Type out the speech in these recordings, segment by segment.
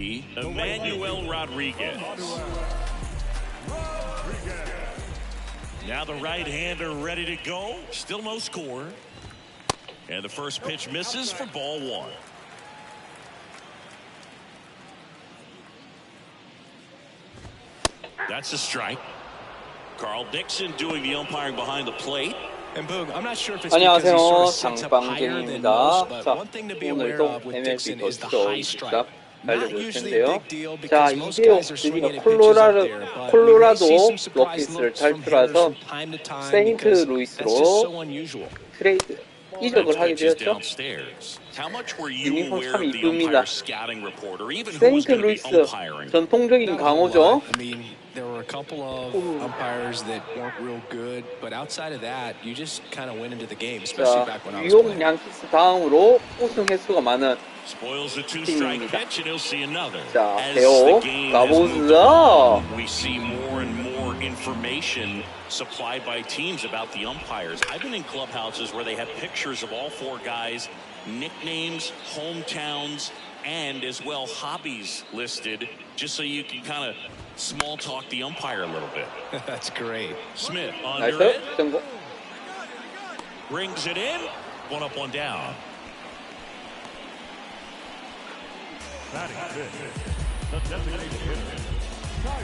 Emmanuel Rodriguez. Now the right-hander ready to go. Still no score. And the first pitch misses for ball one. That's a strike. Carl Dixon doing the umpiring behind the plate. And Boog, I'm not sure if it's because he sort of sits up higher than most, but 자, one thing to be aware of with Dixon is the high strike. Not usually a big deal 자, because most guys are swinging at pitches up there, but we may see some surprise looks from hitters from time to time because that's just so unusual. 트레이드 이적을 하게 되었죠. 유니폼 참 이쁩니다. 세인트루이스 전통적인 강호죠. I mean, there were a couple of umpires that weren't real good, but outside of that, you just kind of went into the game, especially back when I was playing. 뉴욕 양키스 다음으로 우승 횟수가 많은 팀입니다. 자, 배오 가보즈다. We see more and more information supplied by teams about the umpires. I've been in clubhouses where they have pictures of all four guys, nicknames, hometowns, and as well hobbies listed, just so you can kind of small talk the umpire a little bit. That's great. Smith under it. Brings it in. One up, one down.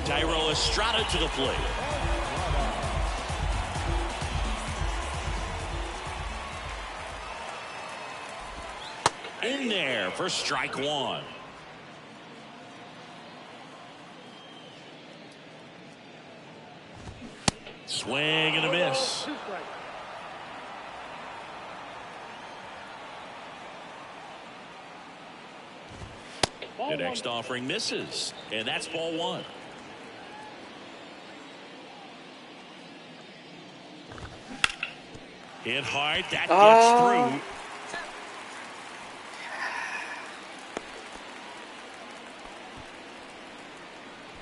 Tyro Estrada to the plate. In there for strike one. Swing and a miss. The next offering misses, and that's ball one. Hit hard, that gets through.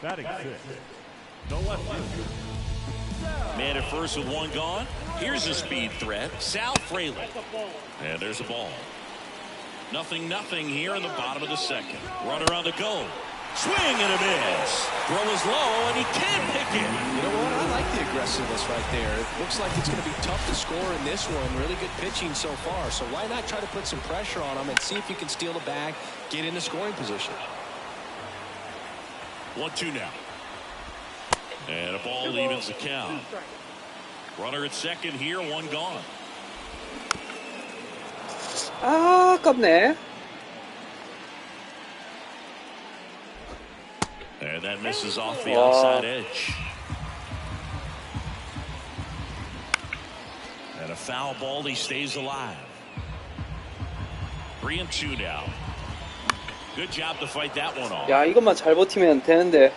Batting fifth. No left. Man at first with one gone. Here's a speed threat, Sal Fraley. And there's a ball. Nothing here in the bottom of the second. Runner on the go. Swing and a miss. Throw is low, and he can't pick it. You know what? I like the aggressiveness right there. It looks like it's going to be tough to score in this one. Really good pitching so far. So why not try to put some pressure on him and see if you can steal the bag, get into scoring position. 1-2 now. And a ball evens the count. Runner at second here, one gone. 아깝네. And that misses off the outside edge. And a foul ball, he stays alive. 3-2 now. Good job to fight that one off. 야, 이것만 잘 버티면 되는데.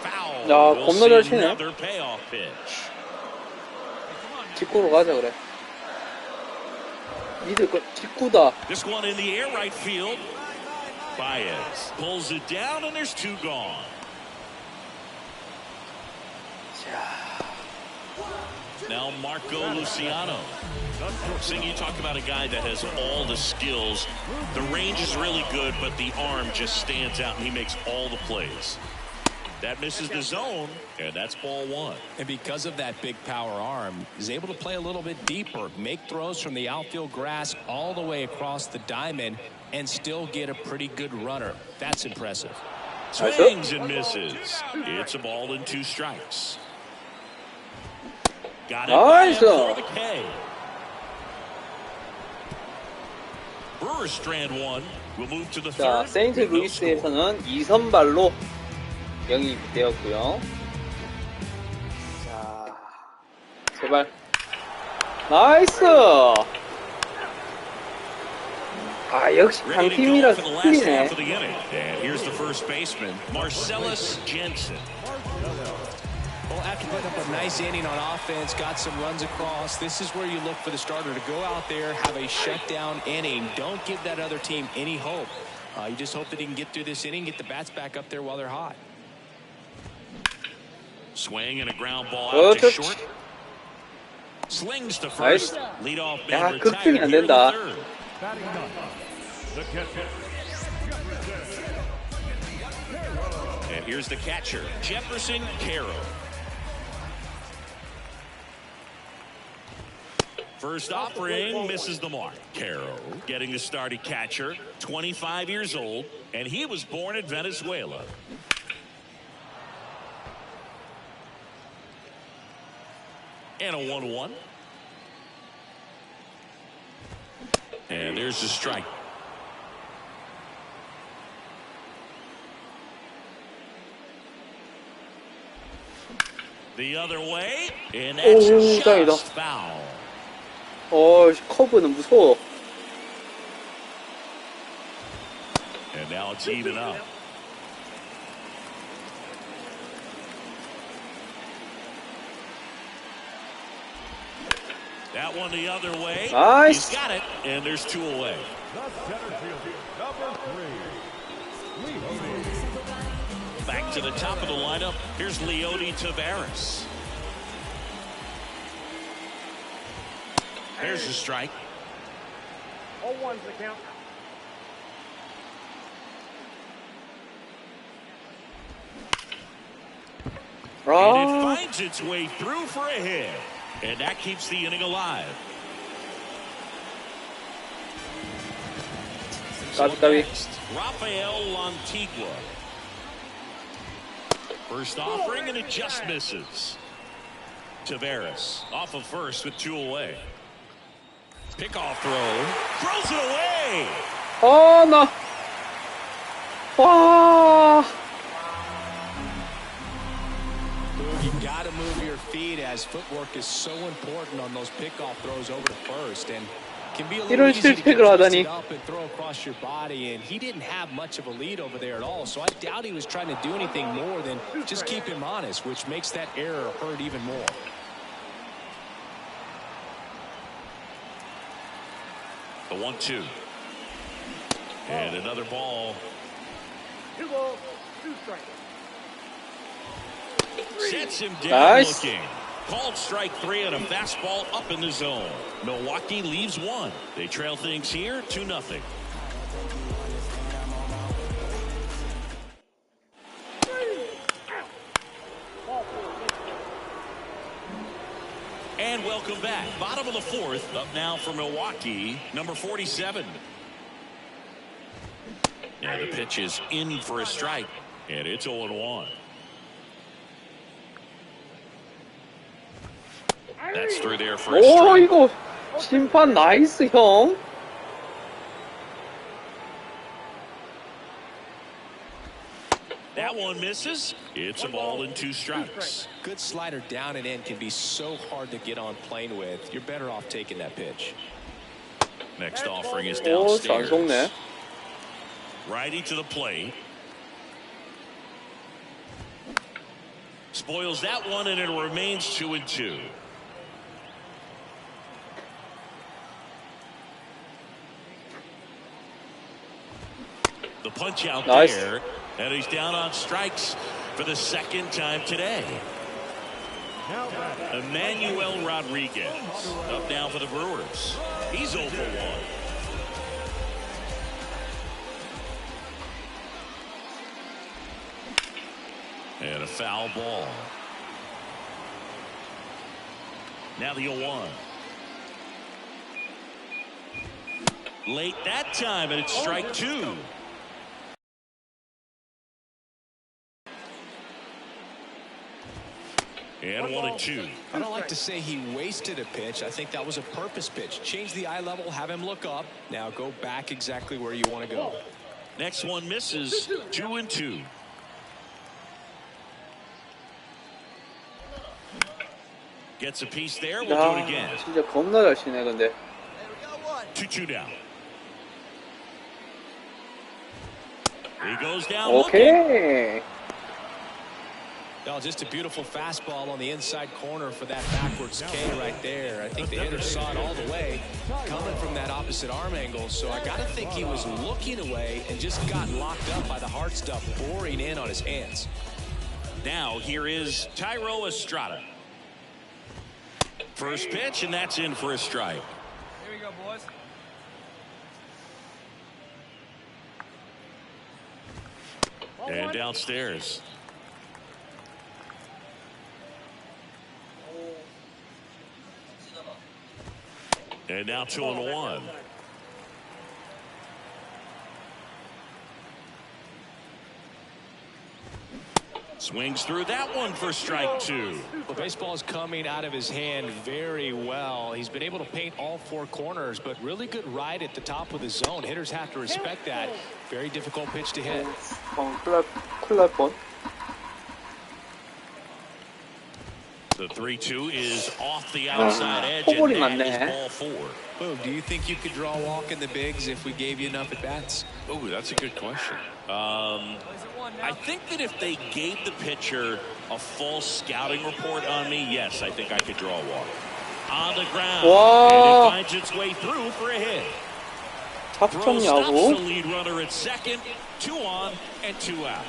Foul. 야, 겁나 잘 치네. Another payoff pitch. 직구로 가자 그래. 니들 거 직구다. This one in the air right field. Baez pulls it down, and there's two gone. Now Marco Luciano. Sing, you talk about a guy that has all the skills. The range is really good, but the arm just stands out, and he makes all the plays. That misses the zone, and that's ball one. And because of that big power arm, he's able to play a little bit deeper, make throws from the outfield grass all the way across the diamond, and still get a pretty good runner. That's impressive. Swings and misses. It's a ball and 2 strikes. Got it for the K. Brewers strand one. We'll move to the 자, third. 세인트루이스에서는 2선발로 영입되었고요. 자, 제발. 나이스! 아, 역시 강팀이라서 틀리네. And here's the first baseman, Marcellus Jensen. Well, after putting up a nice inning on offense, got some runs across, this is where you look for the starter to go out there, have a shutdown inning. Don't give that other team any hope. You just hope that he can get through this inning, get the bats back up there while they're hot. Swing and a ground ball out to short. Slings to first. Lead off man 야, 극등이 안 된다. The catcher. And here's the catcher, Jefferson Carroll. First offering misses the mark. Carroll getting the start at catcher, 25 years old, and he was born in Venezuela. And a 1-1. And there's the strike. The other way, and that's just foul. 커브는 무서워. And now it's even up. That one the other way. Nice. He's got it, and there's 2 away. The center fielder, number 3. Back to the top of the lineup. Here's Leody Taveras. There's the strike. 0-1's the count. And it finds its way through for a hit. And that keeps the inning alive. So next, Rafael Lantigua. First offering, and it just misses. Tavares off of first with 2 away. Pickoff throw. Throws it away. 나. 와. You got to move your feet, as footwork is so important on those pickoff throws over to first, and can be a little easy to get twisted up and throw across your body. And he didn't have much of a lead over there at all, so I doubt he was trying to do anything more than just keep him honest, which makes that error hurt even more. The 1-2. And another ball. 2 balls, 2 strikes. Sets him down Nice. looking. Called strike 3 on a fastball up in the zone. Milwaukee leaves 1. They trail things here 2-0. And welcome back. Bottom of the 4th. Up now for Milwaukee, number 47. And the pitch is in for a strike. And it's 0-1. That's through there for a strike. 이거 심판 나이스, 형. That one misses. It's a ball and 2 strikes. Good slider down and in can be so hard to get on plane with. You're better off taking that pitch. Next offering is 잘 downstairs. 속네. Righty to the plate. Spoils that one, and it remains 2-2. The punch out there, and he's down on strikes for the 2nd time today. Emmanuel Rodriguez up now for the Brewers. He's 0 for 1. And a foul ball. Now the 0-1. Late that time, and it's strike 2. And 1-2. I don't like to say he wasted a pitch. I think that was a purpose pitch. Change the eye level, have him look up. Now go back exactly where you want to go. Next one misses. 2-2. Gets a piece there. We'll do it again. 진짜 겁나 잘 치네, 근데. 2-2 down. He goes down. 오케이. Well, just a beautiful fastball on the inside corner for that backwards K right there. I think the hitter saw it all the way coming from that opposite arm angle. So I got to think he was looking away and just got locked up by the hard stuff boring in on his hands. Now here is Thairo Estrada. First pitch, and that's in for a strike. Here we go, boys. And downstairs. And now 2-1. Swings through that one for strike 2. The baseball is coming out of his hand very well. He's been able to paint all 4 corners, but really good ride at the top of the zone. Hitters have to respect that. Very difficult pitch to hit. 큰일 날 뻔. The 3-2 is off the outside edge, 호불이 and that is 많네. ball 4. Boom, do you think you could draw a walk in the bigs if we gave you enough at bats? Oh, that's a good question. I think that if they gave the pitcher a full scouting report on me, yes, I think I could draw a walk. On the ground, 와. and it finds its way through for a hit. Throw stops the 잡쳤냐고? lead runner at second, 2 on and 2 out.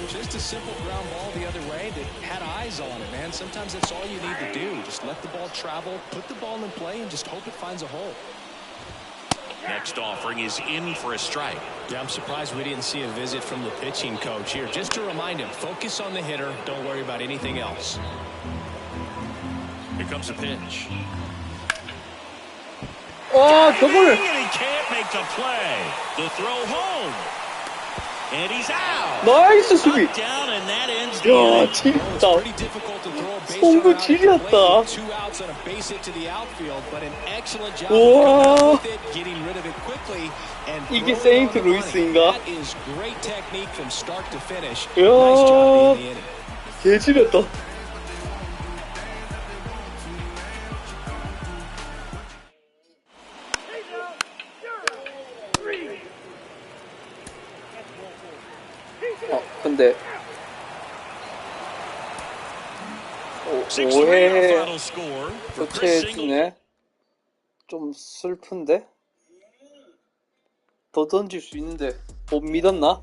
Just a simple ground ball the other way that had eyes on it, man. Sometimes that's all you need to do. Just let the ball travel, put the ball in play, and just hope it finds a hole. Next offering is in for a strike. Yeah, I'm surprised we didn't see a visit from the pitching coach here. Just to remind him, focus on the hitter. Don't worry about anything else. Here comes a pitch. 저거를. And he can't make the play. The throw home. And he's out. 나이스 수비. Knocked down, and that ends the 야, inning. 진짜. Pretty difficult to throw a base 송구 runner out of the 지렸다. plate. 2 outs on a base hit to the outfield, but an excellent job of 우와. coming up with it, getting rid of it quickly, and 이게 throwing on the money. 세인트루이스인가? That is great technique from start to finish. 야. Nice job in the inning. 개 지렸다. 근데 6-3 our 5회 final score for Chris Singleton. 교체했네. 좀 슬픈데? 더 던질 수 있는데 못 믿었나?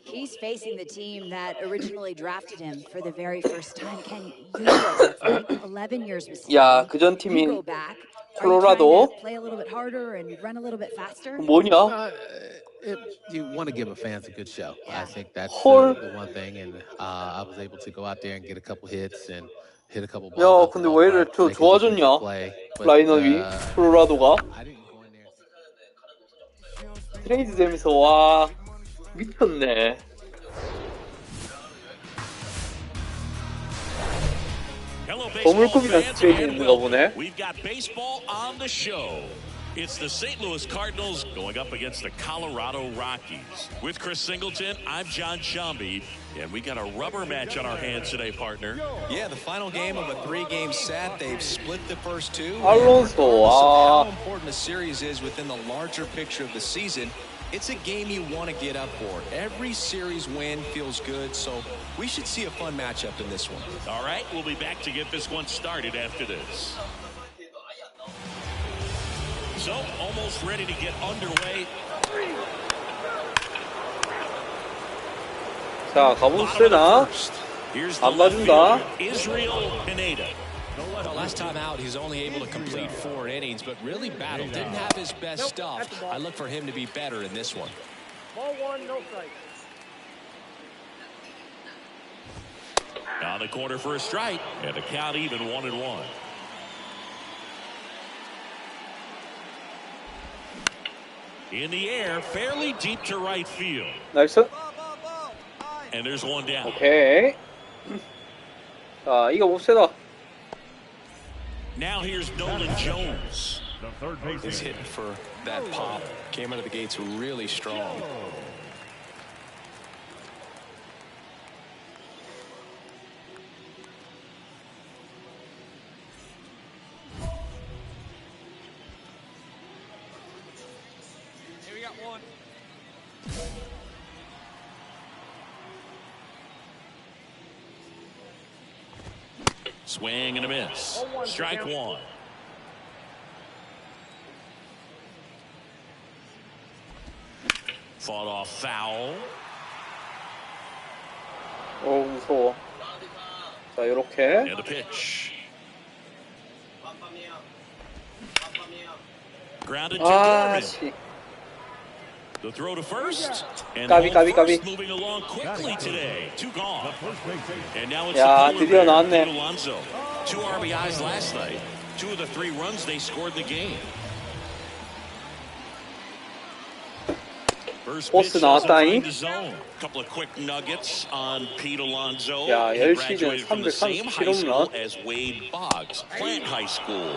He's facing the team that originally drafted him for the very first time. Ken, you know what that's like. 11 years with 야, Seattle. 그전 You 팀인 go back. Are you trying 콜로라도 to play a little bit harder and run a little bit faster? 뭐냐? You want to give a fans a good show. I think that's 헐. the one thing. And I was able to go out there and get a couple hits and hit a couple balls. 야, out the 근데 왜 이래 ballpark, 저 make a defensive 좋아졌냐? play. But, 라인업이 콜로라도가 I didn't go in there. 트레이드 되면서 와 미쳤네. Hello, baseball 거물급이나 fans, 스트레이트 and 있는가 welcome. 보네. We've got baseball on the show. It's the St. Louis Cardinals going up against the Colorado Rockies. With Chris Singleton, I'm John Shambi, and we got a rubber match on our hands today, partner. Yeah, the final game of a 3-game set. They've split the first 2. 알론소, Regardless of 아. how important the series is within the larger picture of the season, it's a game you want to get up for. Every series win feels good, so we should see a fun matchup in this one. All right, we'll be back to get this one started after this. So, almost ready to get underway. 자, 가봅시다. Here's the 안 봐준다. left fielder, Israel Pineda. Well, last time out, he's only able to complete 4 innings, but really battled. Didn't have his best stuff. I look for him to be better in this one. Ball 1, no strike. On the corner for a strike, and the count even 1-1. In the air, fairly deep to right field. 나이스. And there's one down. 오케이. 자, 이거 봅시다. Now here's Nolan Jones. The third He's baseman. hitting for that pop. Came out of the gates really strong. Here we got one. Swing and a miss. Strike one. Fought off foul. 무서워. 자, 요렇게. And the pitch. Grounded to Corbin. 씨. The throw to first. And 까비, the home 까비, first 까비. moving along quickly today. Two gone. And now it's 야, the 드디어 Pete 나왔네. Alonso. 2 RBIs last night. 2 of the 3 runs they scored in the game. First 포스 pitch doesn't 나왔다잉. find the zone. Couple of quick nuggets on Pete Alonso. 야, He 10시즌 graduated from the same high 337 school 홈런. as Wade Boggs, Plant High School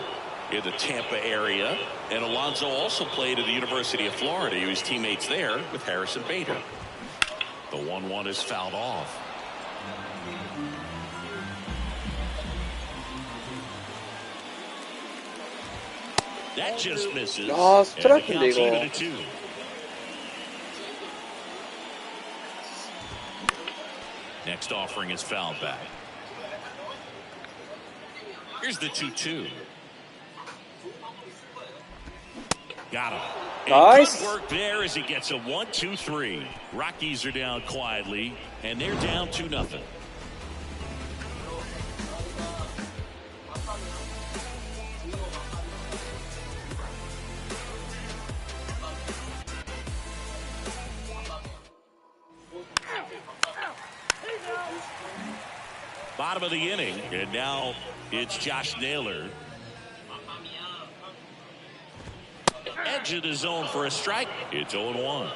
in the Tampa area. And Alonso also played at the University of Florida. He was teammates there with Harrison Bader. The 1-1 is fouled off. That just misses. 야, And the 스트라이크인데, count's 이거. even at 2. Next offering is fouled back. Here's the 2-2. Got him. And Nice. good work there as he gets a 1-2-3. Rockies are down quietly, and they're down 2-0. Bottom of the inning, and now it's Josh Naylor. Edge of the zone for a strike. It's 0-1.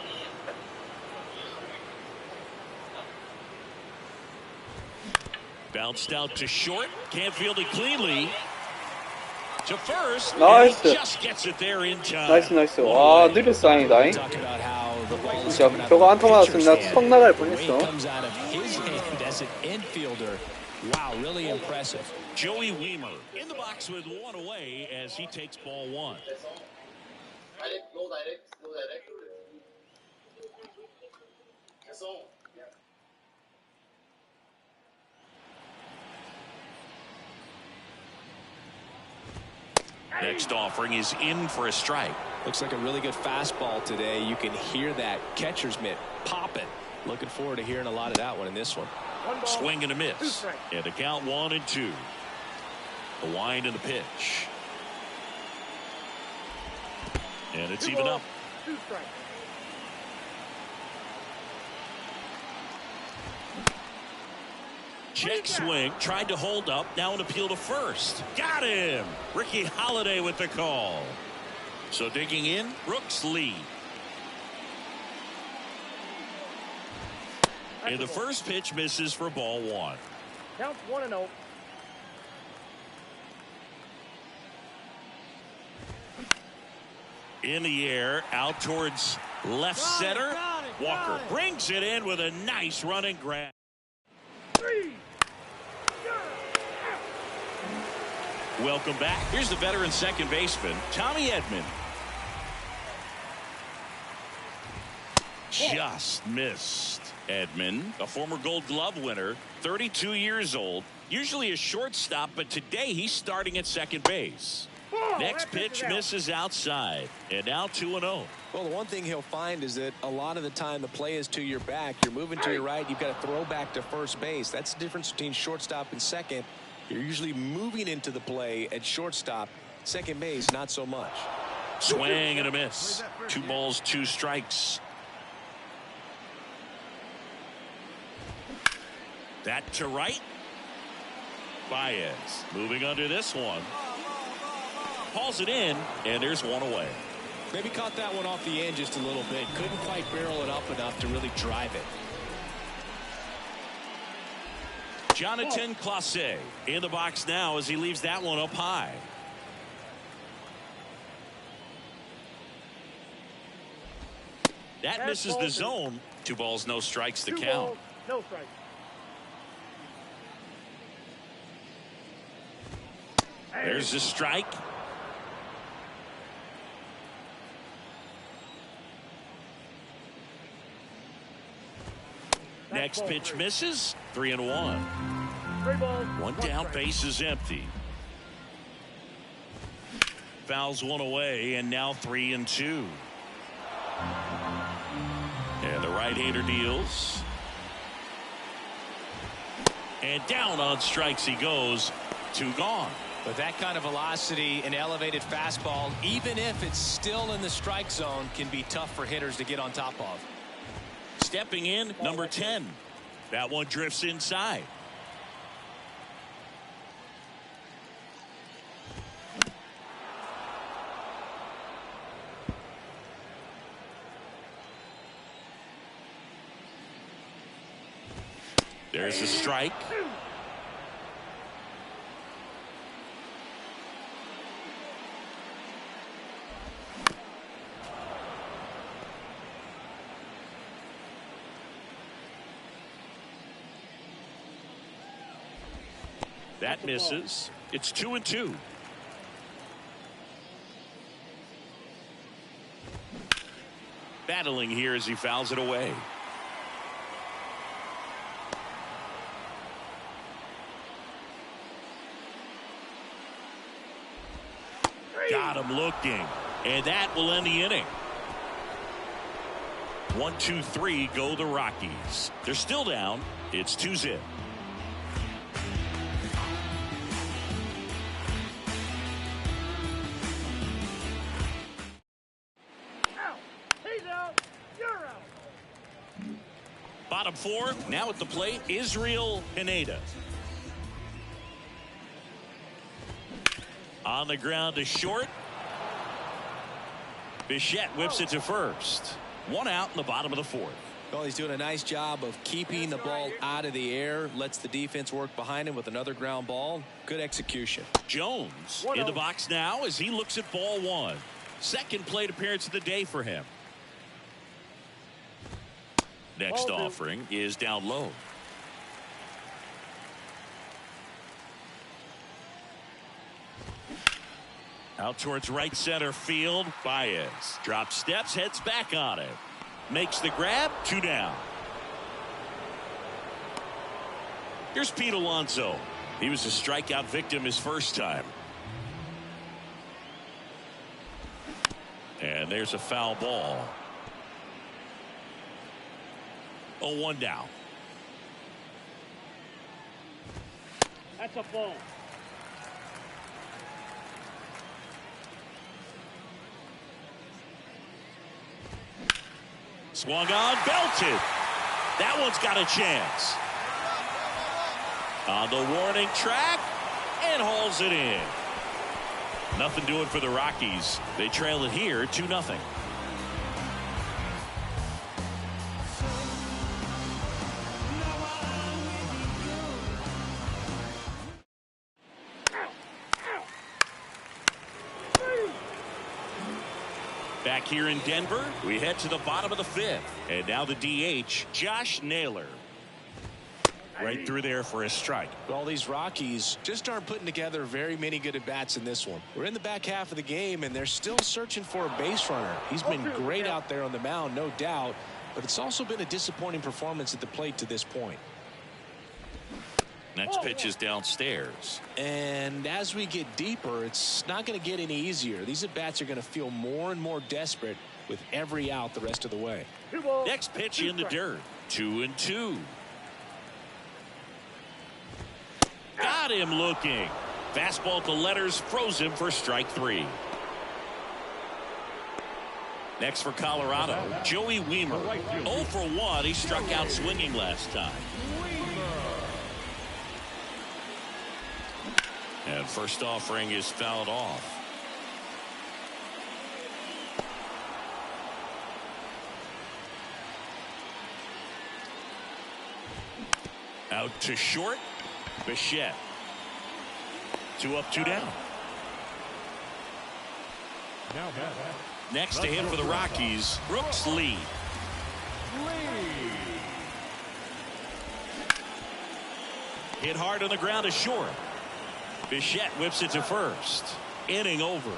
Bounced out to short. Can't field it cleanly. To first. 나이스. And he just gets it there in time. 나이스. 와, 느려 사인이다잉. Talk about how the ball is 진짜 coming out 저거 of 안타 the 맞았으면 pitcher's 나 hand. 턱 나갈 The way it 뻔했어. comes out of his hand as an infielder. Wow, really impressive. Joey Weimer in the box with one away as he takes ball 1. Next offering is in for a strike. Looks like a really good fastball today. You can hear that catcher's mitt popping. Looking forward to hearing a lot of that one in this one. One ball, Swing and a 2 miss. strikes. And the count 1-2. The wind and the pitch. And it's 2 even balls, up. 2 strikes. Check swing. Tried to hold up. Now an appeal to first. Got him. Ricky Holiday with the call. So digging in, Brooks Lee. And the first pitch misses for ball 1. Counts 1-0. In the air, out towards left center. Walker brings it in with a nice running grab. 3. Welcome back. Here's the veteran second baseman, Tommy Edman. Just missed. Edman, a former Gold Glove winner, 32 years old, usually a shortstop, but today he's starting at second base. Next pitch misses outside, and now 2-0. Well, the one thing he'll find is that a lot of the time the play is to your back. You're moving to your right. You've got to throw back to first base. That's the difference between shortstop and second. You're usually moving into the play at shortstop. Second base, not so much. Swing and a miss. 2 balls, 2 strikes. That to right. Baez moving under this one. Hauls it in, and there's one away. Maybe caught that one off the end just a little bit. Couldn't quite barrel it up enough to really drive it. Jonathan Clase in the box now as he leaves that one up high. That misses the zone. 2 balls, no strikes to count. No strikes. There's a strike. Next pitch misses. 3-1. 3 balls. 1 down, base is empty. Fouls 1 away, and now 3-2. And the right-hander deals. And down on strikes he goes. 2 gone. But that kind of velocity and elevated fastball, even if it's still in the strike zone, can be tough for hitters to get on top of. Stepping in, number 10. That one drifts inside. There's a strike. That misses. It's 2-2. Battling here as he fouls it away. Got him looking. And that will end the inning. 1, 2, 3 go the Rockies. They're still down. It's 2-0. Bottom 4, now at the plate, Israel Pineda. On the ground to short. Bichette whips it to first. 1 out in the bottom of the 4th. Well, he's doing a nice job of keeping the ball out of the air. Lets the defense work behind him with another ground ball. Good execution. Jones in the box now as he looks at ball 1. Second plate appearance of the day for him. Next offering is down low. Out towards right center field. Baez drops steps, heads back on it. Makes the grab. 2 down. Here's Pete Alonso. He was a strikeout victim his first time. And there's a foul ball. 0-1 down. That's a ball. Swung on, belted. That one's got a chance. On the warning track and hauls it in. Nothing doing for the Rockies. They trail it here 2-0. Back here in Denver, we head to the bottom of the 5th. And now the DH, Josh Naylor. Right through there for a strike. Well, these Rockies just aren't putting together very many good at-bats in this one. We're in the back half of the game, and they're still searching for a base runner. He's been great out there on the mound, no doubt, but it's also been a disappointing performance at the plate to this point. Next pitch is downstairs. And as we get deeper, it's not going to get any easier. These at-bats are going to feel more and more desperate with every out the rest of the way. Next pitch in the dirt. 2-2. Got him looking. Fastball to letters, froze him for strike 3. Next for Colorado, Joey Weimer. 0 for 1. He struck out swinging last time. And first offering is fouled off. Out to short. Bichette. 2 up, 2 down. Now back. Next to hit for the Rockies, Brooks Lee. Hit hard on the ground to short. Bichette whips it to first. Inning over.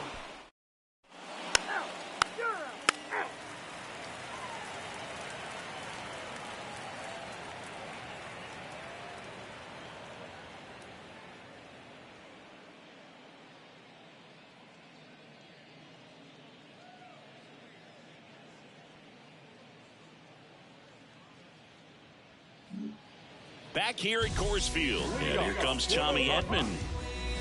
Back here at Coors Field, and here comes Tommy Edman.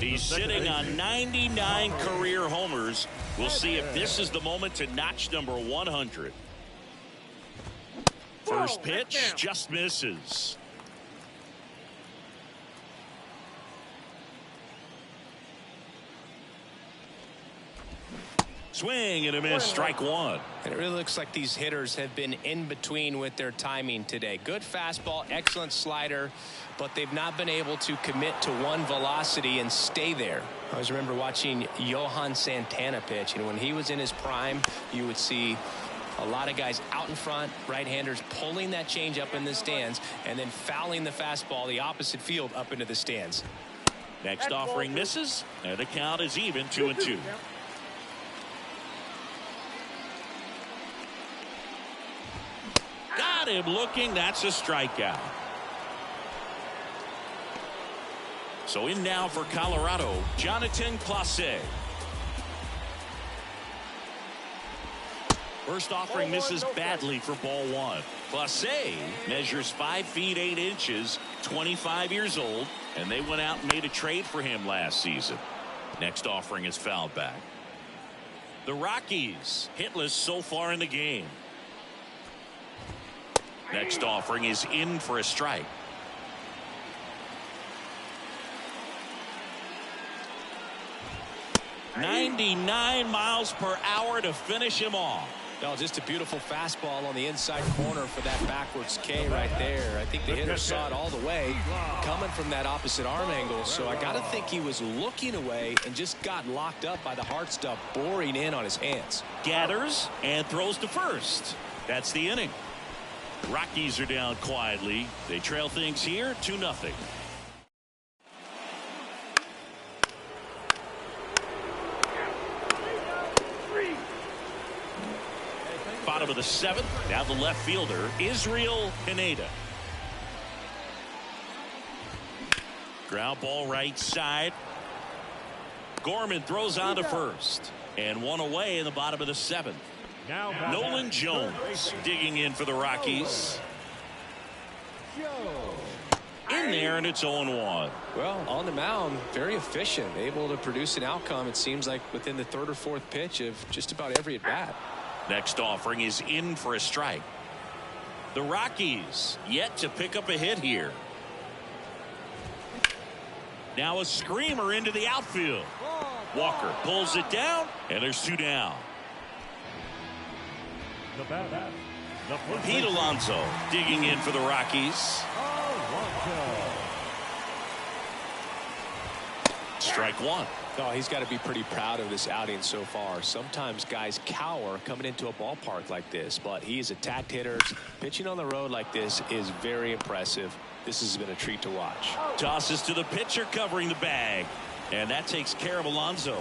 He's sitting on 99 career homers. We'll see if this is the moment to notch number 100. First pitch just misses. Swing and a miss, strike one. And it really looks like these hitters have been in between with their timing today. Good fastball, excellent slider, but they've not been able to commit to one velocity and stay there. I always remember watching Johan Santana pitch, and when he was in his prime, you would see a lot of guys out in front, right-handers pulling that change up in the stands and then fouling the fastball the opposite field up into the stands. Next offering misses, and the count is even, 2-2. Got him looking. That's a strikeout. So in now for Colorado, Jonathan Clase. First offering misses badly for ball one. Clase measures 5 feet 8 inches, 25 years old, and they went out and made a trade for him last season. Next offering is fouled back. The Rockies hitless so far in the game. Next offering is in for a strike. .99 miles per hour to finish him off. No, just a beautiful fastball on the inside corner for that backwards K right there. I think the hitter saw it all the way coming from that opposite arm angle. So I got to think he was looking away and just got locked up by the hard stuff boring in on his hands. Gathers and throws to first. That's the inning. Rockies are down quietly. They trail things here 2-0. Bottom of the 7th. Now the left fielder, Israel Pineda. Ground ball right side. Gorman throws on to first. And one away in the bottom of the 7th. Nolan Jones digging in for the Rockies. In there, and it's 0-1. Well, on the mound, very efficient, able to produce an outcome, it seems like, within the 3rd or 4th pitch of just about every at-bat. Next offering is in for a strike. The Rockies yet to pick up a hit here. Now a screamer into the outfield. Walker pulls it down, and there's 2 down. Pete Alonso digging in for the Rockies. Strike one. Oh, he's got to be pretty proud of this outing so far. Sometimes guys cower coming into a ballpark like this, but he's attacked hitters. Pitching on the road like this is very impressive. This has been a treat to watch. Tosses to the pitcher covering the bag, and that takes care of Alonso.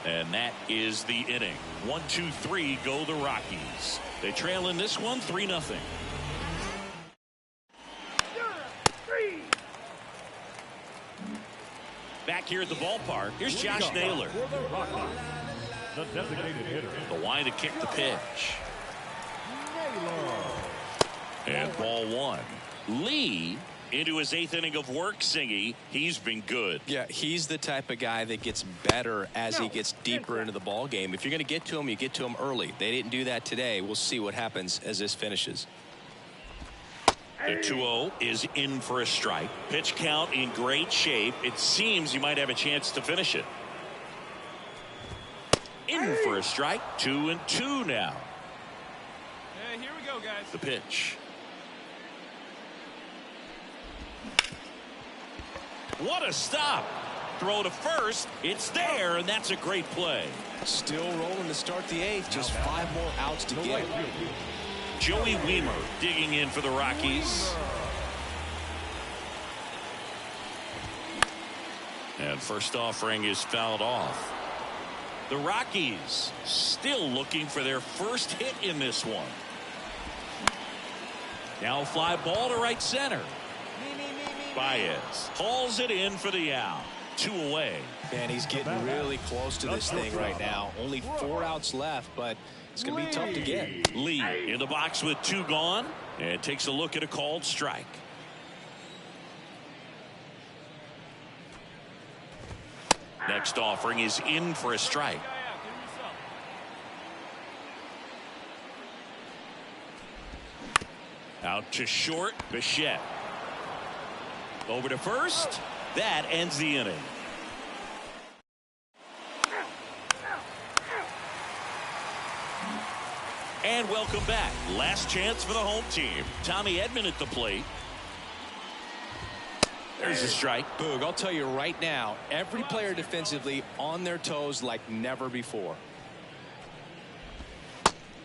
And that is the inning. 1-2-3 go the Rockies. They trail in this one 3-0. Back here at the ballpark, here's Josh Naylor. The designated hitter. The line to kick the pitch. And ball one. Lee into his 8th inning of work, Singy. He's been good. Yeah, he's the type of guy that gets better as he gets deeper into the ball game. If you're going to get to him, you get to him early. They didn't do that today. We'll see what happens as this finishes. The 2-0 is in for a strike. Pitch count in great shape. It seems you might have a chance to finish it. In for a strike. 2-2 now. Hey, here we go, guys. The pitch. What a stop. Throw to first. It's there, and that's a great play. Still rolling to start the 8th. Just 5 more outs to get. Joey Weimer digging in for the Rockies. And first offering is fouled off. The Rockies still looking for their first hit in this one. Now a fly ball to right center. Baez hauls it in for the out. 2 away. Man, he's getting really close to this thing right now. Only 4 outs left, but it's going to be tough to get. Lee in the box with 2 gone and takes a look at a called strike. Next offering is in for a strike. Out to short, Bichette. Over to first. That ends the inning. And welcome back. Last chance for the home team. Tommy Edman at the plate. There's a strike. Boog, I'll tell you right now, every player defensively on their toes like never before.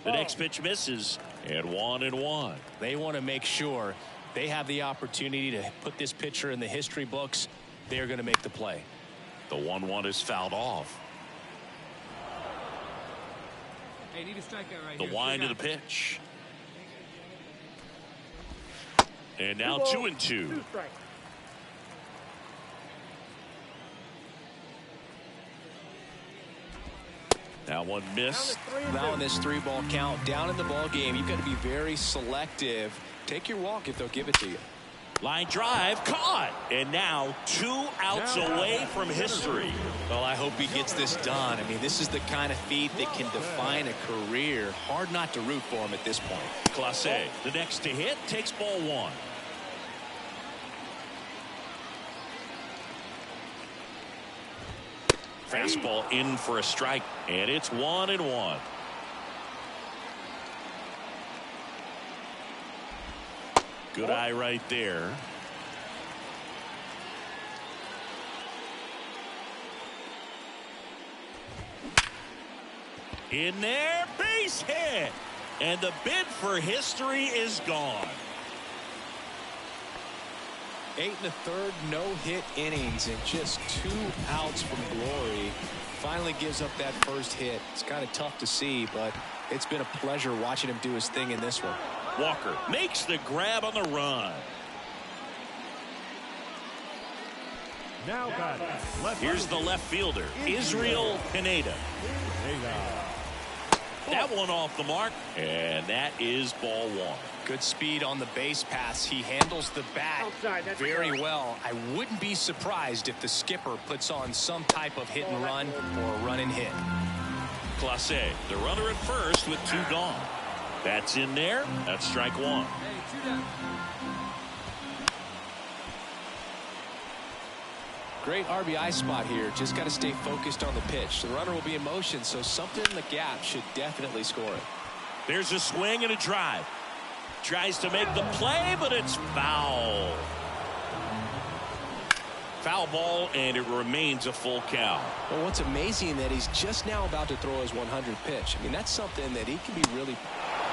The next pitch misses, and 1-1. They want to make sure they have the opportunity to put this pitcher in the history books. They're going to make the play. The 1-1 is fouled off. Hey, need a strikeout right The here. wind of the pitch. And now 2-2. 2 strikes. Now one missed. Now in this 3-ball count, down in the ball game, you've got to be very selective. Take your walk if they'll give it to you. Line drive caught, and now 2 outs away from history. Well, I hope he gets this done. I mean, this is the kind of feat that can define a career. Hard not to root for him at this point. Clase, the next to hit, takes ball 1. Fastball in for a strike, and it's 1-1. Good eye right there. In there, base hit. And the bid for history is gone. 8 1/3 no-hit innings and just 2 outs from glory. Finally gives up that first hit. It's kind of tough to see, but it's been a pleasure watching him do his thing in this one. Walker makes the grab on the run. Now batting. Here's the left fielder, Israel Pineda. That one off the mark, and that is ball 1. Good speed on the base pass. He handles the bat very well. I wouldn't be surprised if the skipper puts on some type of hit and run or a run and hit. Clase, the runner at first with 2 gone. That's in there. That's strike 1. Hey, 2 down. Great RBI spot here. Just got to stay focused on the pitch. The runner will be in motion, so something in the gap should definitely score it. There's a swing and a drive. Tries to make the play, but it's foul. Foul ball, and it remains a full count. Well, what's amazing that he's just now about to throw his 100th pitch. I mean, that's something that he can be really.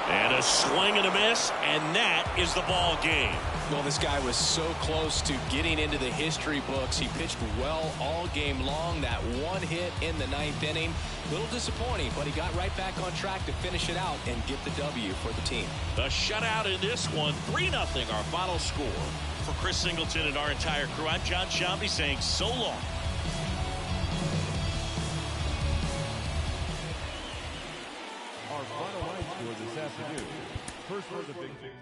And a swing and a miss, and that is the ball game. Well, this guy was so close to getting into the history books. He pitched well all game long. That 1 hit in the 9th inning. A little disappointing, but he got right back on track to finish it out and get the W for the team. The shutout in this one, 3-0 our final score. For Chris Singleton and our entire crew, I'm John Shambi saying so long. Our final line score this afternoon. First for the big six.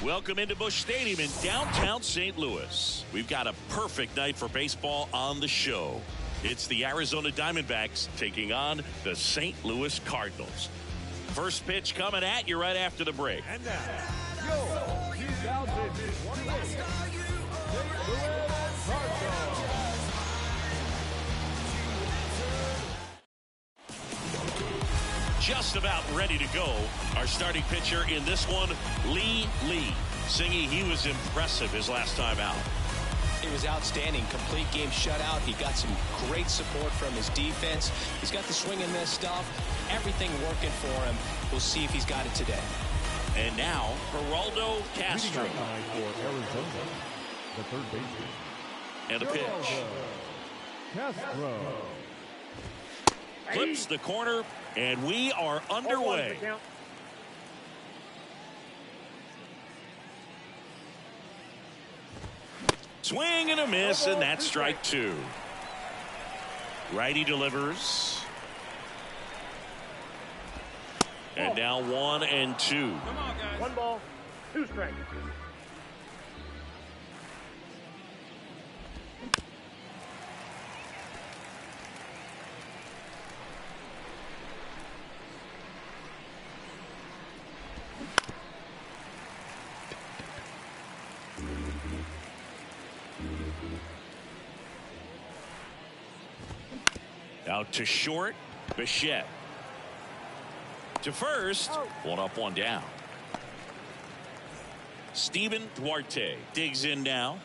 Welcome into Busch Stadium in downtown St. Louis. We've got a perfect night for baseball on the show. It's the Arizona Diamondbacks taking on the St. Louis Cardinals. First pitch coming at you right after the break. And now, yo, 2028 St. Louis Cardinals. Just about ready to go. Our starting pitcher in this one, Lee. Singy, he was impressive his last time out. He was outstanding. Complete game shutout. He got some great support from his defense. He's got the swing and miss stuff. Everything working for him. We'll see if he's got it today. And now, Geraldo Castro. Leading off for Arizona, the third baseman. And a pitch. Castro. Clips the corner, and we are underway. Swing and a miss, and that's strike two. Righty delivers. And now 1 and 2. Come on, guys. 1 ball, 2 strikes. Out to short, Bichette. To first, 1 up, 1 down. Steven Duarte digs in now.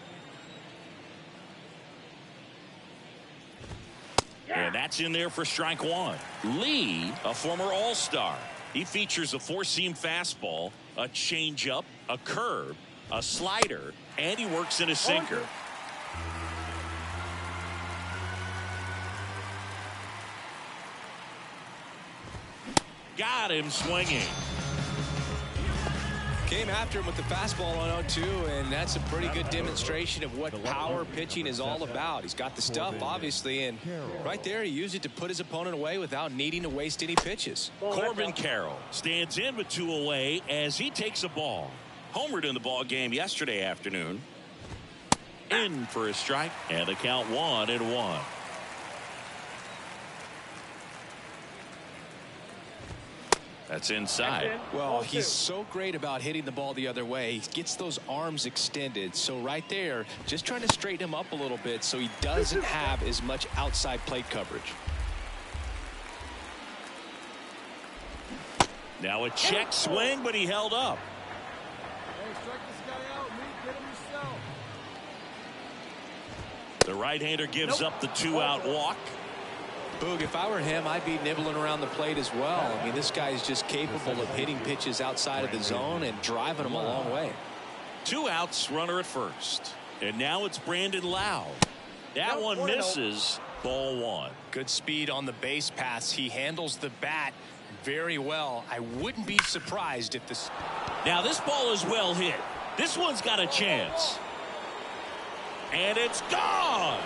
And that's in there for strike 1. Lee, a former All-Star. He features a 4-seam fastball, a changeup, a curve, a slider, and he works in a sinker. Got him swinging. Came after him with the fastball on 0-2, and that's a pretty good demonstration of what power pitching is all about. He's got the stuff, obviously, and right there he used it to put his opponent away without needing to waste any pitches. Corbin Carroll stands in with 2 away as he takes a ball. Homered in the ball game yesterday afternoon. In for a strike, and the count 1-1. That's inside. Well, he's so great about hitting the ball the other way. He gets those arms extended. So right there, just trying to straighten him up a little bit so he doesn't have as much outside plate coverage. Now a check swing, but he held up. Hey, strike this guy out. Get him yourself. The right-hander gives up the 2-out walk. Boog, if I were him, I'd be nibbling around the plate as well. I mean, this guy is just capable of hitting pitches outside of the zone and driving them a long way. 2 outs, runner at first. And now it's Brandon Lowe. That one misses. Ball 1. Good speed on the base paths. He handles the bat very well. I wouldn't be surprised if this. Now this ball is well hit. This one's got a chance. And it's gone.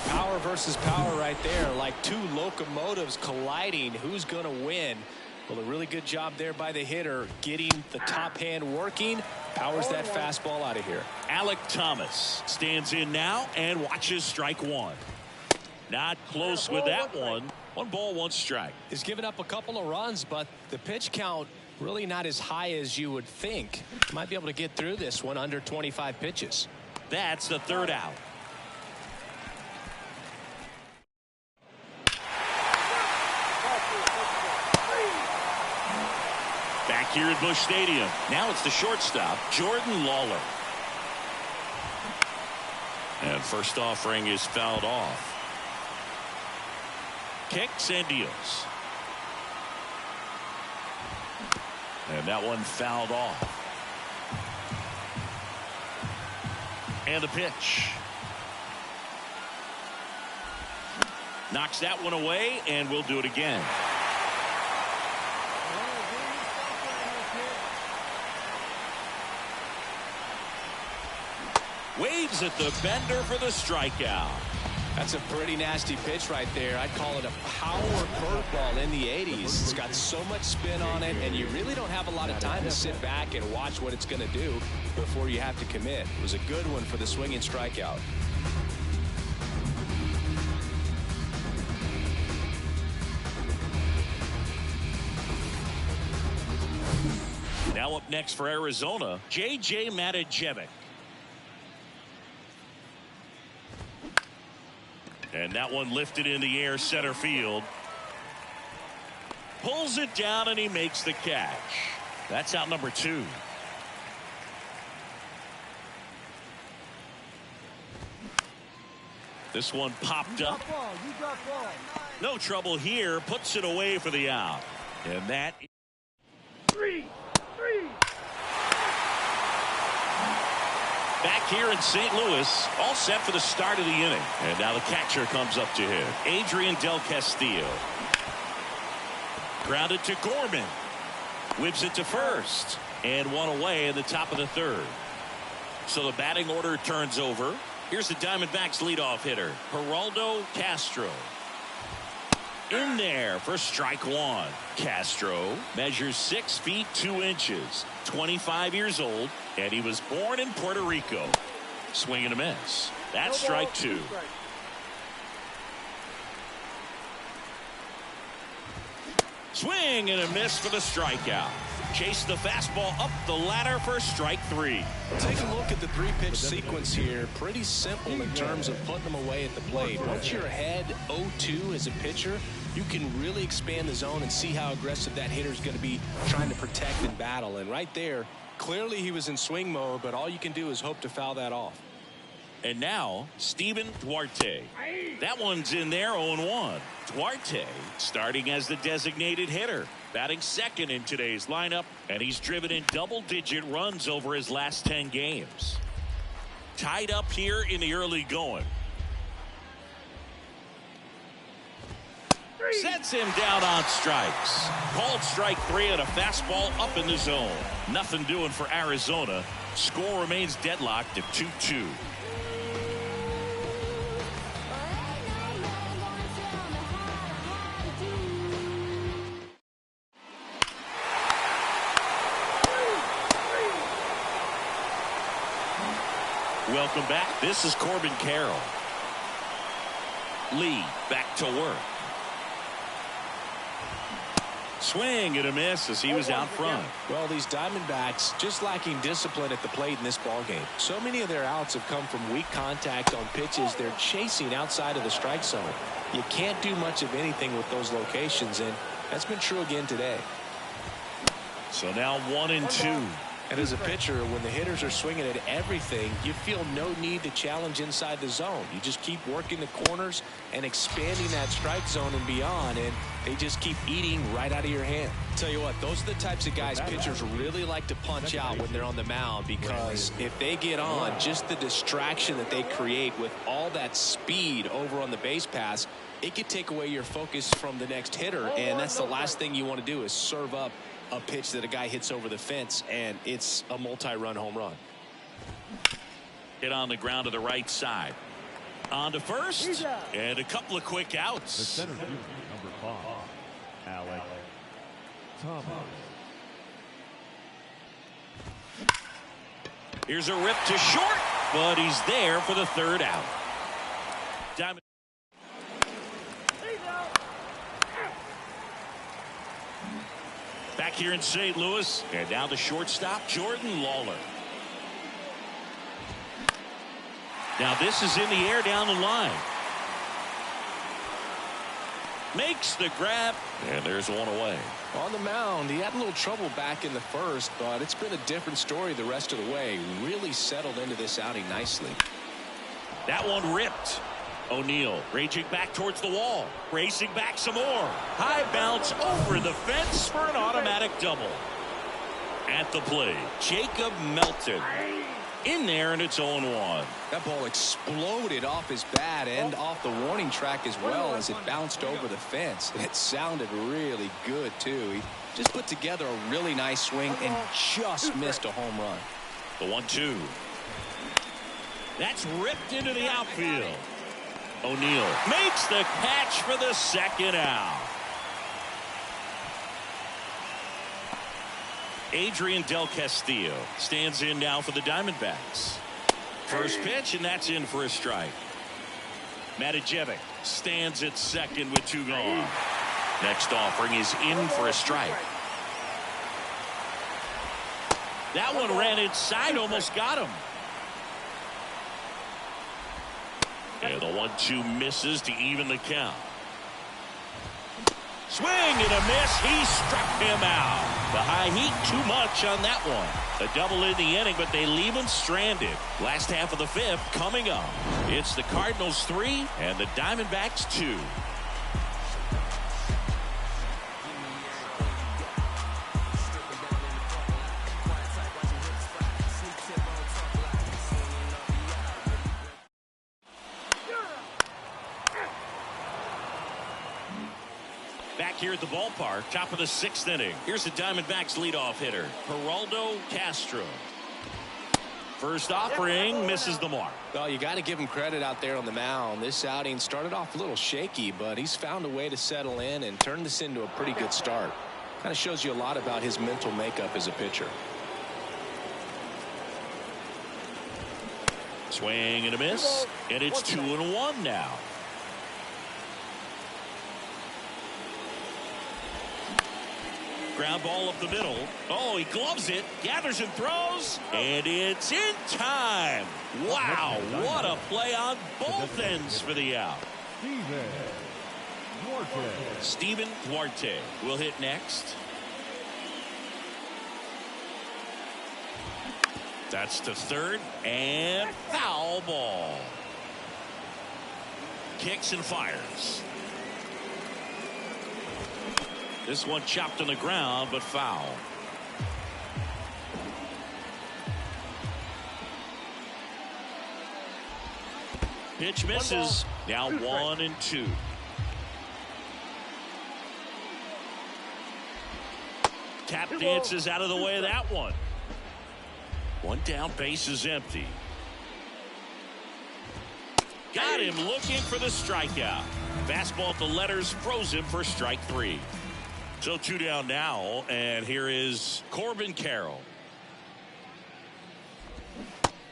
Power versus power right there, like 2 locomotives colliding. Who's going to win? Well, a really good job there by the hitter, getting the top hand working. Powers that fastball out of here. Alec Thomas stands in now and watches strike 1. Not close with that one. 1 ball, 1 strike. He's given up a couple of runs, but the pitch count really not as high as you would think. Might be able to get through this one under 25 pitches. That's the 3rd out. Back here at Busch Stadium. Now it's the shortstop, Jordan Lawler. And first offering is fouled off. Kicks and deals. And that one fouled off. And the pitch. Knocks that one away, and we'll do it again. Waves at the bender for the strikeout. That's a pretty nasty pitch right there. I'd call it a power curveball. fastball in the 80s. It's got so much spin on it, and you really don't have a lot of time to sit back and watch what it's going to do before you have to commit. It was a good one for the swinging strikeout. Now up next for Arizona, J.J. Matijevic. And that one lifted in the air center field. Pulls it down and he makes the catch. That's out number 2. This one popped up. No trouble here. Puts it away for the out. And that. 3. Back here in St. Louis, all set for the start of the inning. And now the catcher comes up to him, Adrian Del Castillo. Grounded to Gorman. Whips it to first. And one away in the top of the 3rd. So the batting order turns over. Here's the Diamondbacks leadoff hitter, Geraldo Castro. In there for strike 1. Castro measures 6 feet 2 inches, 25 years old, and he was born in Puerto Rico. Swing and a miss. That's strike 2. Swing and a miss for the strikeout. Chase the fastball up the ladder for strike 3. Take a look at the 3-pitch sequence here. Pretty simple in terms of putting them away at the plate. Once you're ahead 0-2 as a pitcher, you can really expand the zone and see how aggressive that hitter is going to be trying to protect and battle. And right there, clearly he was in swing mode, but all you can do is hope to foul that off. And now, Steven Duarte. That one's in there, 0-1. Duarte starting as the designated hitter, batting second in today's lineup, and he's driven in double-digit runs over his last 10 games. Tied up here in the early going. Sets him down on strikes. Called strike 3 and a fastball up in the zone. Nothing doing for Arizona. Score remains deadlocked at 2-2. Welcome back. This is Corbin Carroll. Lee back to work. Swing and a miss as he was out front. Well, these Diamondbacks just lacking discipline at the plate in this ballgame. So many of their outs have come from weak contact on pitches they're chasing outside of the strike zone. You can't do much of anything with those locations, and that's been true again today. So now 1-2. And as a pitcher, when the hitters are swinging at everything, you feel no need to challenge inside the zone. You just keep working the corners and expanding that strike zone and beyond, and they just keep eating right out of your hand. Tell you what, those are the types of guys pitchers really like to punch out when they're on the mound, because if they get on, just the distraction that they create with all that speed over on the base pass, it could take away your focus from the next hitter, and that's the last thing you want to do is serve up a pitch that a guy hits over the fence, and it's a multi-run home run. Hit on the ground to the right side. On to first, and a couple of quick The outs. center fielder, number 5, Alec Thomas. Here's a rip to short, but he's there for the 3rd out. Diamond. Back here in St. Louis, and now the shortstop, Jordan Lawler. Now this is in the air down the line. Makes the grab, and there's one away. On the mound, he had a little trouble back in the 1st, but it's been a different story the rest of the way. Really settled into this outing nicely. That one ripped. O'Neill raging back towards the wall, racing back some more. High bounce over the fence for an automatic double. At the plate, Jacob Melton. In there, and it's 0-1. That ball exploded off his bat and off the warning track as well as it bounced over the fence. And it sounded really good, too. He just put together a really nice swing and just missed a home run. The 1-2. That's ripped into the outfield. O'Neill makes the catch for the 2nd out. Adrian Del Castillo stands in now for the Diamondbacks. First pitch, and that's in for a strike. Matijevic stands at second with 2 gone. Next offering is in for a strike. That one ran inside, almost got him. And the 1-2 misses to even the count. Swing and a miss. He struck him out. The high heat too much on that one. A double in the inning, but they leave him stranded. Last half of the 5th coming up. It's the Cardinals 3 and the Diamondbacks 2. Back here at the ballpark, top of the 6th inning. Here's the Diamondbacks leadoff hitter, Geraldo Castro. First offering misses the mark. Well, you got to give him credit out there on the mound. This outing started off a little shaky, but he's found a way to settle in and turn this into a pretty good start. Kind of shows you a lot about his mental makeup as a pitcher. Swing and a miss, and it's 2-1 now. Ground ball up the middle. Oh, he gloves it, gathers and throws, and it's in time. Wow, what a play on both ends for the out. Steven Duarte will hit next. That's to third, and foul ball. Kicks and fires. This one chopped on the ground, but foul. Pitch misses. Now 1-2. Tap dances out of the way of that one. One down, base is empty. Got him looking for the strikeout. Fastball at the letters froze him for strike 3. So 2 down now, and here is Corbin Carroll.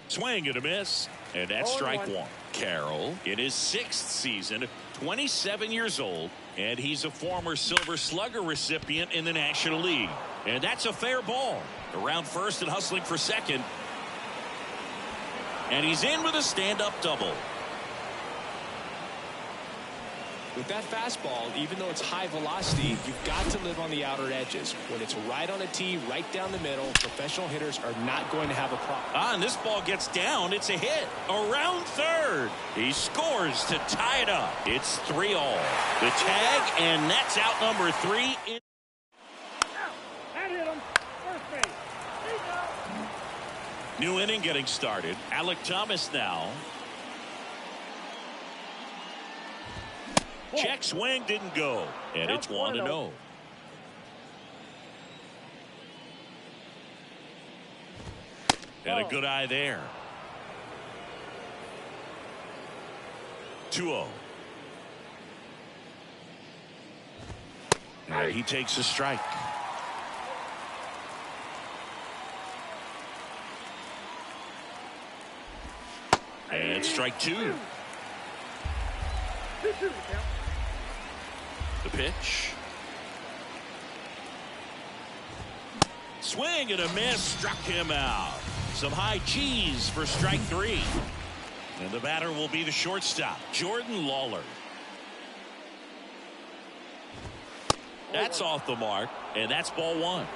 Swing and a miss, and that's strike 1. Carroll in his 6th season, 27 years old, and he's a former Silver Slugger recipient in the National League. And that's a fair ball. Around first and hustling for second. And he's in with a stand-up double. With that fastball, even though it's high velocity, you've got to live on the outer edges. When it's right on a tee, right down the middle, professional hitters are not going to have a problem. And this ball gets down. It's a hit. Around third. He scores to tie it up. It's 3-all. The tag, and that's out number 3. That hit him. First base. New inning getting started. Alec Thomas now. Check swing didn't go, and it's 1-0. And a good eye there. 2-0. And he takes a strike. And strike 2. The pitch. Swing and a miss, struck him out. Some high cheese for strike 3. And the batter will be the shortstop, Jordan Lawler. That's off the mark, and that's ball 1.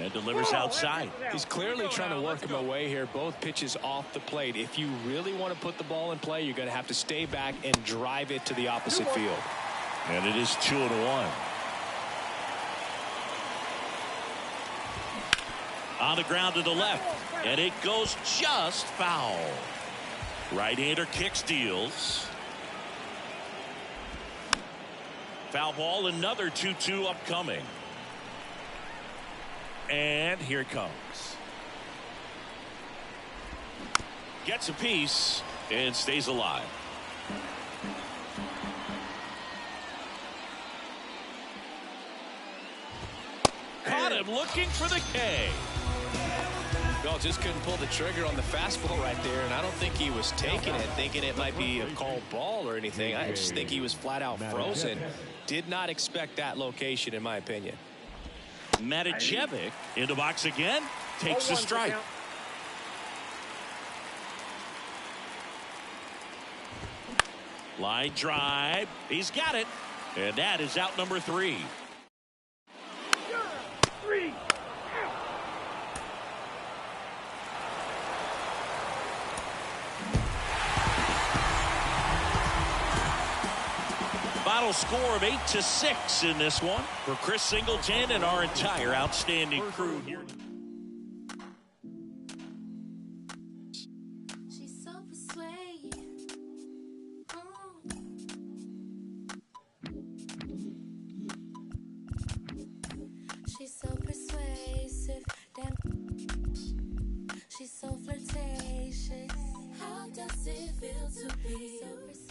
And delivers outside. He's clearly trying to work him away here. Both pitches off the plate. If you really want to put the ball in play, you're going to have to stay back and drive it to the opposite field. And it is 2-1. On the ground to the left, and it goes just foul. Right-hander kicks, deals. Foul ball, another 2-2 upcoming. And here it comes. Gets a piece and stays alive. and looking for the K. Well, just couldn't pull the trigger on the fastball right there, and I don't think he was taking it, thinking it might be a called ball or anything. I just think he was flat out frozen. Did not expect that location, in my opinion. Matijevic in the box again, takes the strike. Line drive, he's got it, and that is out number 3. 3. Final score of 8-6 in this one for Chris Singleton and our entire outstanding crew here. She's so persuasive. She's so persuasive. Damn. She's so flirtatious. How does it feel to be so persuasive?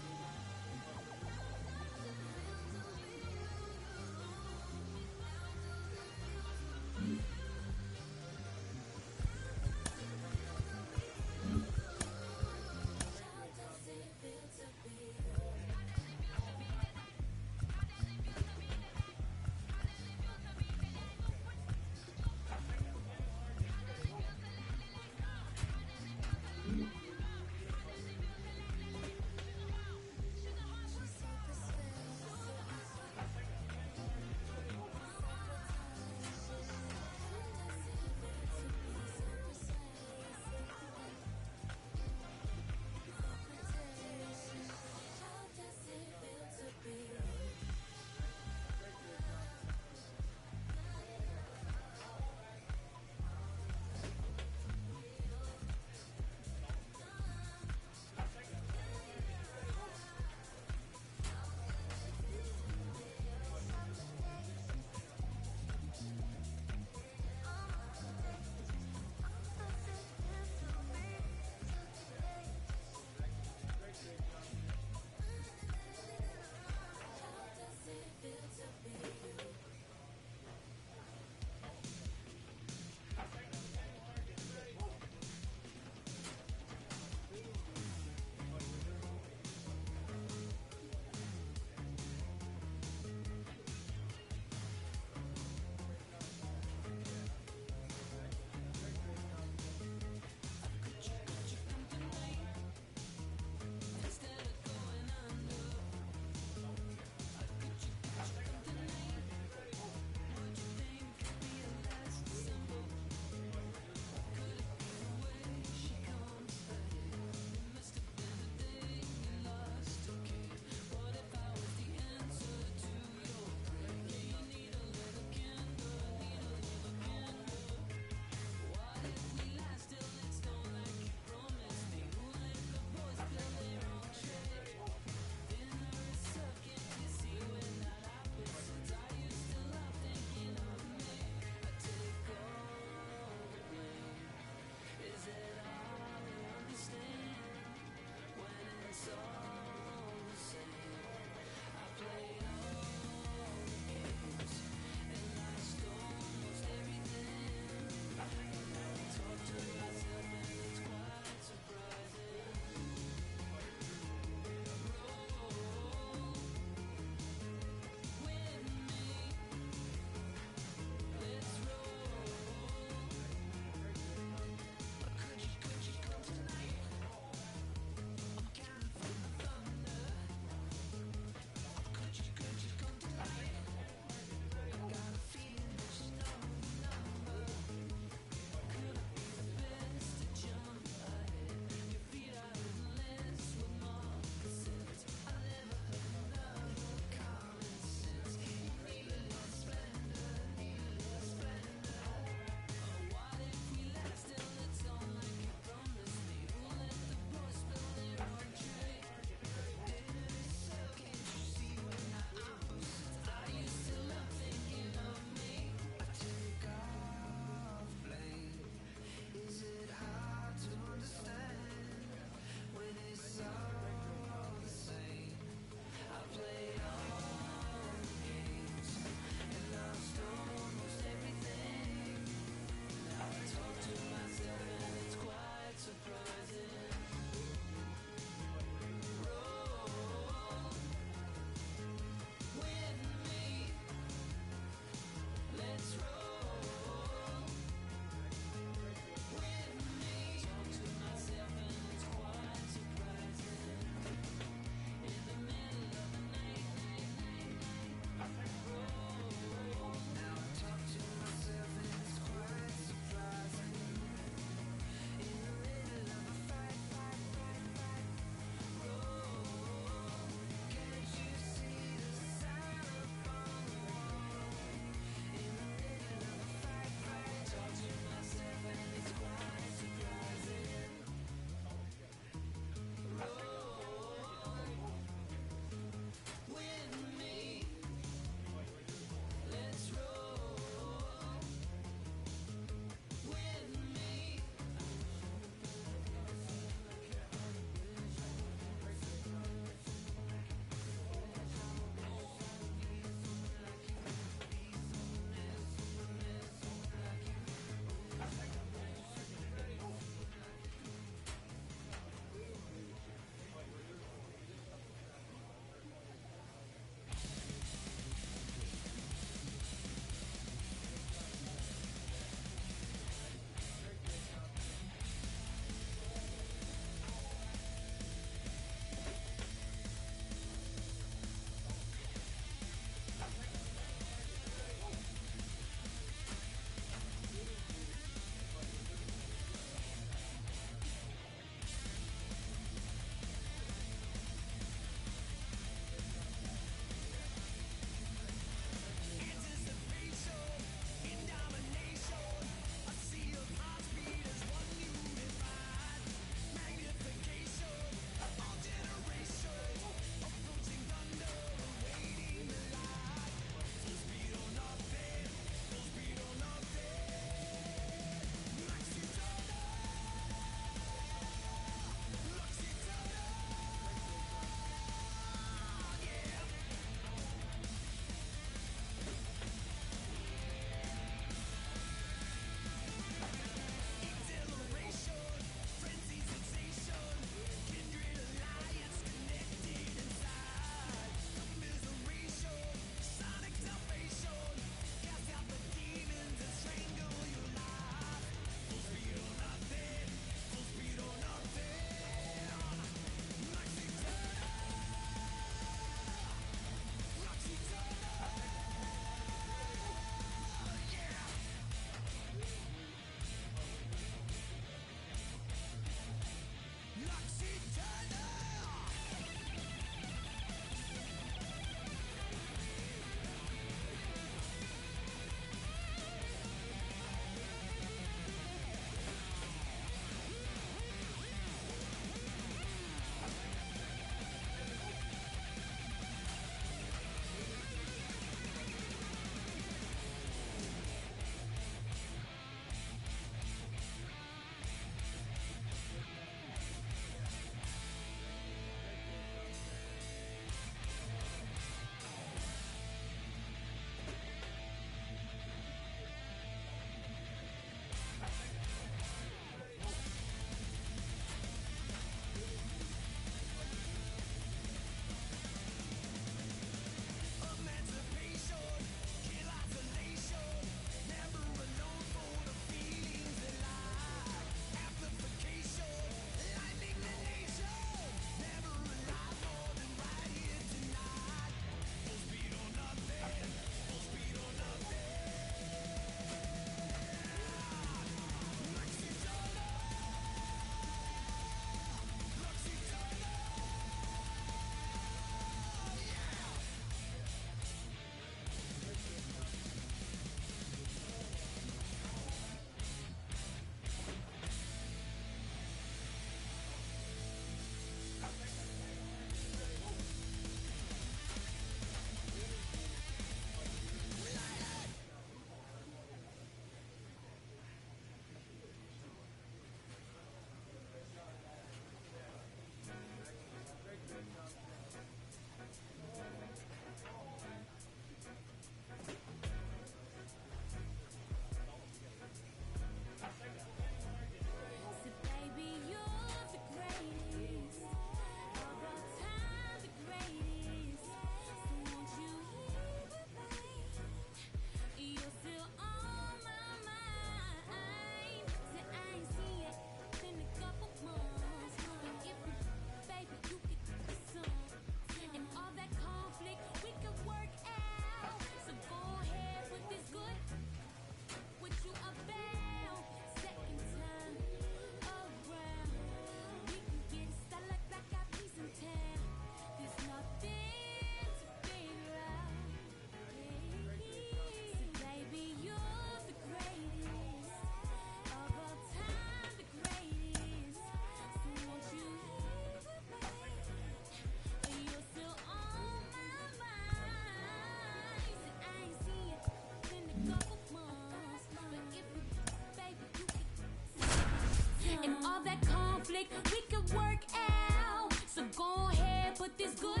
make, we could work out. So go ahead, put this good.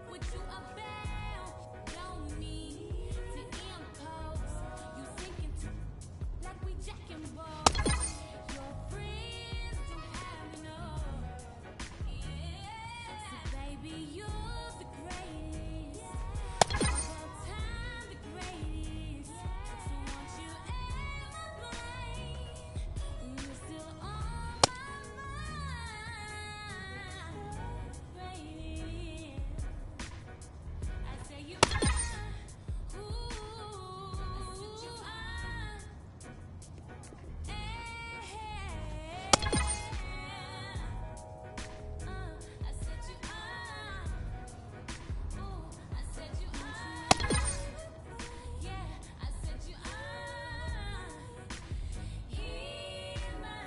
What you about? Don't need to impose. You thinking too like we Jack and Rose. Your friends don't have enough. Yeah. So baby, you're the greatest. All time, the greatest. So won't you ever mind? You're still on my mind. Greatest. I say you are, ooh, you are, I said you are, ooh, I said you are, yeah, I said you are, hear mine.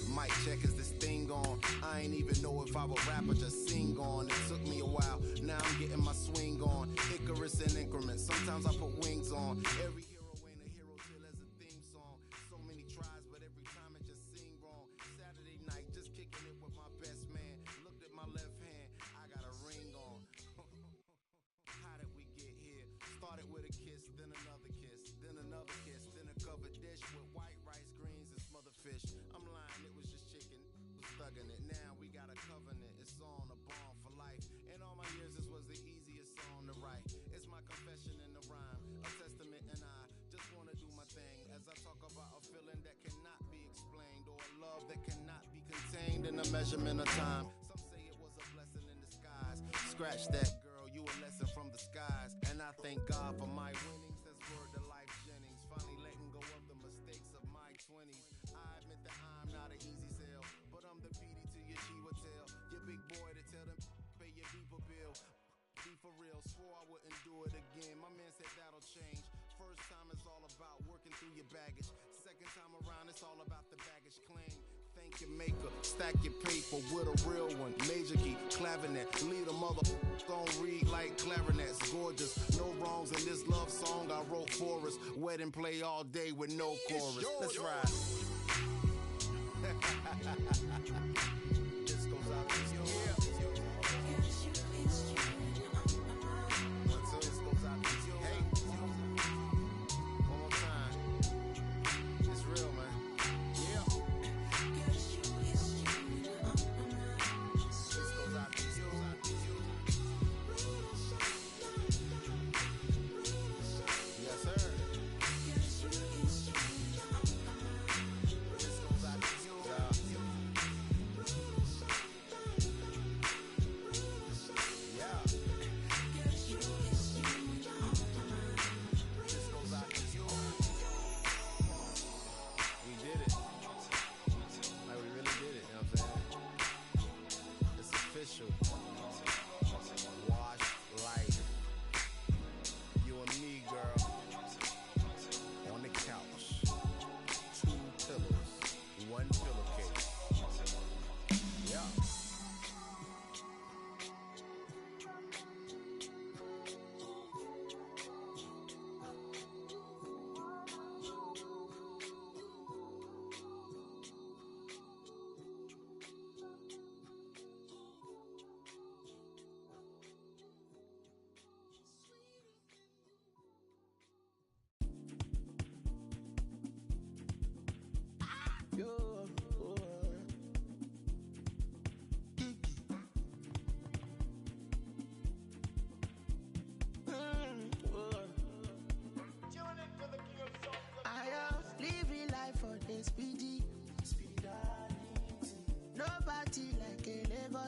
Mic check, is this thing on? I ain't even know if I would rap or just sing on. It took me a while, now I'm getting my swing on. Icarus in increments, sometimes I put wings on. Every hero ain't a hero till there's a theme song. So many tries, but every time it just seemed wrong. Saturday night, just kicking it with my best man. Looked at my left hand, I got a ring on. How did we get here? Started with a kiss, then another kiss, then another kiss, then a covered dish with white rice, greens, and smothered fish. I'm lying, it was just chicken, was thugging it. Now we got a covenant, it's on a bond for life. In all my years, this was the easiest song to write. It's my confession in the rhyme, a testament, and I just wanna do my thing as I talk about a feeling that cannot be explained, or a love that cannot be contained in a measurement of time. Some say it was a blessing in disguise. Scratch that, girl, you a lesson from the skies. And I thank God for my winnings. That's word to Life Jennings. Finally letting go of the mistakes of my 20s. I admit that I'm not an easy sell, but I'm the PD to your Chiwa tail. Your big boy to tell them pay your beeper bill. Be for real, swore I wouldn't do it again. My man said that'll change. First time is all about working through your baggage. Second time around, it's all about the baggage claim. Thank your maker, stack your paper with a real one. Major key, clavinet, lead a mother don't read like clarinets. Gorgeous, no wrongs in this love song I wrote for us. Wedding play all day with no chorus. Let's ride. This goes out to you. This goes out to you. Hey, one more time. It's real, man. Yeah. This goes out to you. Yes, sir. This goes out to you.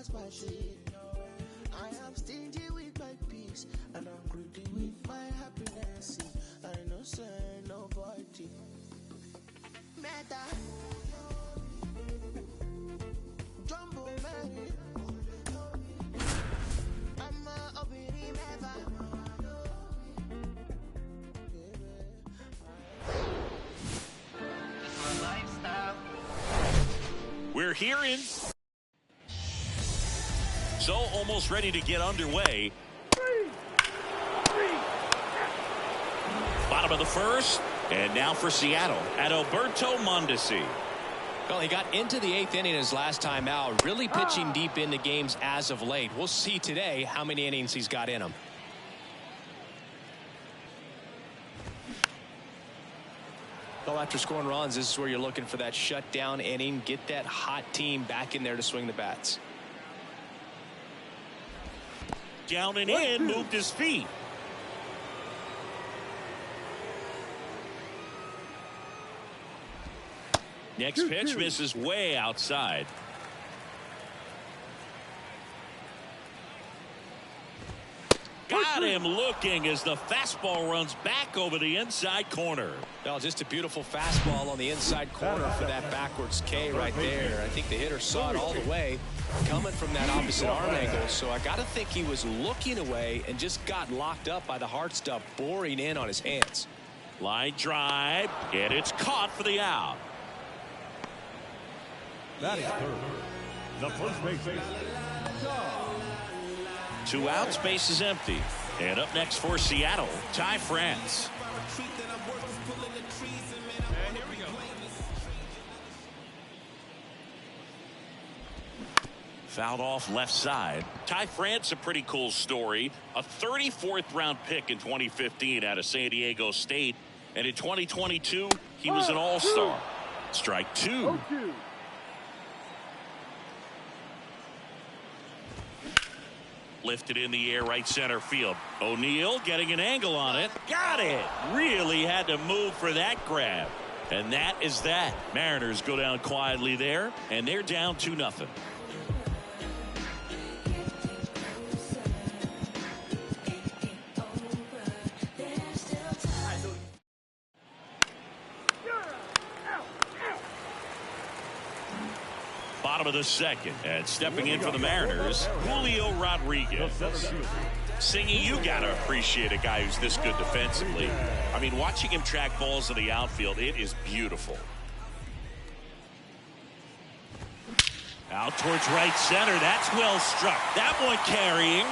pass my shit. I am stingy with my peace, and I'm greedy with my happiness. I know say nobody matter. Jumbo Mary, I'm a obiri We're here in. So almost ready to get underway. Bottom of the first, and now for Seattle at Alberto Mondesi. Well, he got into the 8th inning his last time out, really pitching deep into games as of late. We'll see today how many innings he's got in him. Well, after scoring runs, this is where you're looking for that shutdown inning, get that hot team back in there to swing the bats. Down and in, moved his feet. Next pitch misses way outside. Got him looking as the fastball runs back over the inside corner. Well, just a beautiful fastball on the inside corner for that backwards K right there. I think the hitter saw it all the way coming from that opposite arm angle. So I got to think he was looking away and just got locked up by the hard stuff boring in on his hands. Line drive, and it's caught for the out. That is third. The first baseman. 2 outs, base is empty. And up next for Seattle, Ty France. And here we go. Fouled off left side. Ty France, a pretty cool story. A 34th round pick in 2015 out of San Diego State. And in 2022, he was an all-star. Strike 2. Lifted in the air, right center field. O'Neal getting an angle on it. Got it. Really had to move for that grab. And that is that. Mariners go down quietly there, and they're down 2-0. Bottom of the second, and stepping in for the Mariners, Julio Rodriguez. Singing, you gotta appreciate a guy who's this good defensively. I mean, watching him track balls in the outfield, it is beautiful. Out towards right center. That's well struck. That one carrying.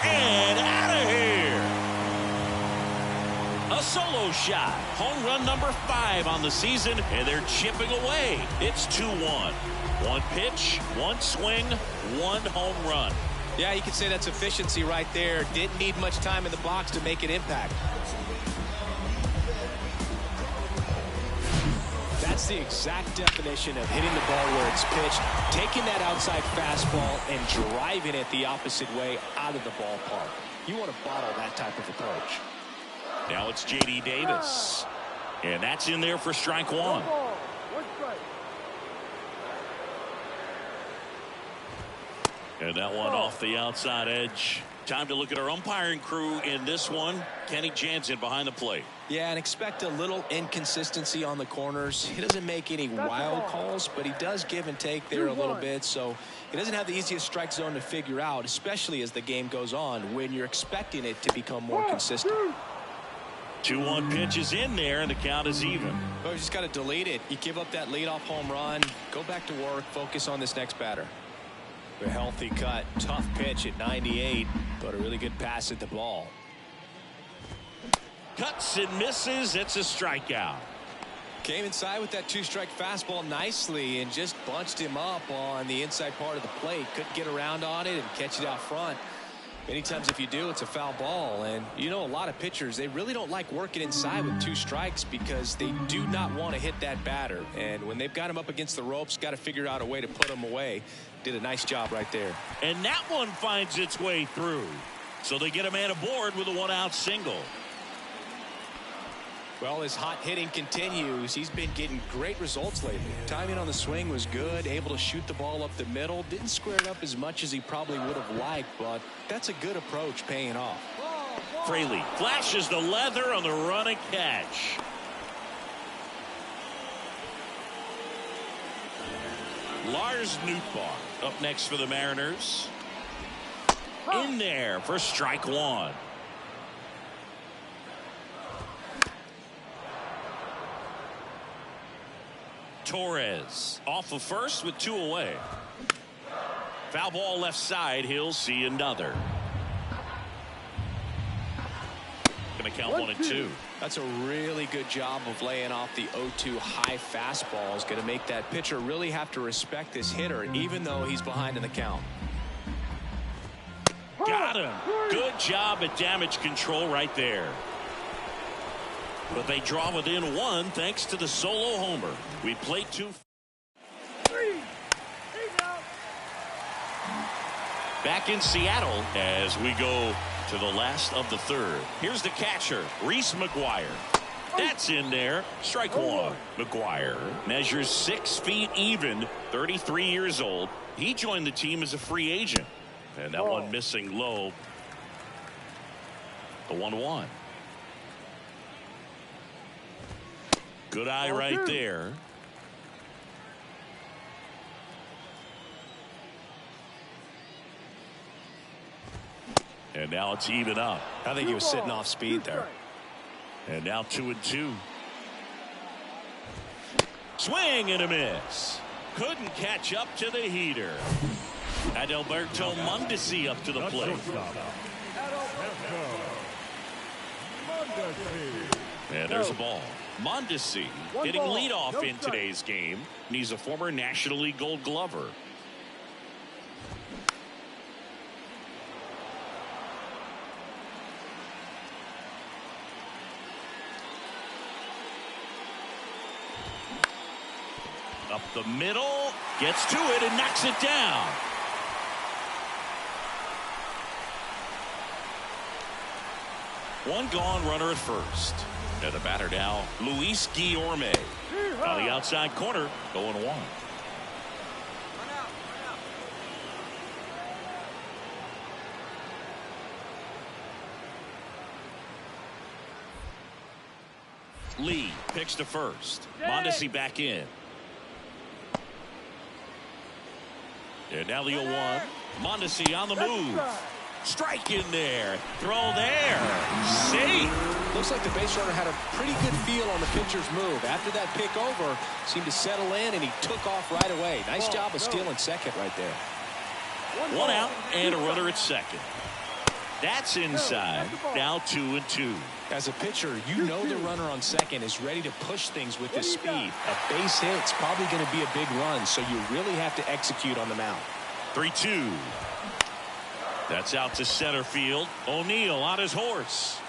And out of here. A solo shot. Home run number 5 on the season, and they're chipping away. It's 2-1. One pitch, one swing, one home run. Yeah, you could say that's efficiency right there. Didn't need much time in the box to make an impact. That's the exact definition of hitting the ball where it's pitched, taking that outside fastball and driving it the opposite way out of the ballpark. You want to bottle that type of approach. Now it's J.D. Davis. And that's in there for strike 1. And that one off the outside edge. Time to look at our umpiring crew in this one. Kenny Jansen behind the plate. Yeah, and expect a little inconsistency on the corners. He doesn't make any wild calls, but he does give and take there a little bit. So he doesn't have the easiest strike zone to figure out, especially as the game goes on, when you're expecting it to become more consistent. 2-1 pitch is in there, and the count is even. Well, you just got to delete it. You give up that leadoff home run, go back to work, focus on this next batter. A healthy cut, tough pitch at 98, but a really good pass at the ball. Cuts and misses. It's a strikeout. Came inside with that 2-strike fastball nicely and just bunched him up on the inside part of the plate. Couldn't get around on it and catch it out front. Many times if you do, it's a foul ball. And you know, a lot of pitchers, they really don't like working inside with 2 strikes because they do not want to hit that batter. And when they've got him up against the ropes, got to figure out a way to put him away. Did a nice job right there. And that one finds its way through. So they get a man aboard with a 1-out single. Well, his hot hitting continues. He's been getting great results lately. Timing on the swing was good, able to shoot the ball up the middle. Didn't square it up as much as he probably would have liked, but that's a good approach paying off. Fraley flashes the leather on the run and catch. Lars Nootbaar up next for the Mariners. In there for strike one. Torres off of first with 2 away. Foul ball left side. He'll see another. Going to count 1 and 2. That's a really good job of laying off the 0-2 high fastball. Is going to make that pitcher really have to respect this hitter, even though he's behind in the count. Got him. Good job at damage control right there. But they draw within 1 thanks to the solo homer. We played 2. Back in Seattle as we go to the last of the 3rd. Here's the catcher, Reese McGuire. That's in there. Strike one. McGuire measures 6 feet even, 33 years old. He joined the team as a free agent. And that one missing low. The 1-1. Good eye right there. And now it's even up. I think he was sitting off speed there. And now 2 and 2. Swing and a miss. Couldn't catch up to the heater. Adalberto Mondesi up to the plate. And there's a ball. Mondesi hitting leadoff in today's game. And he's a former National League Gold Glover. Up the middle, gets to it and knocks it down. One gone, runner at first. And the batter now, Luis Guillorme. On the outside corner, 0-1. Lee picks to first. Mondesi back in. And now the 0-1. Mondesi on the move. Strike in there. Throw there. Safe. Looks like the base runner had a pretty good feel on the pitcher's move. After that pick over, seemed to settle in, and he took off right away. Nice job of stealing second right there. 1 out and a runner at second. That's inside. Now 2 and 2. As a pitcher, you know the runner on second is ready to push things with his speed. A base hit's probably going to be a big run, so you really have to execute on the mound. 3-2. That's out to center field. O'Neill on his horse.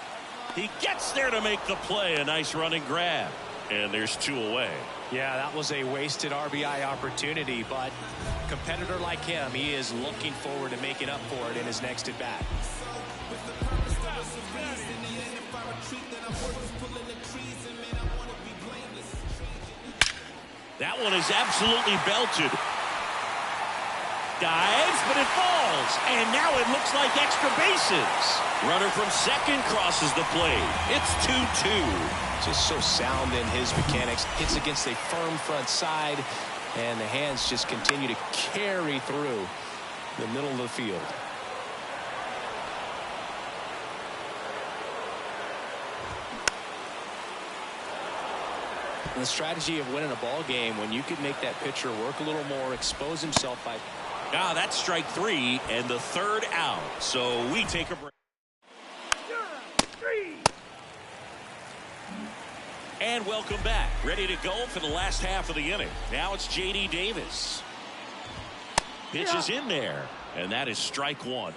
He gets there to make the play. A nice running grab. And there's 2 away. Yeah, that was a wasted RBI opportunity, but a competitor like him, he is looking forward to making up for it in his next at bat. That one is absolutely belted. Dives, but it falls. And now it looks like extra bases. Runner from second crosses the plate. It's 2-2. Just so sound in his mechanics. Hits against a firm front side, and the hands just continue to carry through the middle of the field. And the strategy of winning a ball game, when you could make that pitcher work a little more, expose himself by... Now that's strike 3 and the 3rd out. So we take a break. And welcome back. Ready to go for the last half of the inning. Now it's J.D. Davis. Pitch is in there. And that is strike 1.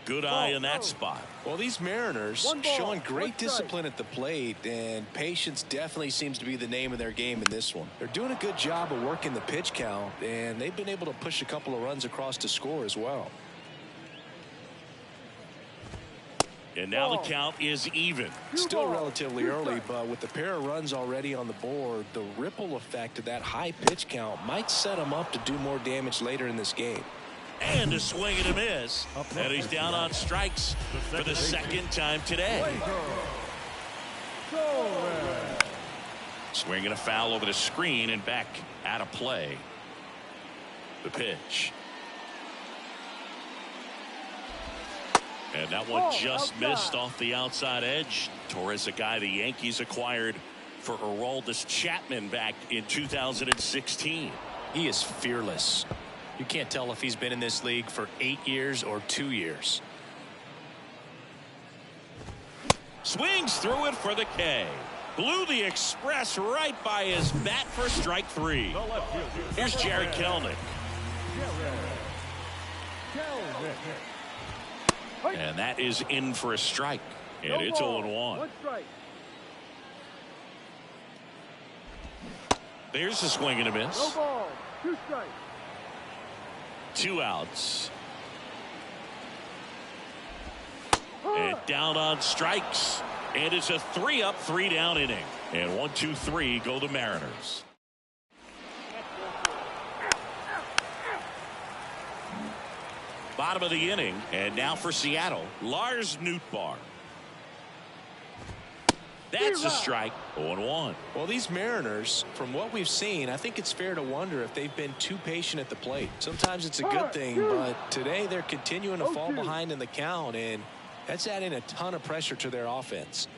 Good eye in that spot. Well, these Mariners showing great discipline at the plate, and patience definitely seems to be the name of their game in this one. They're doing a good job of working the pitch count, and they've been able to push a couple of runs across to score as well. And now the count is even. Still relatively early, but with the pair of runs already on the board, the ripple effect of that high pitch count might set him up to do more damage later in this game. And a swing and a miss. And he's down on strikes for the second time today. Swing and a foul over the screen and back out of play. The pitch. And that one just missed off the outside edge. Torres, a guy the Yankees acquired for Aroldis Chapman back in 2016. He is fearless. You can't tell if he's been in this league for 8 years or 2 years. Swings through it for the K. Blew the express right by his bat for strike 3. Here's Jared Kelenic. And that is in for a strike. And it's 0-1. There's a swing and a miss. No ball, 2 strikes. 2 outs. And down on strikes. And it's a 3-up, 3-down inning. And 1, 2, 3 go the Mariners. Bottom of the inning. And now for Seattle, Lars Nootbaar. That's a strike. 0-1. Well, these Mariners, from what we've seen, I think it's fair to wonder if they've been too patient at the plate. Sometimes it's a good thing, but today they're continuing to fall behind in the count, and that's adding a ton of pressure to their offense.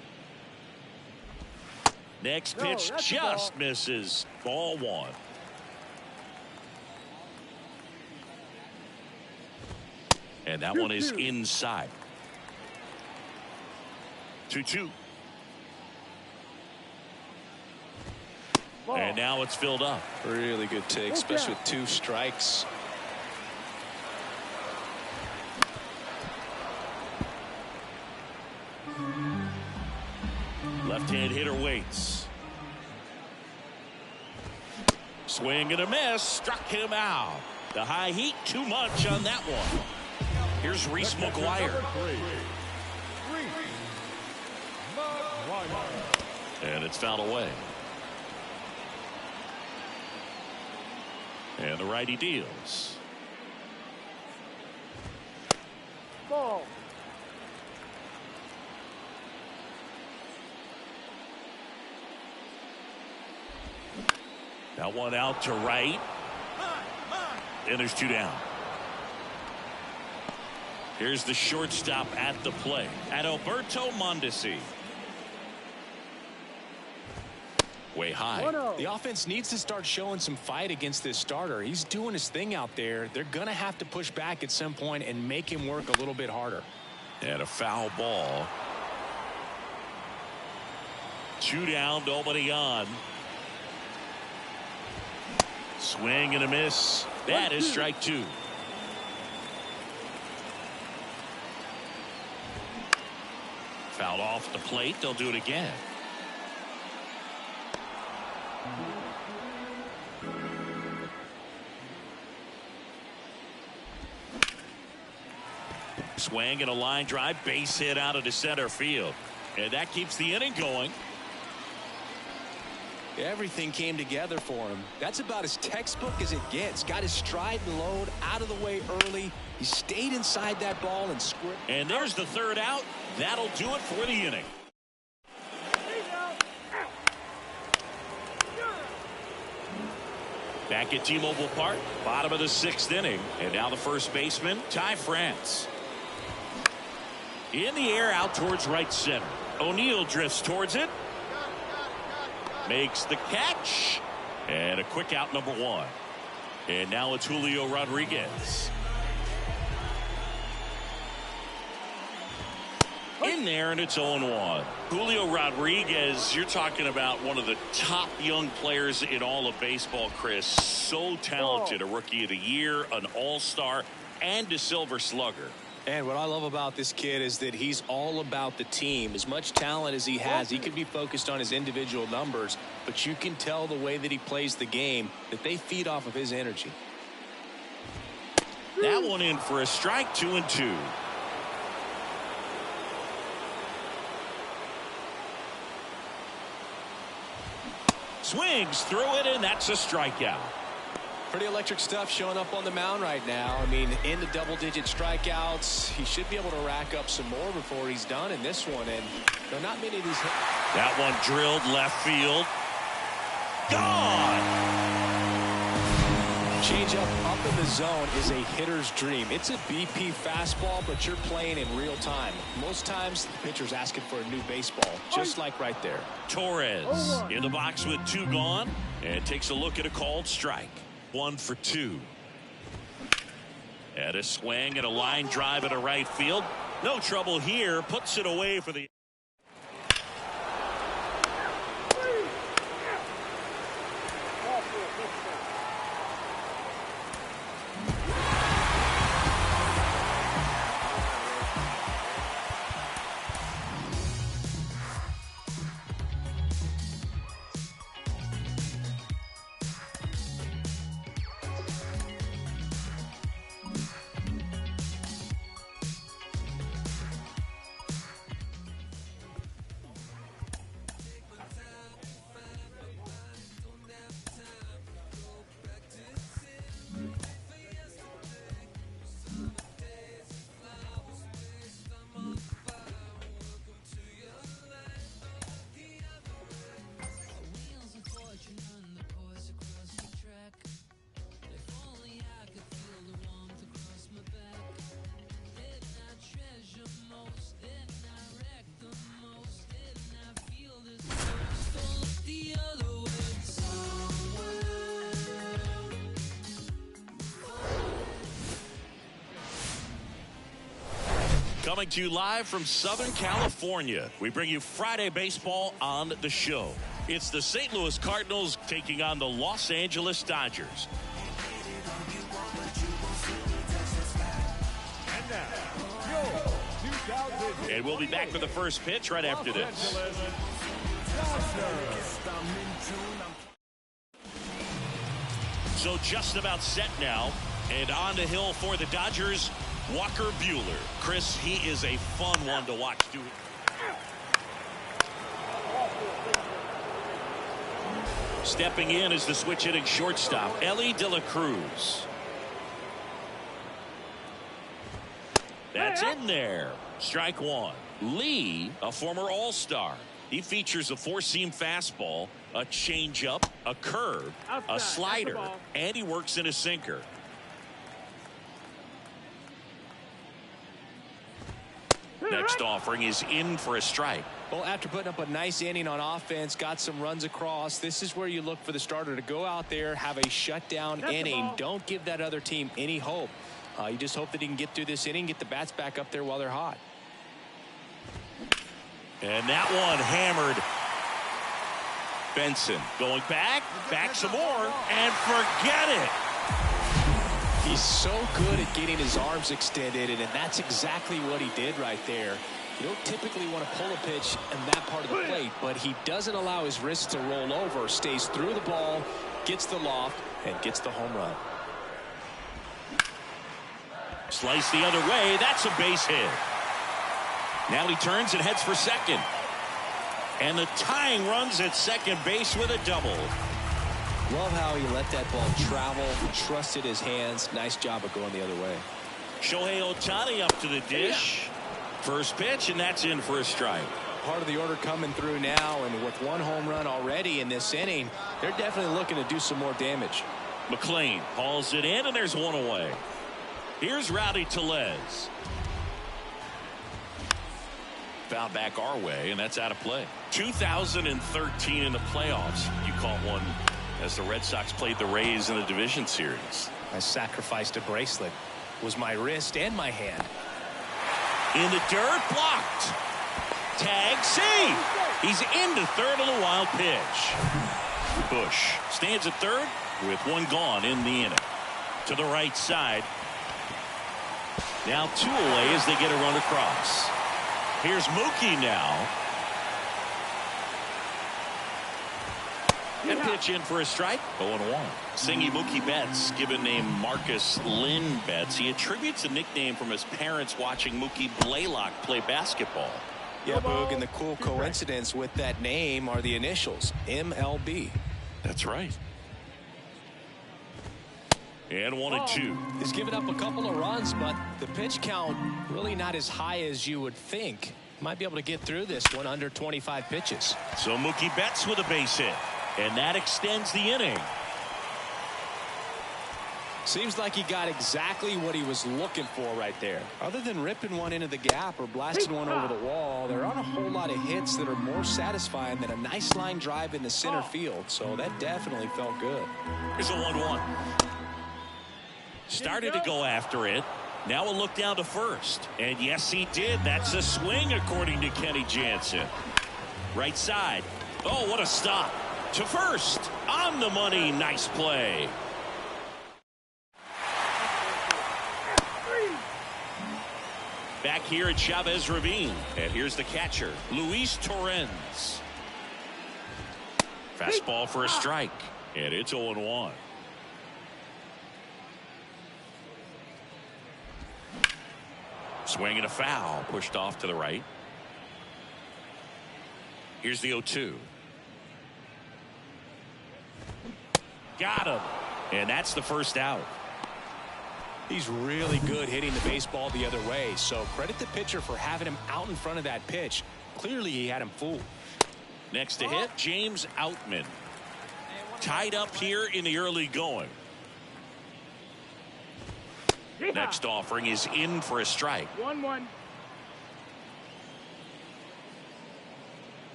Next pitch just misses. Ball 1. And that one is inside. 2-2. And now it's filled up. Really good take, especially with 2 strikes. Left-hand hitter waits. Swing and a miss. Struck him out. The high heat, too much on that one. Here's Reese McGuire. And it's fouled away. And the righty deals. Ball. That one out to right. And there's 2 down. Here's the shortstop at the plate. Adalberto Mondesi. Way high. The offense needs to start showing some fight against this starter. He's doing his thing out there. They're going to have to push back at some point and make him work a little bit harder. And a foul ball. 2 down, nobody on. Swing and a miss. That is strike 2. Fouled off the plate. They'll do it again. Swing and a line drive, base hit out of the center field. And that keeps the inning going. Everything came together for him. That's about as textbook as it gets. Got his stride and load out of the way early. He stayed inside that ball and squared. And there's the 3rd out. That'll do it for the inning. Back at T-Mobile Park, bottom of the 6th inning. And now the first baseman, Ty France. In the air out towards right center. O'Neill drifts towards it. Makes the catch. And a quick out, number 1. And now it's Julio Rodriguez. In there, and it's 0-1. Julio Rodriguez, you're talking about one of the top young players in all of baseball, Chris. So talented, a Rookie of the Year, an All-Star, and a Silver Slugger. And what I love about this kid is that he's all about the team. As much talent as he has, he could be focused on his individual numbers, but you can tell the way that he plays the game that they feed off of his energy. That one in for a strike, 2-2. Swings through it, and that's a strikeout. Pretty electric stuff showing up on the mound right now. I mean, into double-digit strikeouts. He should be able to rack up some more before he's done in this one. And there are not many of these. That one drilled left field. Gone! Changeup up in the zone is a hitter's dream. It's a BP fastball, but you're playing in real time. Most times, the pitcher's asking for a new baseball, just like right there. Torres in the box with 2 gone, and takes a look at a called strike. 1 for 2. And a swing and a line drive at a right field. No trouble here. Puts it away for the. Coming to you live from Southern California, we bring you Friday baseball on the show. It's the St. Louis Cardinals taking on the Los Angeles Dodgers. And we'll be back for the first pitch right after this. So just about set now, and on the hill for the Dodgers, Walker Buehler. Chris, he is a fun one to watch. Stepping in is the switch hitting shortstop, Ellie De La Cruz. That's in there. Strike 1. Lee, a former All-Star. He features a 4-seam fastball, a changeup, a curve, a slider, and he works in a sinker. Next offering is in for a strike. Well, after putting up a nice inning on offense, got some runs across, this is where you look for the starter to go out there, have a shutdown inning. Don't give that other team any hope. You just hope that he can get through this inning, get the bats back up there while they're hot. And that one hammered. Benson going back some more, and forget it. He's so good at getting his arms extended, and that's exactly what he did right there. You don't typically want to pull a pitch in that part of the plate, but he doesn't allow his wrist to roll over, stays through the ball, gets the loft, and gets the home run. Slice the other way. That's a base hit. Now he turns and heads for second. And the tying runs at second base with a double. Love how he let that ball travel, trusted his hands. Nice job of going the other way. Shohei Ohtani up to the dish. First pitch, and that's in for a strike. Part of the order coming through now, and with 1 home run already in this inning, they're definitely looking to do some more damage. McLean hauls it in, and there's 1 away. Here's Rowdy Tellez. Foul back our way, and that's out of play. 2013 in the playoffs. You caught one as the Red Sox played the Rays in the division series. I sacrificed a bracelet. It was my wrist and my hand. In the dirt, blocked. Tag, see. He's into third on a wild pitch. Bush stands at third with 1 gone in the inning. To the right side. Now 2 away as they get a run across. Here's Mookie now. And pitch in for a strike. 0-1. Singy Mookie Betts, given name Marcus Lynn Betts. He attributes a nickname from his parents watching Mookie Blaylock play basketball. Yeah, Boog, and the cool coincidence with that name are the initials, MLB. That's right. And 1-2. He's given up a couple of runs, but the pitch count really not as high as you would think. Might be able to get through this one under 25 pitches. So Mookie Betts with a base hit, and that extends the inning. Seems like he got exactly what he was looking for right there. Other than ripping one into the gap or blasting one over the wall, there aren't a whole lot of hits that are more satisfying than a nice line drive in the center field. So that definitely felt good. Here's a 1-1. Started to go after it. Now a look down to first. And yes, he did. That's a swing, according to Kenny Jansen. Right side. Oh, what a stop. To first. On the money. Nice play. Back here at Chavez Ravine. And here's the catcher, Luis Torrens. Fastball for a strike. And it's 0-1. Swing and a foul. Pushed off to the right. Here's the 0-2. Got him. And that's the first out. He's really good hitting the baseball the other way. So credit the pitcher for having him out in front of that pitch. Clearly he had him fooled. Next to hit, James Outman. Tied up here in the early going. Next offering is in for a strike. 1-1.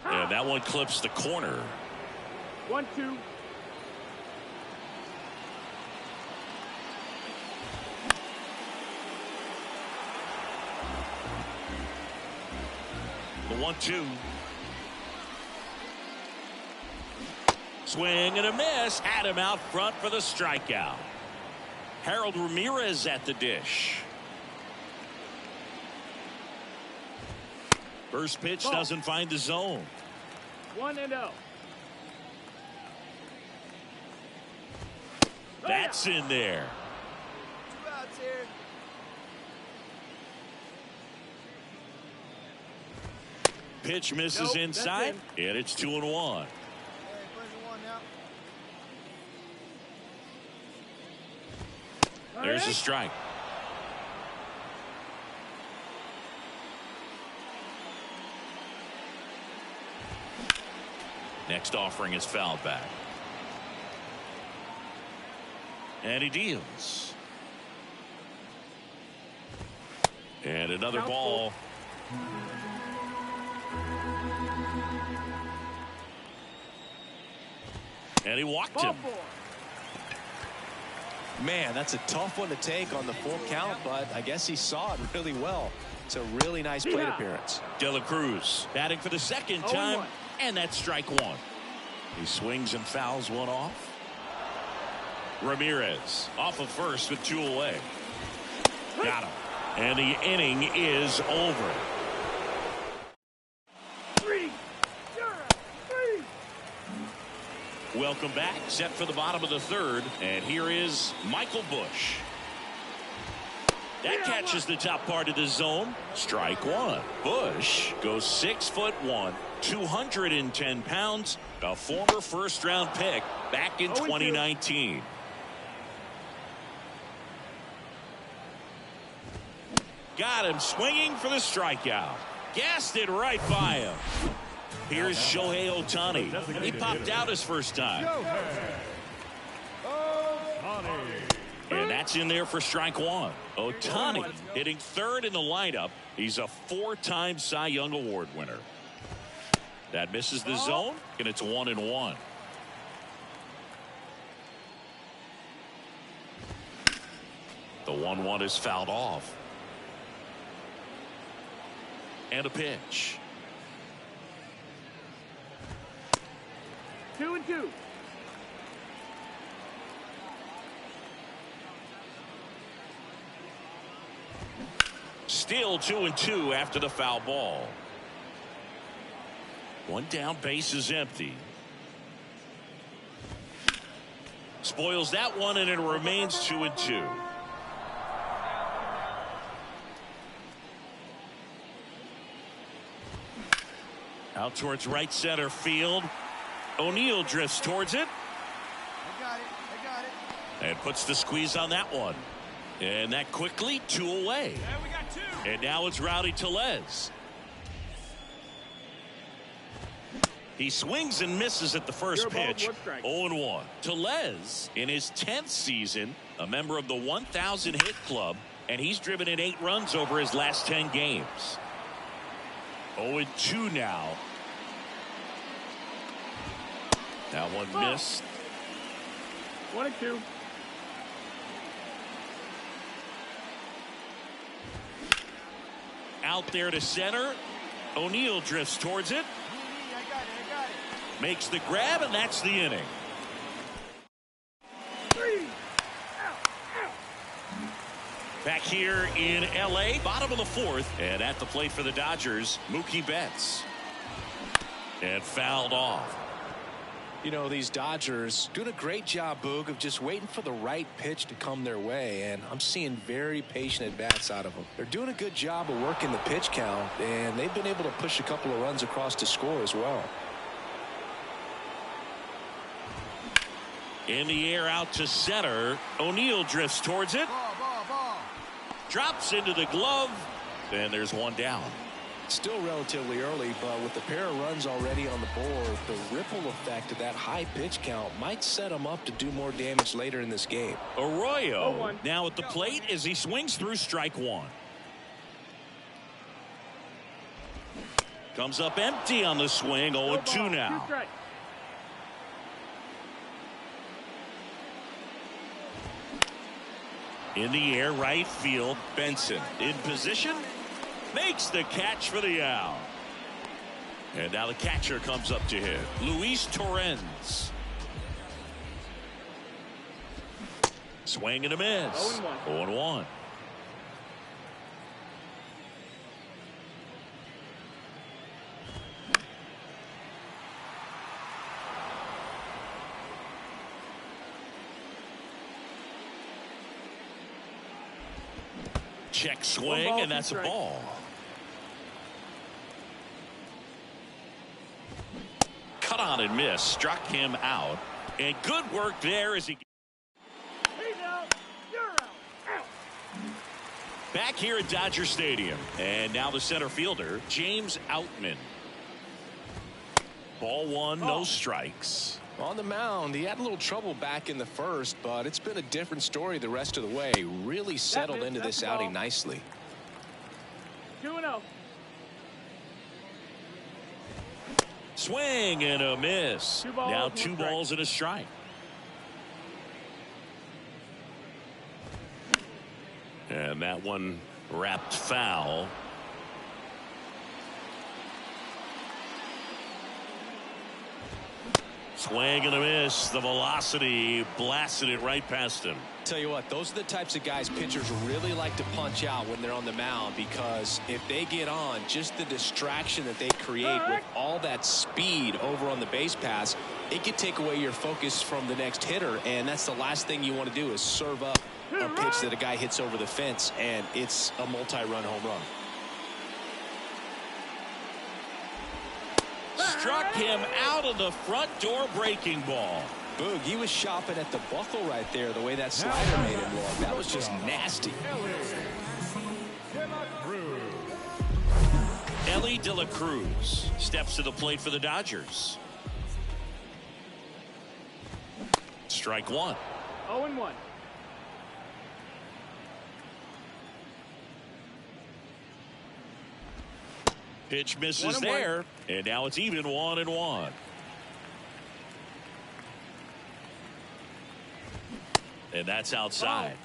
And that one clips the corner. 1-2. The 1-2. Swing and a miss. Had him out front for the strikeout. Harold Ramirez at the dish. First pitch doesn't find the zone. 1-0. That's in there. 2 outs here. Pitch misses Nope, inside, that's and it's 2-1. Hey, one now. There's a strike. Next offering is fouled back. And he deals. And another ball. And he walked him. Man, that's a tough one to take on the full count, but I guess he saw it really well. It's a really nice plate appearance. De La Cruz batting for the second time, and that's strike one. He swings and fouls one off. Ramirez off of first with 2 away. Got him. And the inning is over. 3-0. Welcome back. Set for the bottom of the third. And here is Michael Busch. That catches the top part of the zone. Strike one. Busch goes 6'1", 210 pounds, a former first-round pick back in 2019. Got him swinging for the strikeout. Gassed it right by him. Here's Shohei Ohtani. He popped out his first time. And that's in there for strike one. Ohtani hitting third in the lineup. He's a 4-time Cy Young Award winner. That misses the zone, and it's 1-1. The 1-1 is fouled off. And a pitch. 2-2. Still 2-2 after the foul ball. One down, base is empty. Spoils that one, and it remains 2-2. Out towards right center field. O'Neill drifts towards it. I got it. And puts the squeeze on that one. And that quickly 2 away. Yeah, we got 2. And now it's Rowdy Tellez. He swings and misses at the first pitch. 0-1. Tellez, in his 10th season, a member of the 1,000 hit club, and he's driven in 8 runs over his last 10 games. 0-2 now. That one missed. 1-2. Out there to center. O'Neill drifts towards it. I got it. Makes the grab, and that's the inning. 3. Out. Back here in L.A., bottom of the 4th, and at the plate for the Dodgers, Mookie Betts. And fouled off. You know, these Dodgers doing a great job, Boog, of just waiting for the right pitch to come their way, and I'm seeing very patient at-bats out of them. They're doing a good job of working the pitch count, and they've been able to push a couple of runs across to score as well. In the air out to center. O'Neill drifts towards it. Ball. Drops into the glove, and there's one down. Still relatively early, but with the pair of runs already on the board, the ripple effect of that high pitch count might set him up to do more damage later in this game. Arroyo now at the plate as he swings through strike 1. Comes up empty on the swing. 0-2 now. 2 strikes. In the air, right field. Benson in position. Makes the catch for the out. And now the catcher comes up to hit. Luis Torrens. Swing and a miss. 0-1. Check swing, and that's a ball. Cut on and miss. Struck him out. And good work there as he... He's out. You're out. Back here at Dodger Stadium. And now the center fielder, James Outman. Ball 1, no strikes. On the mound, he had a little trouble back in the first, but it's been a different story the rest of the way. Really settled into this outing nicely. 2-0. Swing and a miss. Now 2 balls and a strike. And that one wrapped foul. Swing and a miss. The velocity blasted it right past him. Tell you what, those are the types of guys pitchers really like to punch out when they're on the mound, because if they get on, just the distraction that they create with all that speed over on the base pass, it could take away your focus from the next hitter, and that's the last thing you want to do is serve up a pitch that a guy hits over the fence, and it's a multi-run home run. Struck him out of the front door breaking ball. Boog, he was shopping at the buckle right there, the way that slider made him look. That was just nasty. Ellie De La Cruz steps to the plate for the Dodgers. Strike 1. 0-1. Pitch misses there, and now it's even 1-1. And that's outside.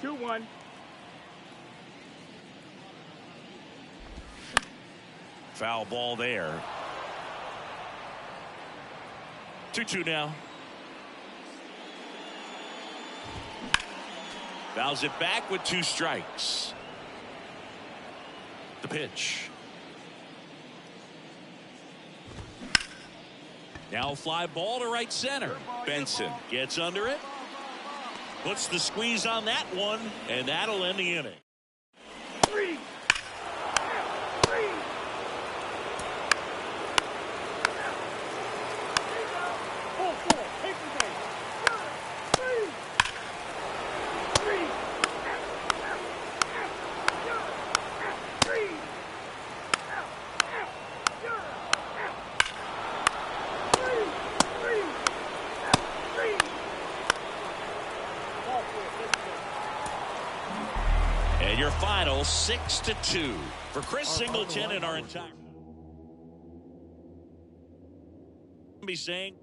2-1. Foul ball there. 2-2 now. Fouls it back with 2 strikes. The pitch. Now fly ball to right center. Benson gets under it. Puts the squeeze on that one, and that'll end the inning. 3. 3. final 6-2 for Chris Singleton and our entire. Be saying.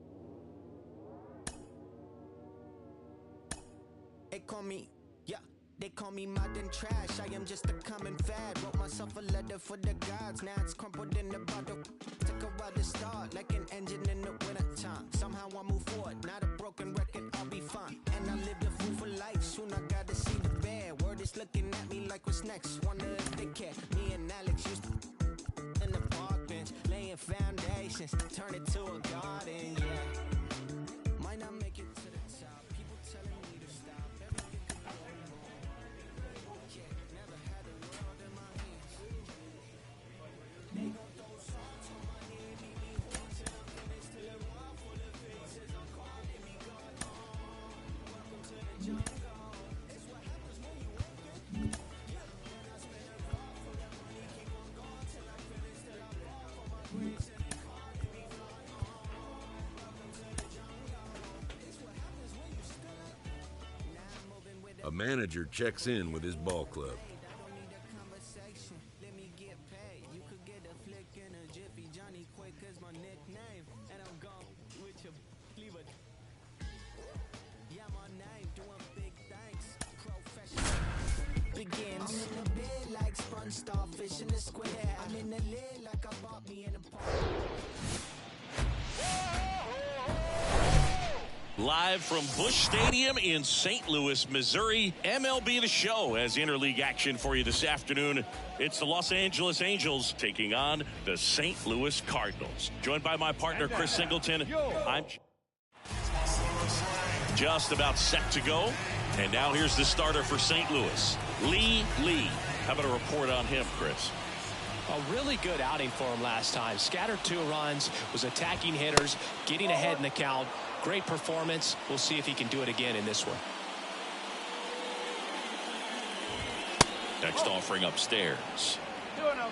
They call me, yeah, they call me modern trash. I am just a common fad. Wrote myself a letter for the gods. Now it's crumpled in the bottle. Took a while to start, like an engine in the winter time. Somehow I move forward, not a broken record, I'll be fine. And I lived a fool for life, soon I gotta see the bad. Word is looking at me like what's next. Wonder if they care. Me and Alex used to in the park bench, laying foundations, turn it to a garden, yeah. Might not make it to the top, people telling me to stop. Everything could go wrong. Yeah, never had the world in my hands. They gon' throw salt on my name, leave me warm till I'm finished, till it wall full of faces. I'm calling me God, welcome to the jungle. It's what happens when you work it. Yeah, and I spend a lot full of money, keep on going till I'm finished, till I fall for my grace and they calling me God. Welcome to the jungle. It's what happens when you still up. Now I'm moving with A manager checks in with his ball club. I don't need a conversation. Let me get paid. You could get a flick in a jiffy. Johnny Quick is my nickname. And I'm gone with your leave it. Yeah, my name doing big things. Professional begins. I'm in the bed like sponge starfish in the square. I'm in the lid like I bought me in a park. Live from Busch Stadium in St. Louis, Missouri, MLB The Show has interleague action for you this afternoon. It's the Los Angeles Angels taking on the St. Louis Cardinals. Joined by my partner, Chris Singleton. I'm just about set to go. And now here's the starter for St. Louis, Lee. How about a report on him, Chris? A really good outing for him last time. Scattered 2 runs, was attacking hitters, getting ahead in the count. Great performance. We'll see if he can do it again in this one. Next offering upstairs. 2-0.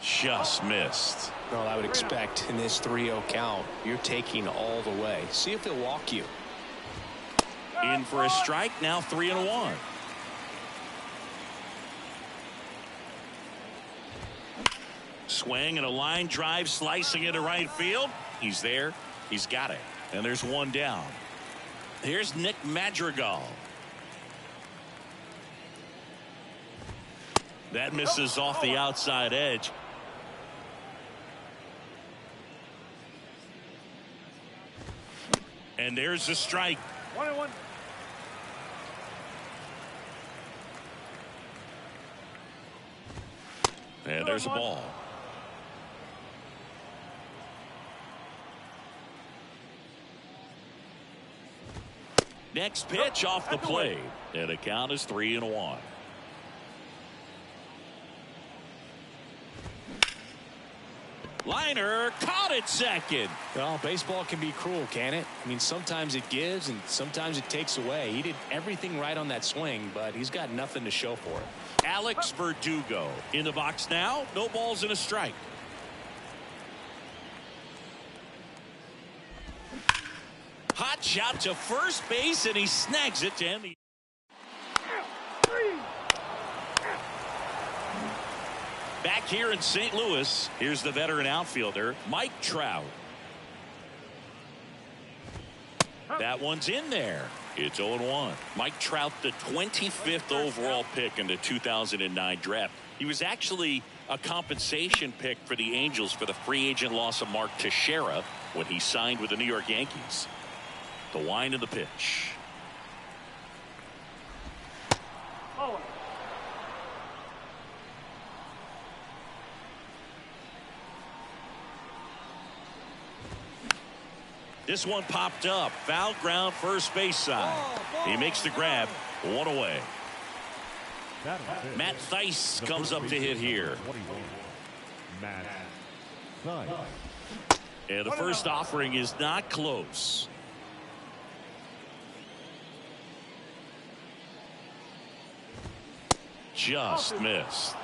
Just missed. Well, I would expect in this 3-0 count, you're taking all the way. See if he'll walk you. In for a strike, now 3-1. Swing and a line drive slicing into right field. He's there. He's got it. And there's one down. Here's Nick Madrigal. That misses off the outside edge. And there's the strike. 1-1. And there's a ball. Next pitch off the plate. And the count is 3-1. Liner caught it second. Well, baseball can be cruel, can it? I mean, sometimes it gives and sometimes it takes away. He did everything right on that swing, but he's got nothing to show for it. Alex Verdugo in the box now. No balls and a strike. Hot shot to first base, and he snags it to end the. Back here in St. Louis, here's the veteran outfielder, Mike Trout. That one's in there. It's 0-1. Mike Trout, the 25th overall pick in the 2009 draft. He was actually a compensation pick for the Angels for the free agent loss of Mark Teixeira when he signed with the New York Yankees. The wind of the pitch. Oh. This one popped up. Foul ground, first base side. He makes the grab. 1 away. Matt Thaiss comes up to hit here. Matt Thaiss. And the first offering is not close. Just missed.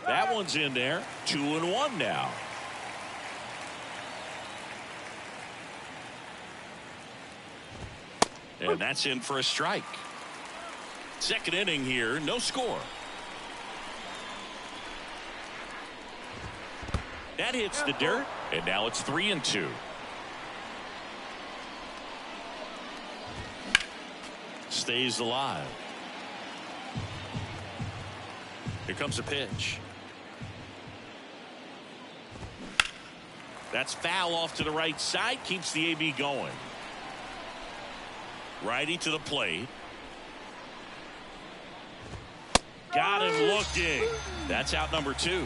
That one's in there. 2-1 now. And that's in for a strike. Second inning here, no score. That hits the dirt, and now it's 3-2. Stays alive. Here comes a pitch. That's foul off to the right side, keeps the AB going. Righty to the plate. Got him looking. That's out number 2.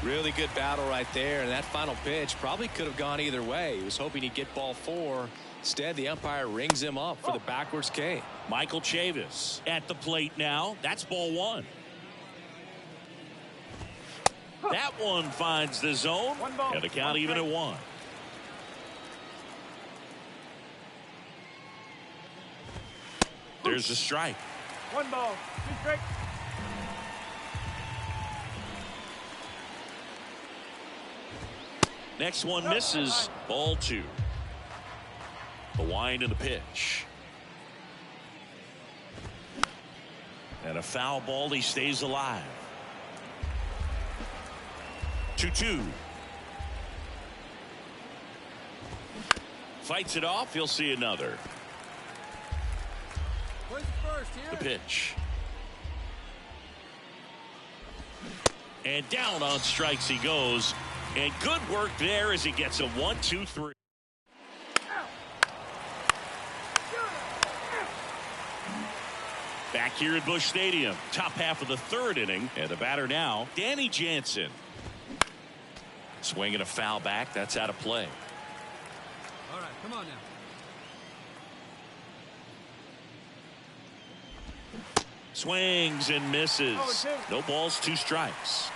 Really good battle right there, and that final pitch probably could have gone either way. He was hoping he'd get ball 4. Instead, the umpire rings him up for the backwards K. Michael Chavis at the plate now. That's ball 1. That one finds the zone, and the count even at 1. There's a strike. 1 ball, 2 strikes. Next one misses. Ball 2. The wind and the pitch. And a foul ball. He stays alive. 2-2. Fights it off. He'll see another. Where's the first here? The pitch. And down on strikes he goes. And good work there as he gets a 1-2-3. Back here at Busch Stadium, top half of the 3rd inning, and the batter now, Danny Jansen. Swinging a foul back, that's out of play. All right, come on now. Swings and misses. No balls, 2 strikes.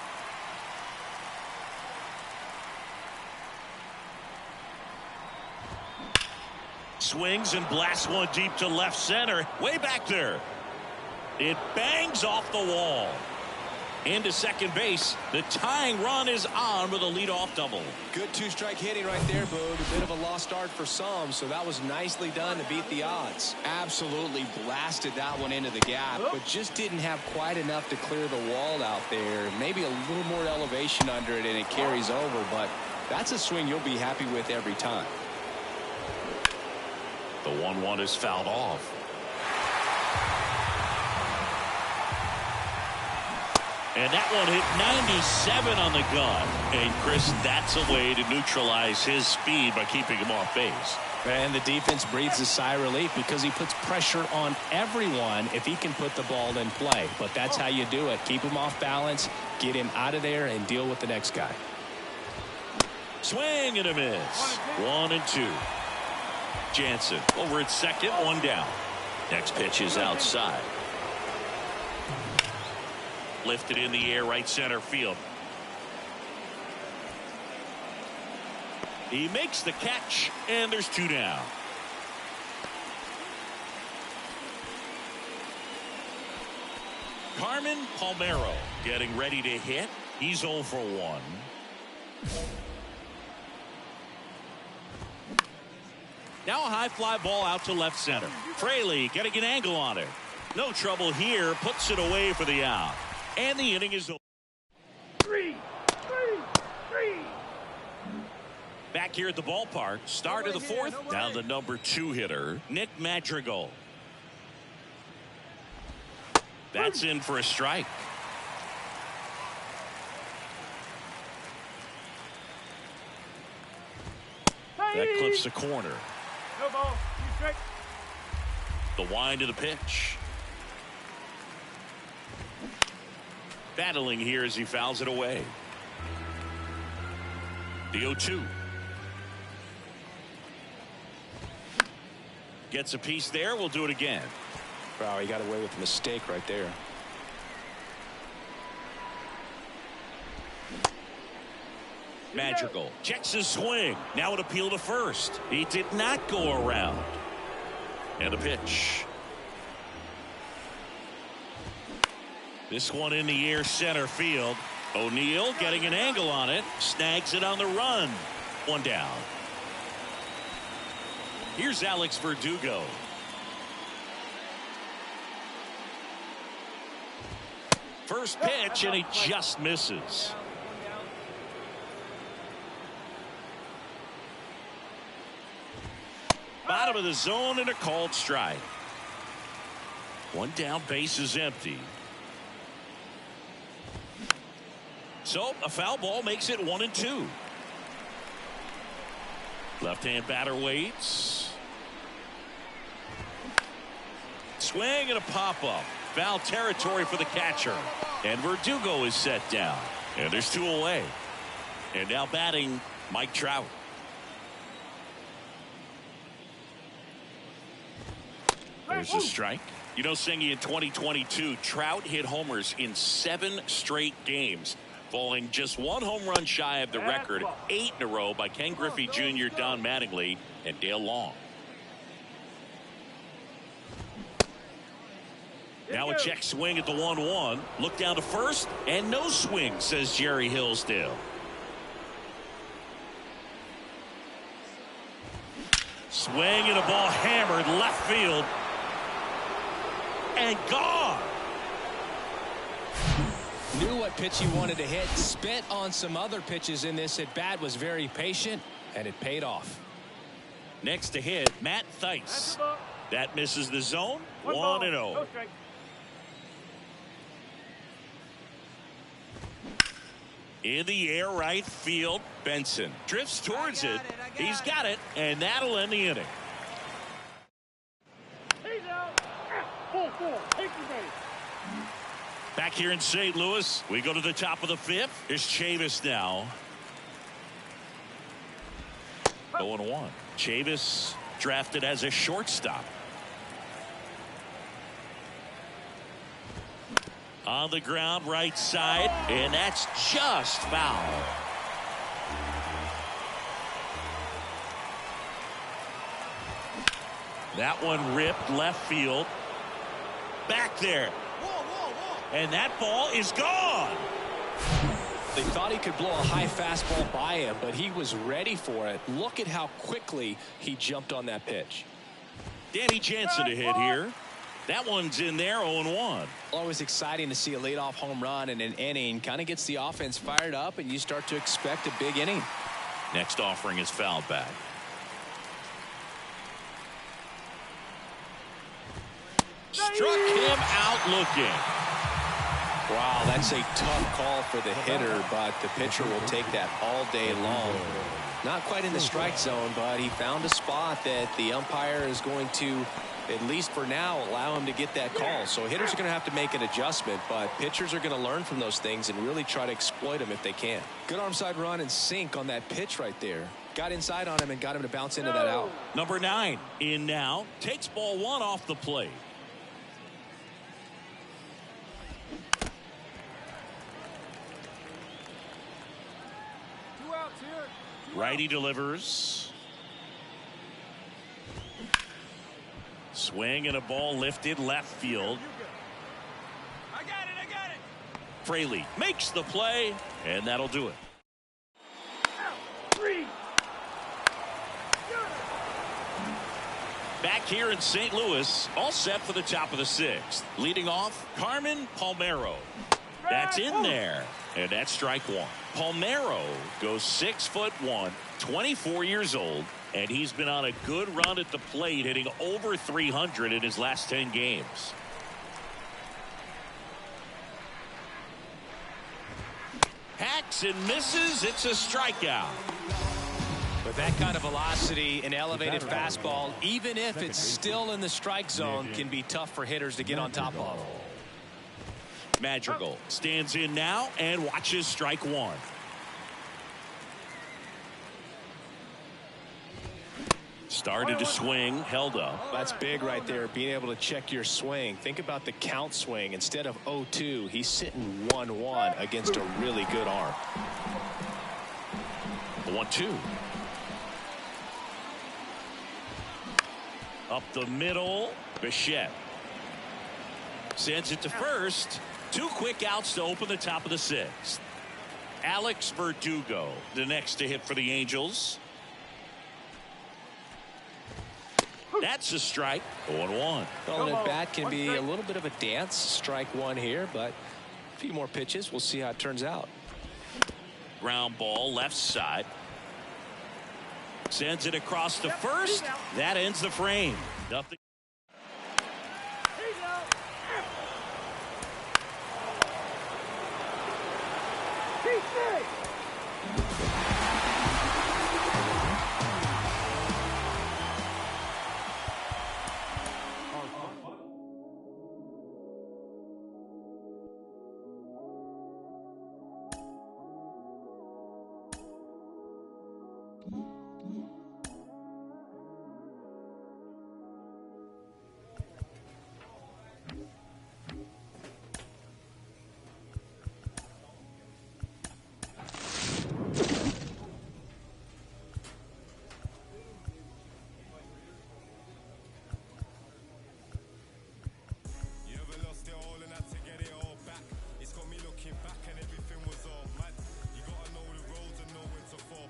Swings and blasts one deep to left center. Way back there. It bangs off the wall. Into second base. The tying run is on with a leadoff double. Good 2-strike hitting right there, Boog. A bit of a lost start for some, so that was nicely done to beat the odds. Absolutely blasted that one into the gap, but just didn't have quite enough to clear the wall out there. Maybe a little more elevation under it and it carries over, but that's a swing you'll be happy with every time. The 1-1 is fouled off. And that one hit 97 on the gun. And Chris, that's a way to neutralize his speed by keeping him off base. And the defense breathes a sigh of relief because he puts pressure on everyone if he can put the ball in play. But that's how you do it. Keep him off balance, get him out of there, and deal with the next guy. Swing and a miss. 1-2. Jansen over at second, 1 down. Next pitch is outside. Lifted in the air, right center field. He makes the catch, and there's 2 down. Carmen Palmeiro getting ready to hit. He's 0 for 1. Now a high fly ball out to left center. Fraley getting an angle on it. No trouble here. Puts it away for the out. And the inning is over. 3. Back here at the ballpark. Start of the 4th. Down the number 2 hitter, Nick Madrigal. That's in for a strike. That clips the corner. No ball, 2 strikes. The wind of the pitch. Battling here as he fouls it away. The 0-2. Gets a piece there. We'll do it again. Wow, he got away with a mistake right there. Madrigal checks his swing. Now an appeal to first. He did not go around. And a pitch. This one in the air, center field. O'Neal getting an angle on it. Snags it on the run. One down. Here's Alex Verdugo. First pitch, and he just misses. Bottom of the zone and a called strike. One down, base is empty. So a foul ball makes it 1-2. Left-hand batter waits. Swing and a pop-up. Foul territory for the catcher. And Verdugo is set down. And there's 2 away. And now batting, Mike Trout. There's a strike. You know, Singy, in 2022, Trout hit homers in 7 straight games, falling just 1 home run shy of the record 8 in a row by Ken Griffey Jr., Don Mattingly, and Dale Long. Now a check swing at the 1-1. Look down to first, and no swing, says Jerry Hillsdale. Swing and a ball hammered left field. And gone. Knew what pitch he wanted to hit. Spent on some other pitches in this at bat. Was very patient, and it paid off. Next to hit, Matt Theis. That misses the zone. 1-0. In the air, right field. Benson drifts towards it. He's got it, and that'll end the inning. Back here in St. Louis, we go to the top of the 5th. Here's Chavis now. 0-1. Chavis drafted as a shortstop. On the ground, right side, and that's just foul. That one ripped left field. Back there. And that ball is gone. They thought he could blow a high fastball by him, but he was ready for it. Look at how quickly he jumped on that pitch. Danny Jansen to hit here. That one's in there, 0-1. Always exciting to see a leadoff home run in an inning. Kind of gets the offense fired up, and you start to expect a big inning. Next offering is fouled back. Struck him out looking. Wow, that's a tough call for the hitter, but the pitcher will take that all day long. Not quite in the strike zone, but he found a spot that the umpire is going to, at least for now, allow him to get that call. So hitters are going to have to make an adjustment, but pitchers are going to learn from those things and really try to exploit them if they can. Good arm side run and sink on that pitch right there. Got inside on him and got him to bounce into that out. Number 9 in now. Takes ball 1 off the plate. Righty delivers. Swing and a ball lifted left field. I got it. Fraley makes the play, and that'll do it. Back here in St. Louis, all set for the top of the 6th. Leading off, Carmen Palmeiro. That's in there, and that's strike 1. Palmeiro goes 6'1", 24 years old, and he's been on a good run at the plate, hitting over 300 in his last 10 games. Hacks and misses. It's a strikeout. With that kind of velocity, an elevated fastball, even if it's still in the strike zone, can be tough for hitters to get on top of. Madrigal stands in now and watches strike 1. Started to swing, held up. That's big right there, being able to check your swing. Think about the count swing. Instead of 0-2, he's sitting 1-1 against a really good arm. 1-2. Up the middle, Bichette sends it to first. 2 quick outs to open the top of the 6th. Alex Verdugo, the next to hit for the Angels. That's a strike. 0-1. Well, that bat can be a little bit of a dance. Strike one here, but a few more pitches. We'll see how it turns out. Ground ball left side. Sends it across to first. That ends the frame. Nothing.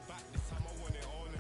Back. This time I want it all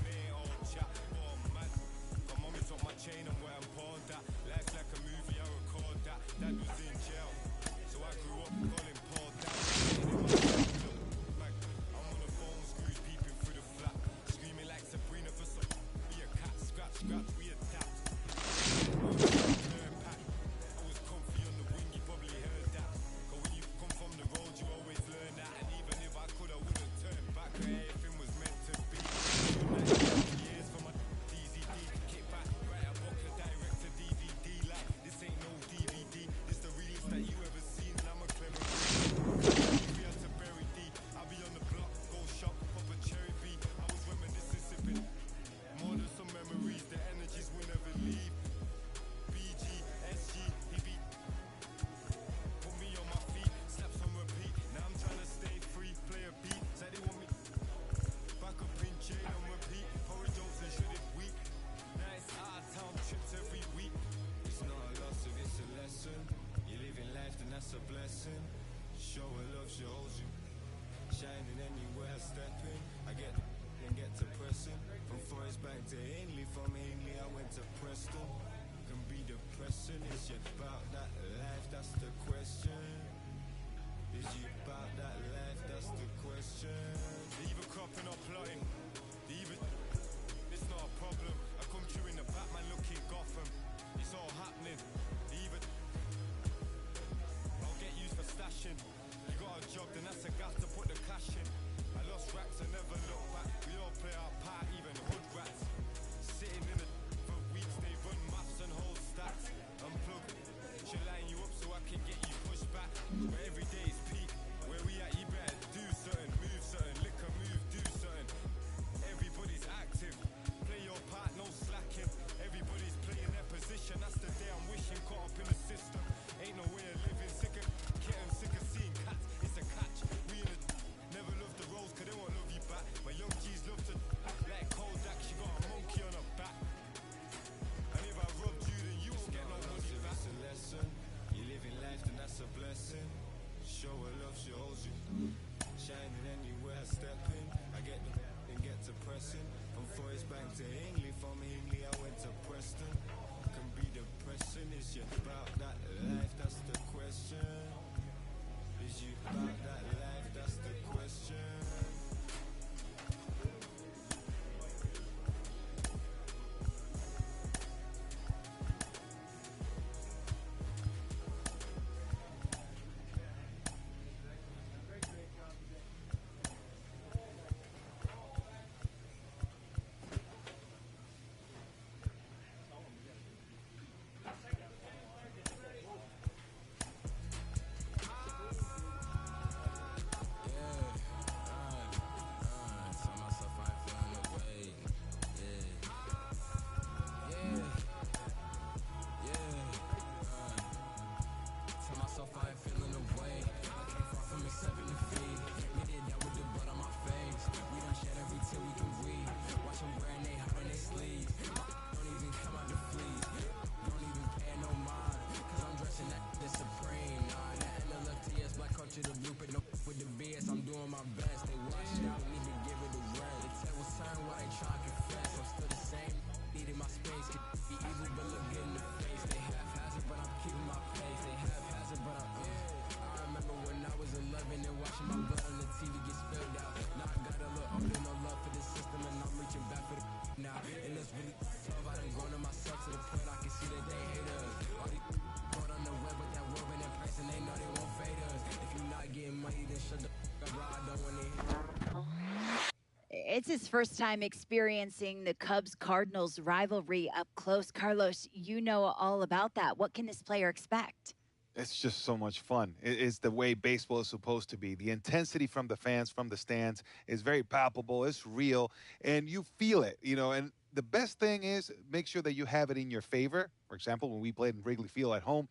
It's his first time experiencing the Cubs-Cardinals rivalry up close. Carlos, you know all about that. What can this player expect? It's just so much fun. It's the way baseball is supposed to be. The intensity from the fans, from the stands, is very palpable. It's real, and you feel it, you know. And the best thing is make sure that you have it in your favor. For example, when we played in Wrigley Field at home,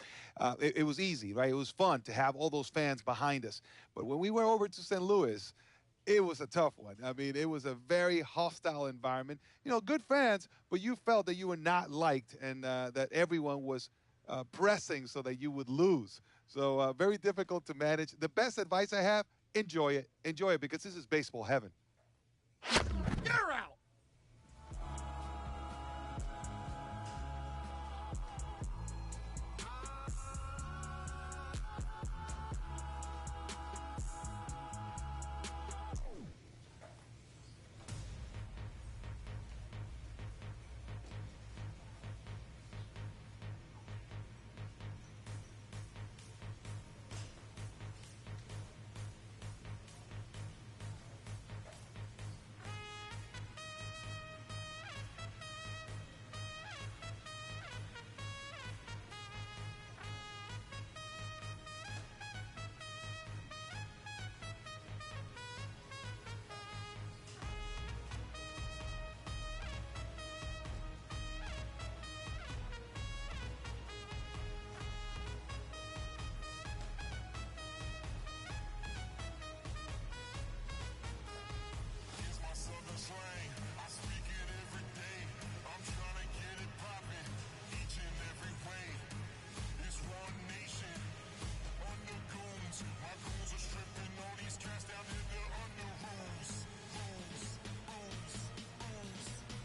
it was easy, right? It was fun to have all those fans behind us. But when we went over to St. Louis, it was a tough one. I mean, it was a very hostile environment. You know, good fans, but you felt that you were not liked and that everyone was pressing so that you would lose. So very difficult to manage. The best advice I have, enjoy it. Enjoy it because this is baseball heaven. You're out. Southern slang, I speak it every day. I'm trying to get it poppin' each and every way. It's one nation under goons. My goons are stripping all these cats down there. They're under rules.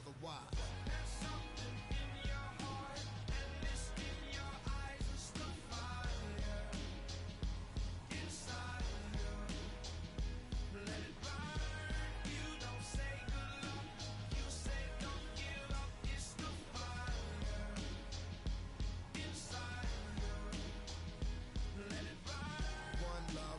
otherwise.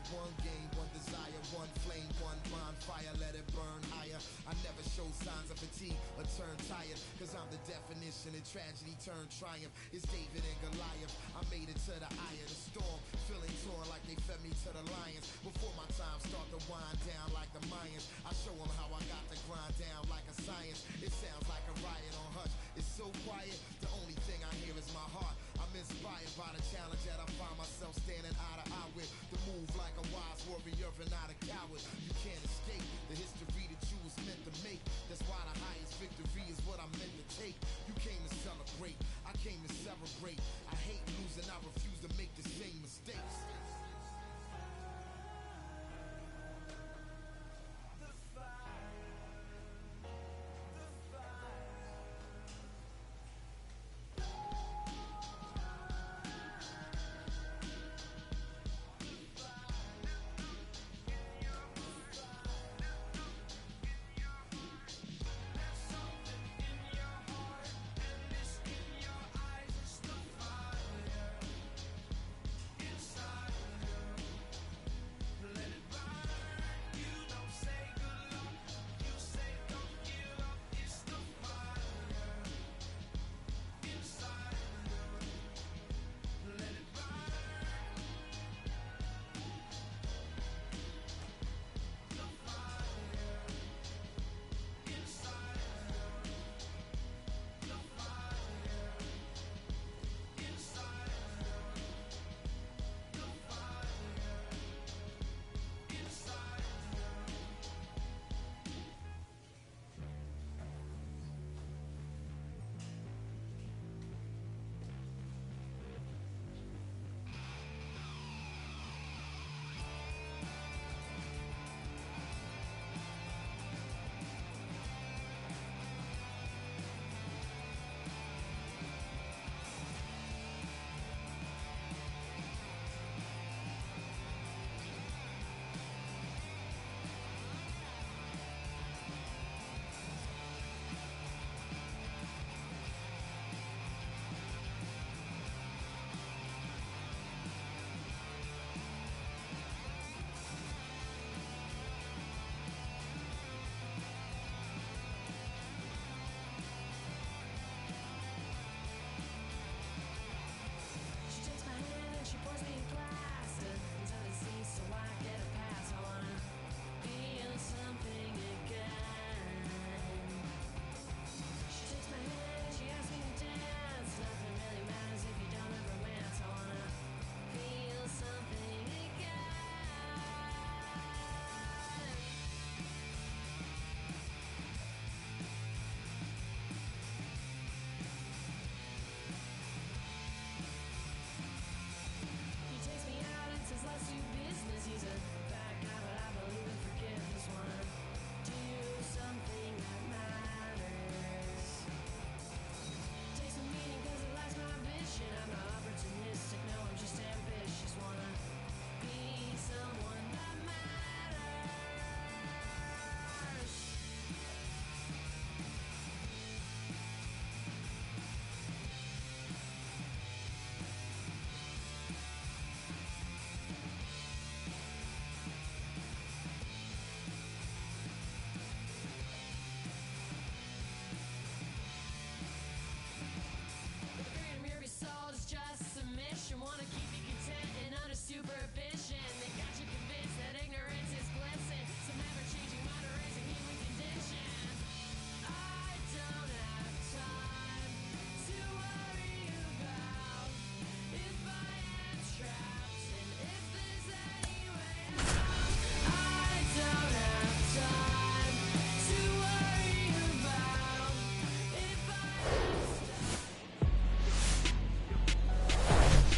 One game, one desire, one flame, one bonfire, let it burn higher. I never show signs of fatigue or turn tired, cause I'm the definition of tragedy turned triumph. It's David and Goliath, I made it to the eye of the storm, feeling torn like they fed me to the lions. Before my time start to wind down like the Mayans, I show them how I got to grind down like a science. It sounds like a riot on hush, it's so quiet, the only thing I hear is my heart. I'm inspired by the challenge that I find myself standing eye to eye with. The move like a wise warrior and not a coward. You can't escape the history that you was meant to make. That's why the highest victory is what I'm meant to take. You came to celebrate, I came to celebrate. I hate losing, I refuse to make the same mistakes.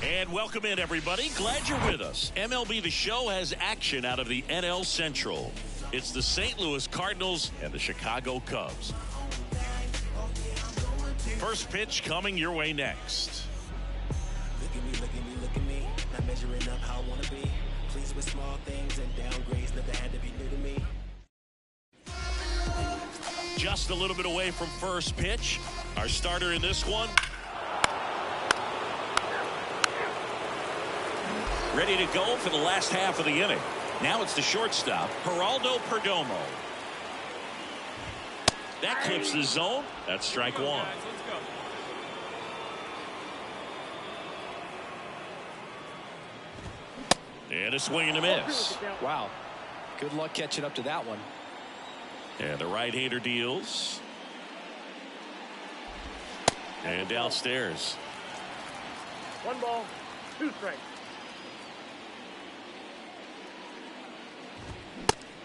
And welcome in, everybody. Glad you're with us. MLB The Show has action out of the NL Central. It's the St. Louis Cardinals and the Chicago Cubs. First pitch coming your way next. Look at me, look at me, look at me. Not measuring up how I want to be. Pleased with small things and downgrades. Never had to be new to me. Just a little bit away from first pitch. Our starter in this one. Ready to go for the last half of the inning. Now it's the shortstop, Geraldo Perdomo. That clips the zone. That's strike one. And a swing and a miss. Wow. Good luck catching up to that one. And the right-hander deals. And downstairs. 1 ball, 2 strikes.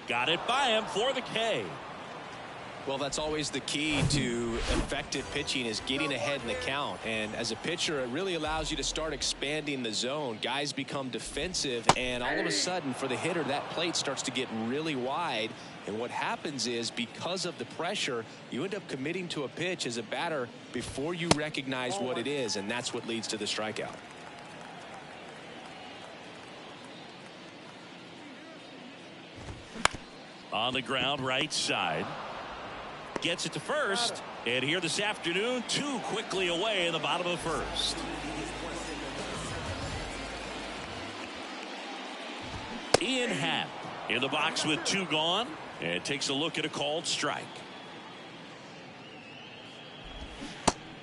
Got it by him for the K. Well, that's always the key to effective pitching, is getting ahead in the count. And as a pitcher, it really allows you to start expanding the zone. Guys become defensive, and all of a sudden, for the hitter, that plate starts to get really wide. And what happens is, because of the pressure, you end up committing to a pitch as a batter before you recognize what it is, and that's what leads to the strikeout. On the ground, right side. Gets it to first. And here this afternoon, 2 quickly away in the bottom of the first. Ian Happ in the box with 2 gone. And takes a look at a called strike.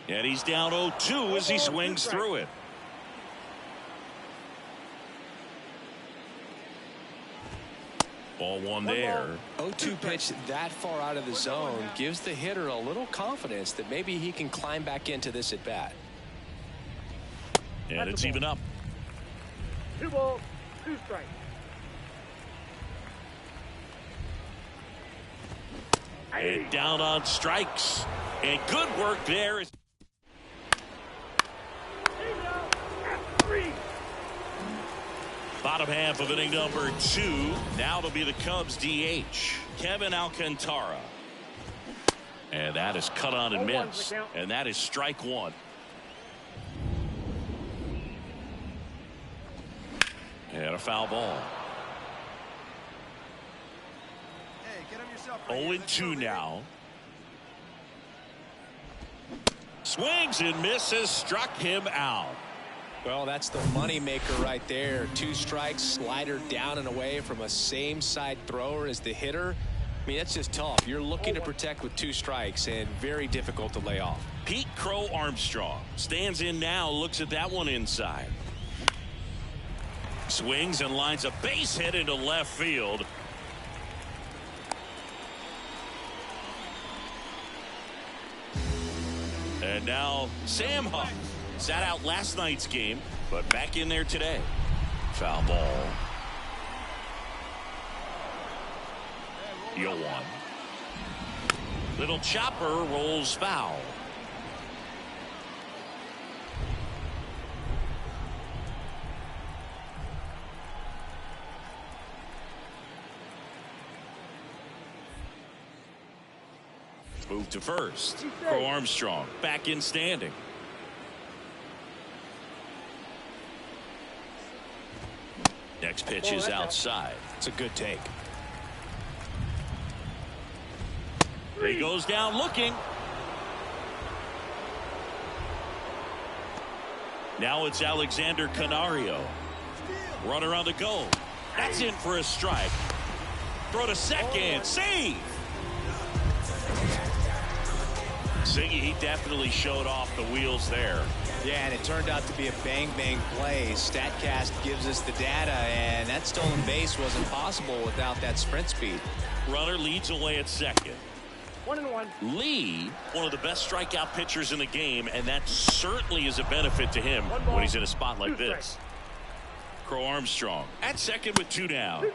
And he's down 0-2 as he swings through it. Ball 1 there. 0-2 pitch that far out of the zone gives the hitter a little confidence that maybe he can climb back into this at bat. And it's even up. 2 balls, 2 strikes. And down on strikes. And good work there. Bottom half of inning number 2. Now it'll be the Cubs DH, Kevin Alcantara. And that is cut on and missed. And that is strike 1. And a foul ball. 0-2 now. Swings and misses, struck him out. Well, that's the money maker right there. 2 strikes, slider down and away from a same side thrower as the hitter. I mean, that's just tough. You're looking to protect with 2 strikes, and very difficult to lay off. Pete Crow Armstrong stands in now, looks at that one inside. Swings and lines a base hit into left field. And now Sam Huff sat out last night's game, but back in there today. Foul ball. 0-1. Little chopper rolls foul. Move to first. Crow Armstrong back in standing. Next pitch is outside. It's a good take. He goes down looking. Now it's Alexander Canario. Runner on the go. That's in for a strike. Throw to second. Save. Siggy, he definitely showed off the wheels there. Yeah, and it turned out to be a bang-bang play. StatCast gives us the data, and that stolen base wasn't possible without that sprint speed. Runner leads away at second. 1-1. Lee, one of the best strikeout pitchers in the game, and that certainly is a benefit to him when he's in a spot like this. Crow Armstrong at second with 2 down.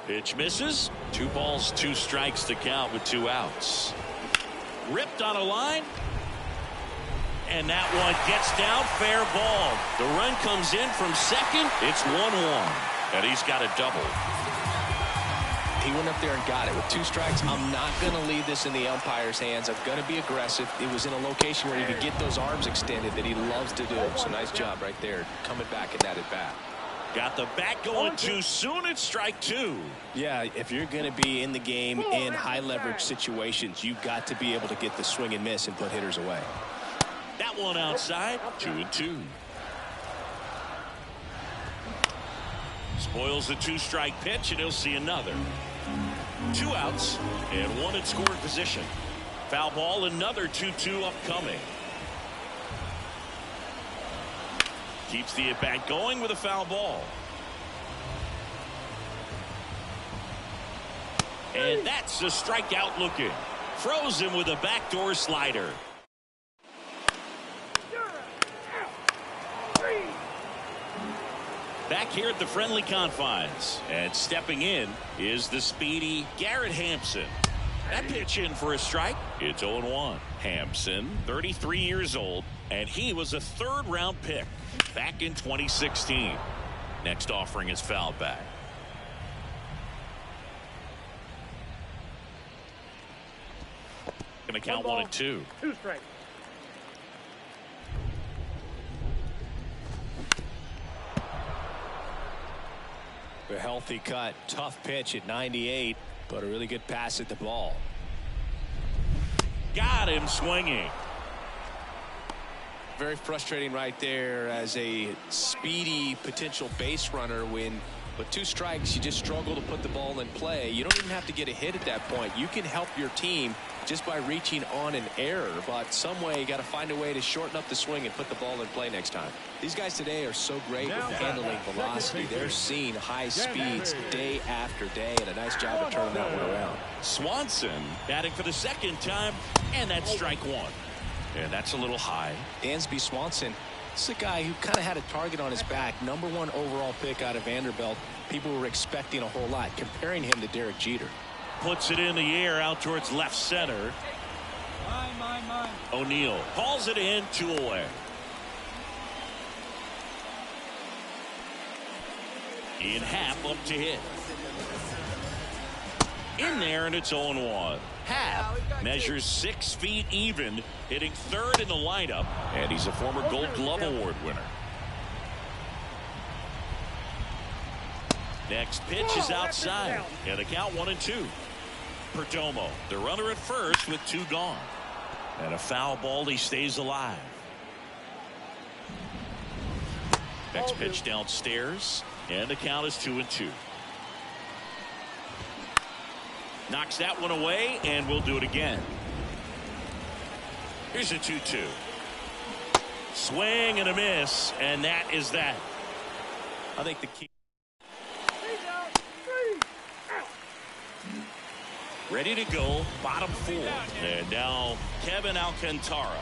Pitch misses. 2 balls, 2 strikes to count with 2 outs. Ripped on a line. And that one gets down, fair ball. The run comes in from second. It's 1-1. And he's got a double. He went up there and got it. With 2 strikes, I'm not going to leave this in the umpire's hands. I'm going to be aggressive. It was in a location where he could get those arms extended that he loves to do. So nice job right there, coming back in that at bat. Got the bat going too soon. It's strike 2. Yeah, if you're going to be in the game in high leverage situations, you've got to be able to get the swing and miss and put hitters away. That one outside. 2-2. Spoils the 2-strike pitch, and he'll see another. 2 outs and 1 in scoring position. Foul ball, another 2-2 upcoming. Keeps the at-bat going with a foul ball. And that's a strikeout looking. Froze him with a backdoor slider. Back here at the friendly confines. And stepping in is the speedy Garrett Hampson. That pitch in for a strike. It's 0-1. Hampson, 33 years old, and he was a 3rd-round pick back in 2016. Next offering is fouled back. Going to count 1 and 2. 2 strikes. A healthy cut, tough pitch at 98, but a really good pass at the ball. Got him swinging. Very frustrating right there as a speedy potential base runner. When with 2 strikes, you just struggle to put the ball in play. You don't even have to get a hit at that point. You can help your team just by reaching on an error, but some way you got to find a way to shorten up the swing and put the ball in play next time. These guys today are so great with handling velocity. They're seeing high speeds day after day, and a nice job of turning that one around. Swanson batting for the 2nd time, and that's strike 1. And that's a little high. Dansby Swanson, this is a guy who kind of had a target on his back. #1 overall pick out of Vanderbilt. People were expecting a whole lot, comparing him to Derek Jeter. Puts it in the air out towards left center. O'Neal hauls it in, 2 away. In half up to hit. In there, and it's 0-1. Happ measures 6 feet even, hitting 3rd in the lineup, and he's a former Gold Glove Award winner. Next pitch is outside, and the count 1 and 2. Perdomo, the runner at first with 2 gone. And a foul ball, he stays alive. Next pitch downstairs, and the count is 2 and 2. Knocks that one away, and we'll do it again. Here's a 2-2. Swing and a miss, and that is that. I think the key. Ready to go, bottom 4. And now Kevin Alcantara.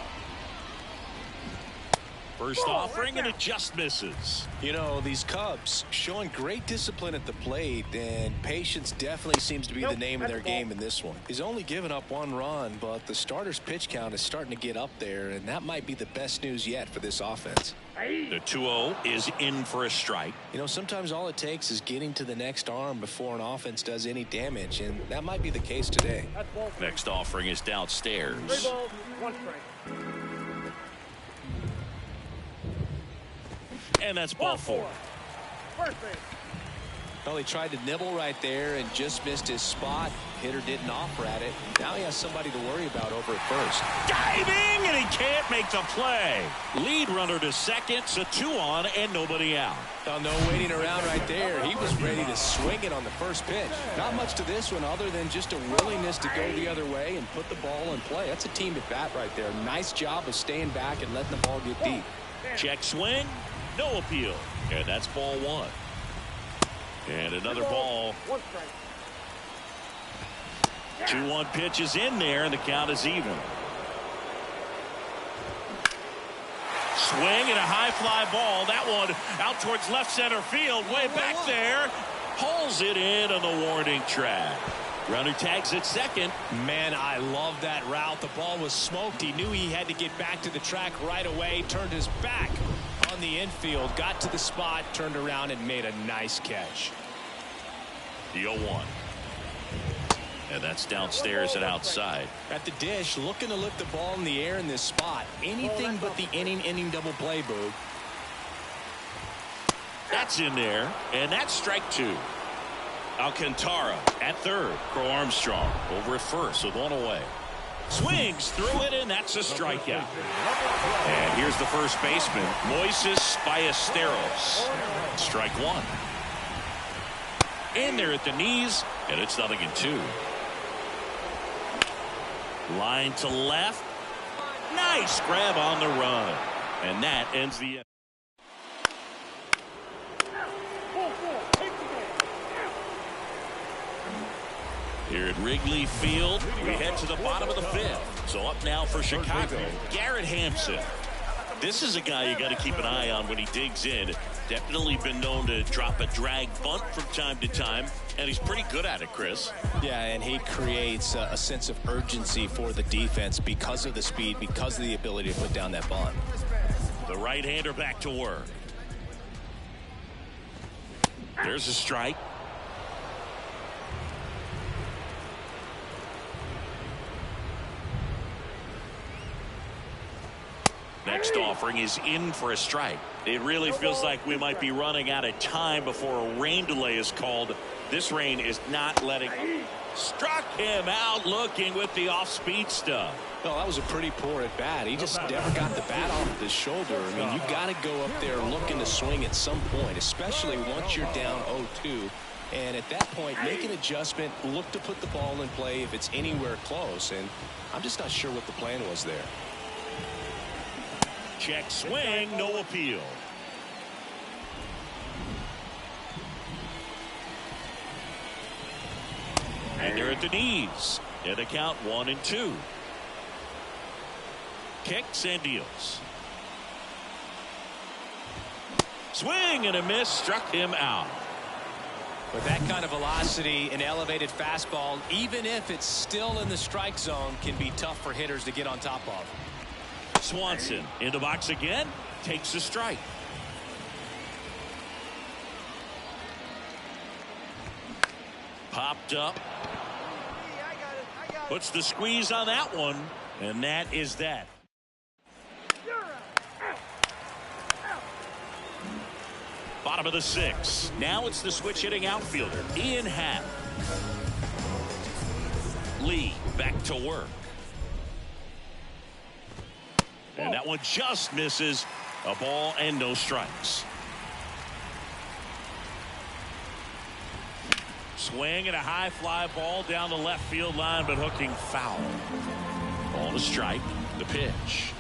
First offering, and it just misses. You know, these Cubs showing great discipline at the plate, and patience definitely seems to be the name of their game in this one. He's only given up 1 run, but the starter's pitch count is starting to get up there, and that might be the best news yet for this offense. The 2-0 is in for a strike. You know, sometimes all it takes is getting to the next arm before an offense does any damage, and that might be the case today. Next offering is downstairs. 3 balls, 1 strike. And that's ball 4. First base. Well, he tried to nibble right there and just missed his spot. Hitter didn't offer at it. Now he has somebody to worry about over at first. Diving, and he can't make the play. Lead runner to second, so 2 on and nobody out. Oh, no waiting around right there. He was ready to swing it on the first pitch. Not much to this one other than just a willingness to go the other way and put the ball in play. That's a team at bat right there. Nice job of staying back and letting the ball get deep. Check swing, no appeal. And that's ball 1. And another ball. 1 strike. 2-1 pitch is in there, and the count is even. Swing and a high fly ball. That one out towards left center field. Way back there. Hauls it in on the warning track. Runner tags at second. Man, I love that route. The ball was smoked. He knew he had to get back to the track right away. Turned his back on the infield. Got to the spot. Turned around and made a nice catch. The 0-1. And that's downstairs and outside. At the dish, looking to lift the ball in the air in this spot. Anything but the inning double play, Boog. That's in there, and that's strike 2. Alcantara at third. Crow Armstrong over at first with one away. Swings through it, and that's a strikeout. And here's the first baseman, Moises Ballesteros. Strike 1. In there at the knees, and it's 0-2. Line to left. Nice grab on the run. And that ends the inning. Here at Wrigley Field, we head to the bottom of the 5th. So up now for Chicago, Garrett Hampson. This is a guy you got to keep an eye on when he digs in. Definitely been known to drop a drag bunt from time to time, and he's pretty good at it, Chris. Yeah, and he creates a sense of urgency for the defense because of the speed, because of the ability to put down that bunt. The right-hander back to work. There's a strike. Next offering is in for a strike. It really feels like we might be running out of time before a rain delay is called. This rain is not letting. Struck him out looking with the off-speed stuff. Well, that was a pretty poor at bat. He just never got the bat off his shoulder. I mean, you got to go up there looking to swing at some point, especially once you're down 0-2. And at that point, make an adjustment, look to put the ball in play if it's anywhere close. And I'm just not sure what the plan was there. Check swing, no appeal. And they're at the knees. And the count 1-2. Kicks and deals. Swing and a miss, struck him out. With that kind of velocity, an elevated fastball, even if it's still in the strike zone, can be tough for hitters to get on top of. Swanson in the box again, takes a strike. Popped up. Puts the squeeze on that one, and that is that. Bottom of the 6th. Now it's the switch hitting outfielder, Ian Happ. Lee back to work. And that one just misses. A ball and no strikes. Swing and a high fly ball down the left field line, but hooking foul. Ball to strike. The pitch.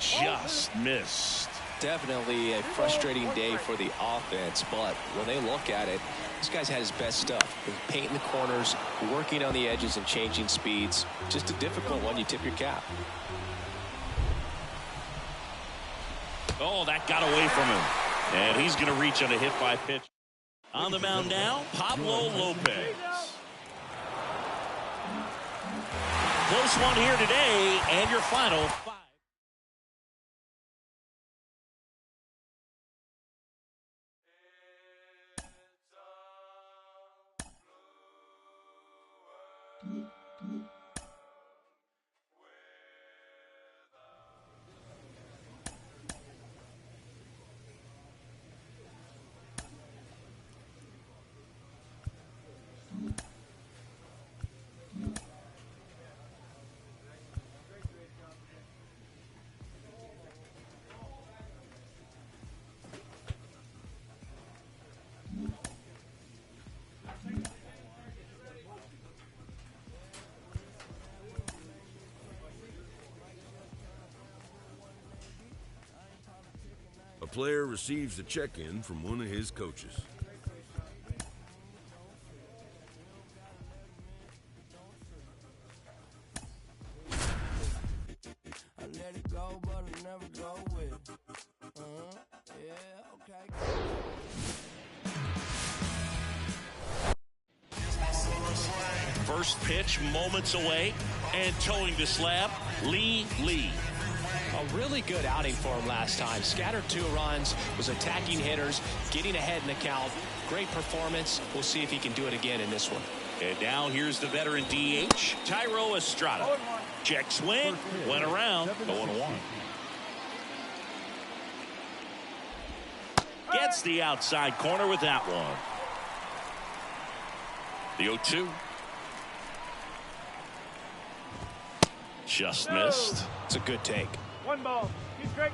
Just missed. Definitely a frustrating day for the offense, but when they look at it, this guy's had his best stuff. Painting the corners, working on the edges and changing speeds. Just a difficult one. You tip your cap. Oh, that got away from him. And he's going to reach on a hit by pitch. On the mound now, Pablo Lopez. Close one here today, and your final 5. A player receives a check-in from one of his coaches. I let it go, but I never go with it. Yeah, okay. First pitch moments away, and towing the slab, Lee. A really good outing for him last time. Scattered 2 runs, was attacking hitters, getting ahead in the count. Great performance. We'll see if he can do it again in this one. And now here's the veteran DH, Tyro Estrada. Check swing, went around, 0-1. Gets the outside corner with that one. The 0-2. Just missed. It's a good take. 1 ball. He's great.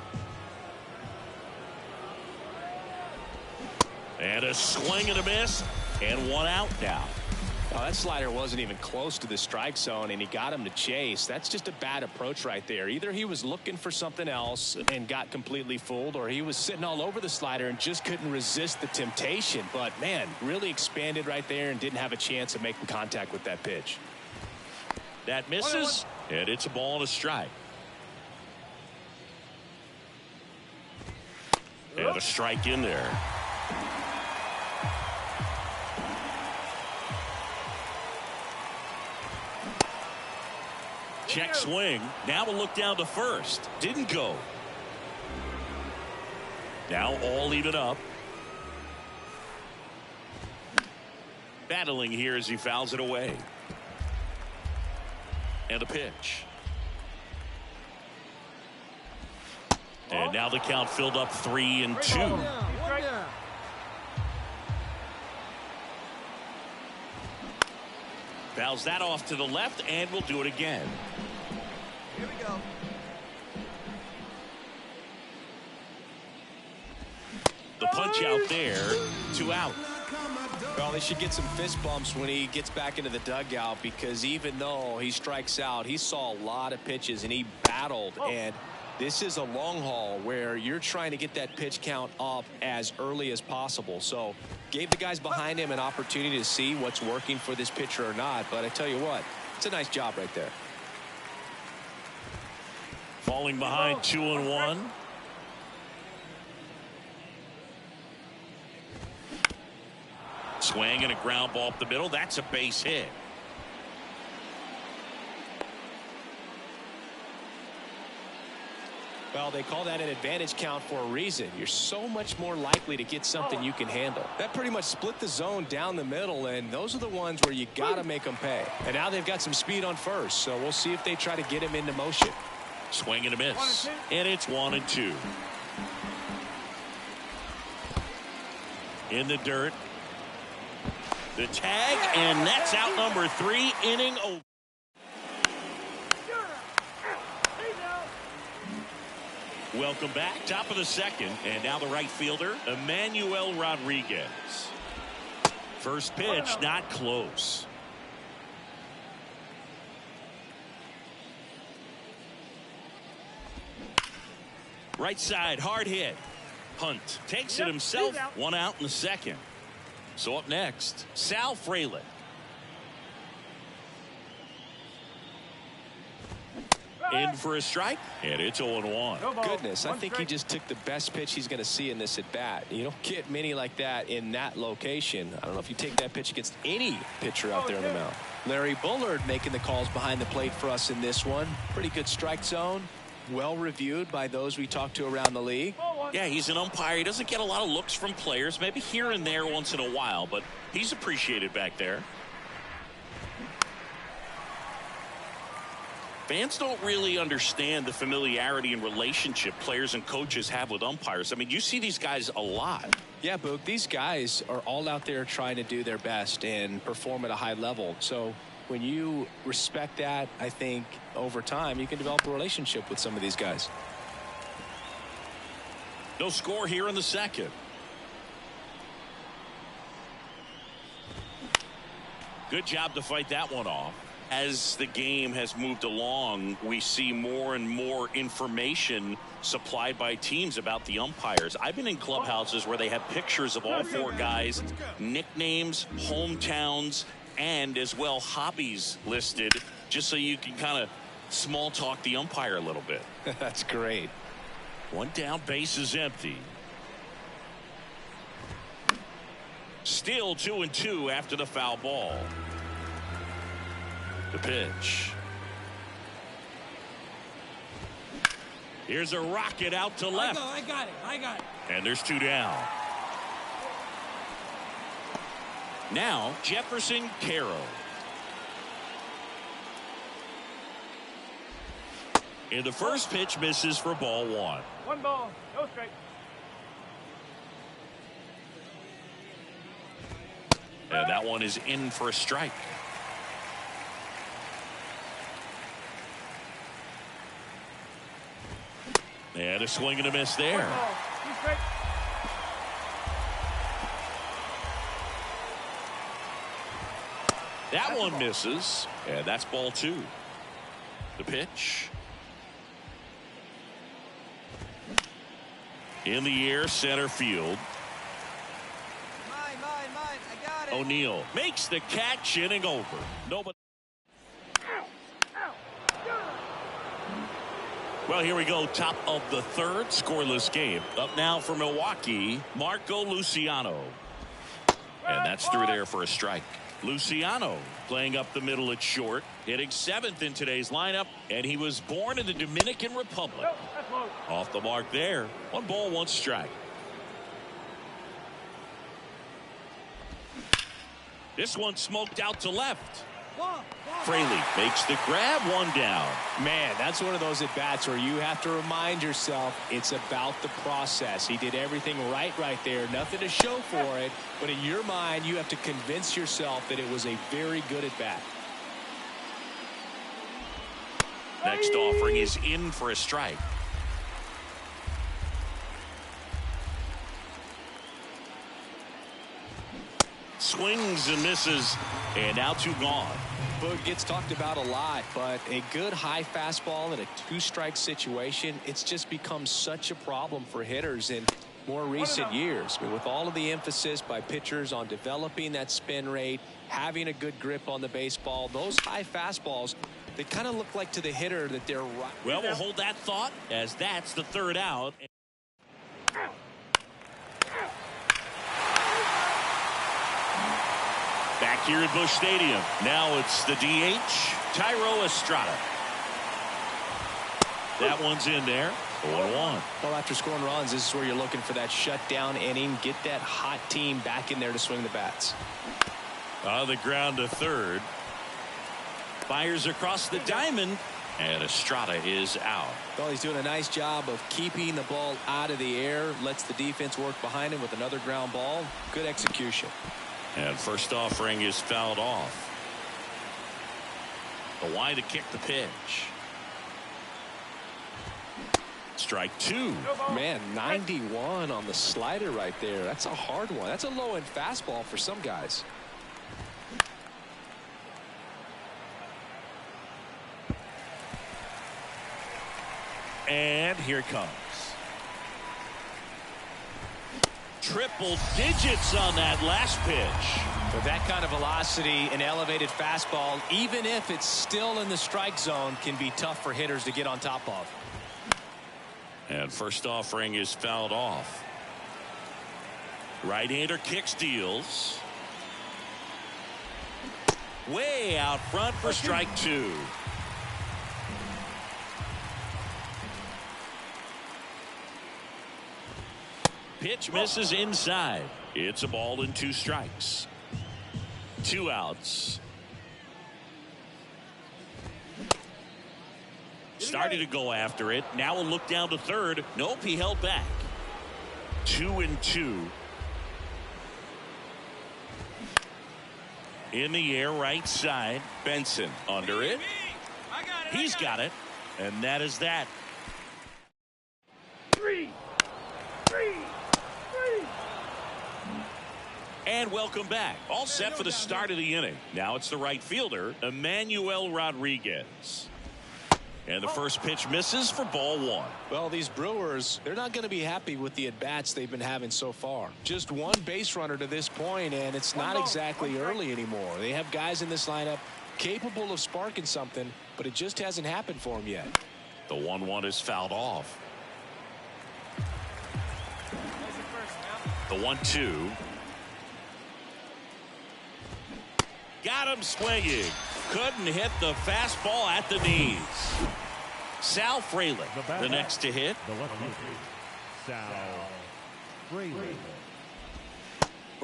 And a swing and a miss, and 1 out now. Oh, that slider wasn't even close to the strike zone, and he got him to chase. That's just a bad approach right there. Either he was looking for something else and got completely fooled, or he was sitting all over the slider and just couldn't resist the temptation. But, man, really expanded right there and didn't have a chance of making contact with that pitch. That misses, and it's a ball and a strike. And a strike in there. Check swing. Now a look down to first. Didn't go. Now all even up. Battling here as he fouls it away. And a pitch. And now the count filled up 3-2. Fouls that off to the left, and we'll do it again. Here we go. The punch out there, 2 out. Well, they should get some fist bumps when he gets back into the dugout, because even though he strikes out, he saw a lot of pitches and he battled. And this is a long haul where you're trying to get that pitch count up as early as possible. So gave the guys behind him an opportunity to see what's working for this pitcher or not. But I tell you what, it's a nice job right there. Falling behind 2-1. Swing and a ground ball up the middle. That's a base hit. Well, they call that an advantage count for a reason. You're so much more likely to get something you can handle. That pretty much split the zone down the middle, and those are the ones where you got to make them pay. And now they've got some speed on first, so we'll see if they try to get him into motion. Swing and a miss. And it's 1-2. In the dirt. The tag, and that's out number 3, inning over. Welcome back. Top of the second, and now the right fielder, Emmanuel Rodriguez. First pitch, not close. Right side, hard hit. Hunt takes it himself. 1 out in the second. So up next, Sal Frelick. In for a strike, and it's 0-1. Goodness, I think he just took the best pitch he's going to see in this at-bat. You don't get many like that in that location. I don't know if you take that pitch against any pitcher out there on the mound. Larry Bullard making the calls behind the plate for us in this one. Pretty good strike zone. Well reviewed by those we talked to around the league. Yeah, he's an umpire. He doesn't get a lot of looks from players, maybe here and there once in a while, but he's appreciated back there. Fans don't really understand the familiarity and relationship players and coaches have with umpires. I mean, you see these guys a lot. Yeah, Boog, these guys are all out there trying to do their best and perform at a high level. So when you respect that, I think over time you can develop a relationship with some of these guys. No score here in the second. Good job to fight that one off. As the game has moved along, we see more and more information supplied by teams about the umpires. I've been in clubhouses where they have pictures of all 4 guys, nicknames, hometowns, and as well hobbies listed, just so you can kind of small talk the umpire a little bit. That's great. 1 down, base is empty. Still 2-2 after the foul ball. The pitch. Here's a rocket out to left. I got it. And there's 2 down. Now, Jefferson Caro. And the first pitch misses for ball one. One ball, no strike. And that one is in for a strike. And a swing and a miss there. One ball, two strikes. That one misses, and that's ball two. The pitch. In the air, center field. Mine, I got it. O'Neal makes the catch, inning over. Nobody. Well, here we go. Top of the third, scoreless game. Up now for Milwaukee, Marco Luciano. And that's through there for a strike. Luciano playing up the middle at short, hitting 7th in today's lineup, and he was born in the Dominican Republic. Off the mark there. 1 ball, 1 strike. This one smoked out to left. Fraley makes the grab, 1 down. Man, that's one of those at-bats where you have to remind yourself it's about the process. He did everything right there. Nothing to show for it. But in your mind, you have to convince yourself that it was a very good at-bat. Next offering is in for a strike. Swings and misses, and now 2 gone. Boog gets talked about a lot, but a good high fastball in a 2-strike situation, it's just become such a problem for hitters in more recent years. I mean, with all of the emphasis by pitchers on developing that spin rate, having a good grip on the baseball, those high fastballs, they kind of look like to the hitter that they're right. Well, we'll hold that thought as that's the 3rd out. Back here at Busch Stadium. Now it's the DH, Thairo Estrada. That one's in there. 0-1. Well, after scoring runs, this is where you're looking for that shutdown inning. Get that hot team back in there to swing the bats. On the ground to third. Fires across the diamond, and Estrada is out. Well, he's doing a nice job of keeping the ball out of the air. Lets the defense work behind him with another ground ball. Good execution. And first offering is fouled off. The wide to kick the pitch. Strike 2. Man, 91 on the slider right there. That's a hard one. That's a low-end fastball for some guys. And here it comes. Triple digits on that last pitch. With that kind of velocity, an elevated fastball, even if it's still in the strike zone, can be tough for hitters to get on top of. And first offering is fouled off. Right-hander kick steals. Way out front for strike 2. Pitch misses inside. It's a ball and 2 strikes. 2 outs. Started to go after it. Now a look down to third. Nope, he held back. 2-2. In the air, right side. Benson under it. He's got it. And that is that. 3. And welcome back. All set for the start of the inning. Now it's the right fielder, Emmanuel Rodriguez. And the first pitch misses for ball 1. Well, these Brewers, they're not going to be happy with the at-bats they've been having so far. Just 1 base runner to this point, and it's not exactly early anymore. They have guys in this lineup capable of sparking something, but it just hasn't happened for them yet. The 1-1 is fouled off. The 1-2. Got him swinging. Couldn't hit the fastball at the knees. Sal Fraley, the next to hit. The left fielder, Sal Fraley.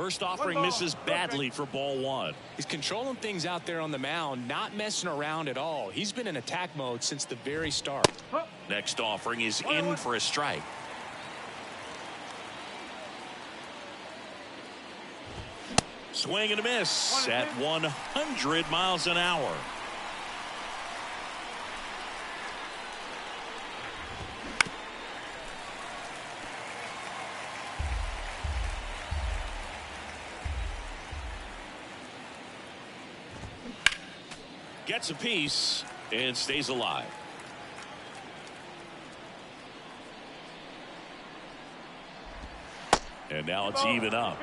First offering misses badly for ball one. He's controlling things out there on the mound, not messing around at all. He's been in attack mode since the very start. Next offering is in for a strike. Swing and a miss at 100 miles an hour. Gets a piece and stays alive. And now it's even up.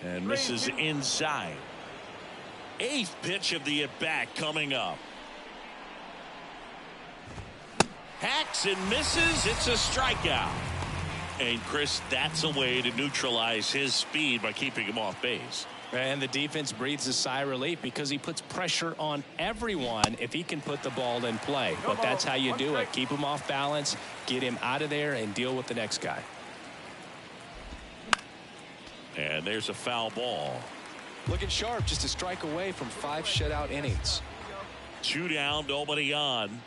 And misses inside. Eighth pitch of the at-bat coming up. Hacks and misses. It's a strikeout. And Chris, that's a way to neutralize his speed by keeping him off base. And the defense breathes a sigh of relief because he puts pressure on everyone if he can put the ball in play. But that's how you do it. Keep him off balance, get him out of there, and deal with the next guy. And there's a foul ball. Looking sharp, just a strike away from 5 shutout innings. 2 down, nobody on.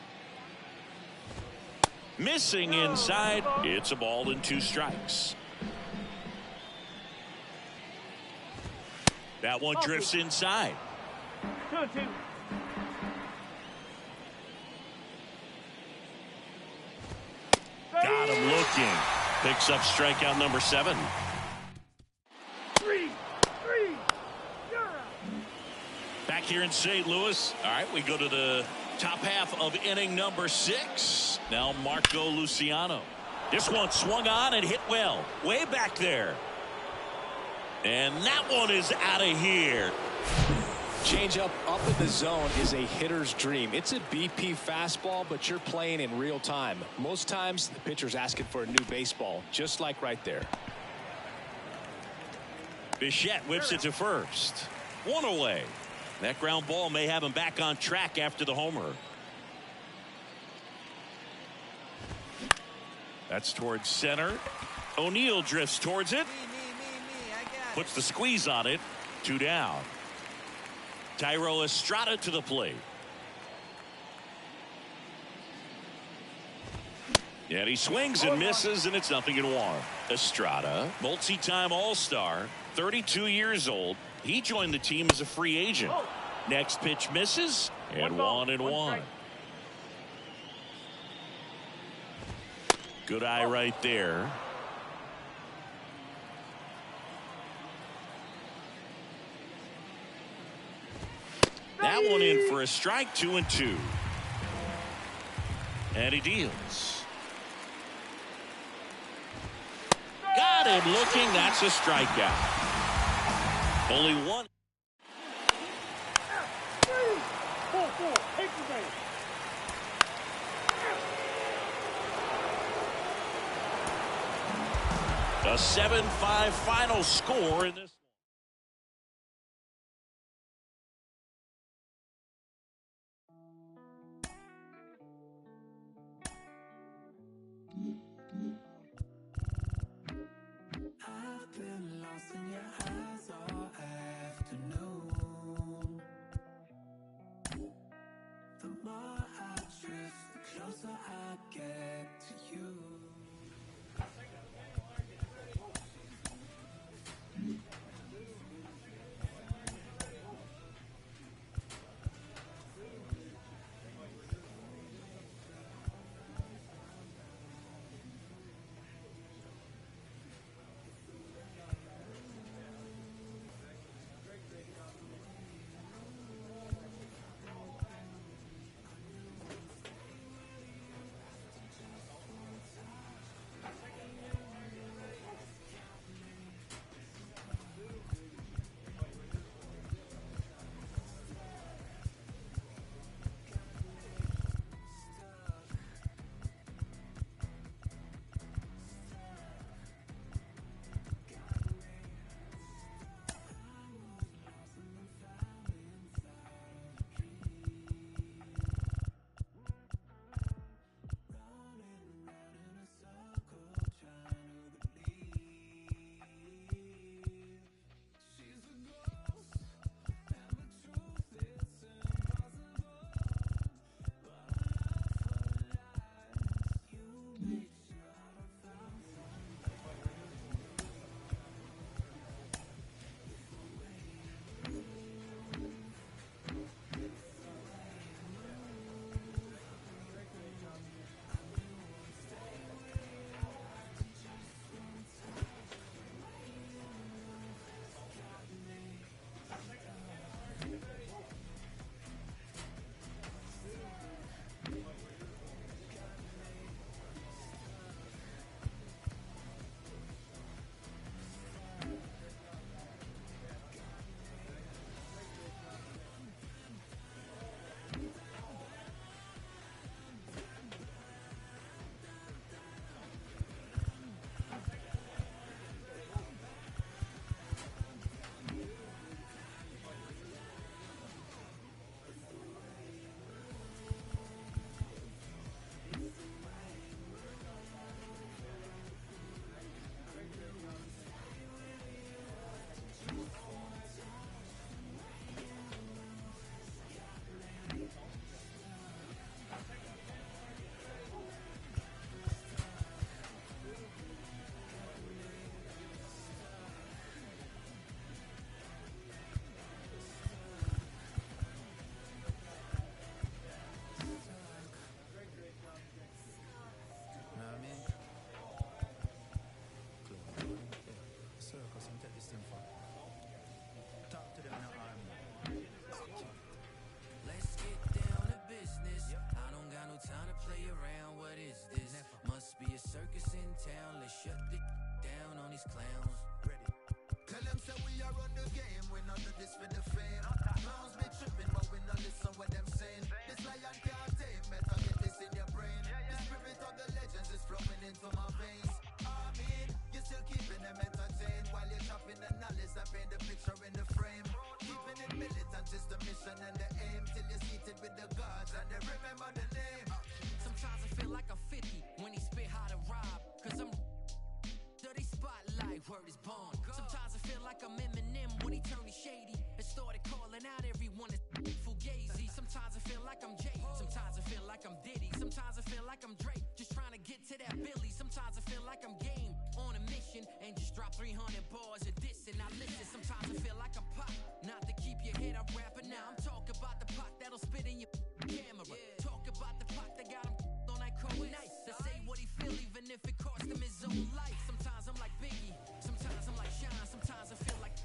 Missing inside. It's a ball and 2 strikes. That one drifts inside. 2-2. Got him looking. Picks up strikeout number 7. 3-3. Back here in St. Louis. All right, we go to the top half of inning number 6. Now Marco Luciano. This one swung on and hit well. Way back there. And that one is out of here. Change up in the zone is a hitter's dream. It's a BP fastball, but you're playing in real time. Most times the pitcher's asking for a new baseball, just like right there. Bichette whips it to first. 1 away. That ground ball may have him back on track after the homer. That's towards center. O'Neill drifts towards it. Puts the squeeze on it. 2 down. Tyro Estrada to the plate. And he swings and misses, and it's 0-1. Estrada, multi-time All-Star, 32 years old. He joined the team as a free agent. Next pitch misses, and 1-1. Good eye right there. That one in for a strike. 2-2. And he deals. Got him looking. That's a strikeout. Only one. 4-4. Take the base. A 7-5 final score in this. I've been lost in your eyes all afternoon. The more I drift, the closer I get to you. clowns. Ready. Tell them say we are on the game, we not do this for the fame. Clowns be tripping, but we not listen what them saying. This lion can't tame, better get this in your brain. The spirit of the legends is flowing into my veins. I mean, you're still keeping them entertained while you're chopping the knowledge and paint the picture in the frame. Keeping it militant is the mission and the aim till you're seated with the gods and they remember the name. Sometimes I feel like I'm 50 when he spit how to rob. Cause I'm dirty spotlight, word is born. Sometimes I feel like I'm Eminem when he turned me shady and started calling out everyone as fugazi. Sometimes I feel like I'm Jay, sometimes I feel like I'm Diddy, sometimes I feel like I'm Drake, just trying to get to that Billy. Sometimes I feel like I'm game on a mission and just drop 300 bars a diss and I listen. Sometimes I feel like I'm Pop, not to keep your head up rapping. Now I'm talking about the pot that'll spit in your camera. Talk about the pot that got him on that cold night. To say what he feel even if it cost him his own life. Sometimes I'm like Biggie, sometimes I'm like Sean, sometimes I feel like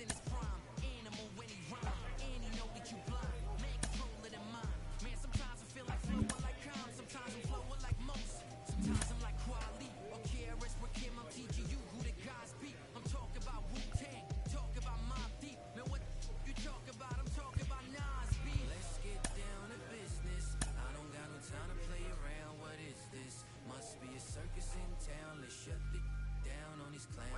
in his prime. Animal when he rhyme, and he know that you blind. Man, control it in mind. Man, sometimes I feel like flowing like calm, sometimes I'm flowing like most. Sometimes I'm like Quali or KRS Rakim. I'm teaching you who the guys be. I'm talking about Wu-Tang, talk about Mobb Deep. Man, what you talk about? I'm talking about Nas B. Let's get down to business. I don't got no time to play around. What is this? Must be a circus in town. Let's shut it down on these clowns.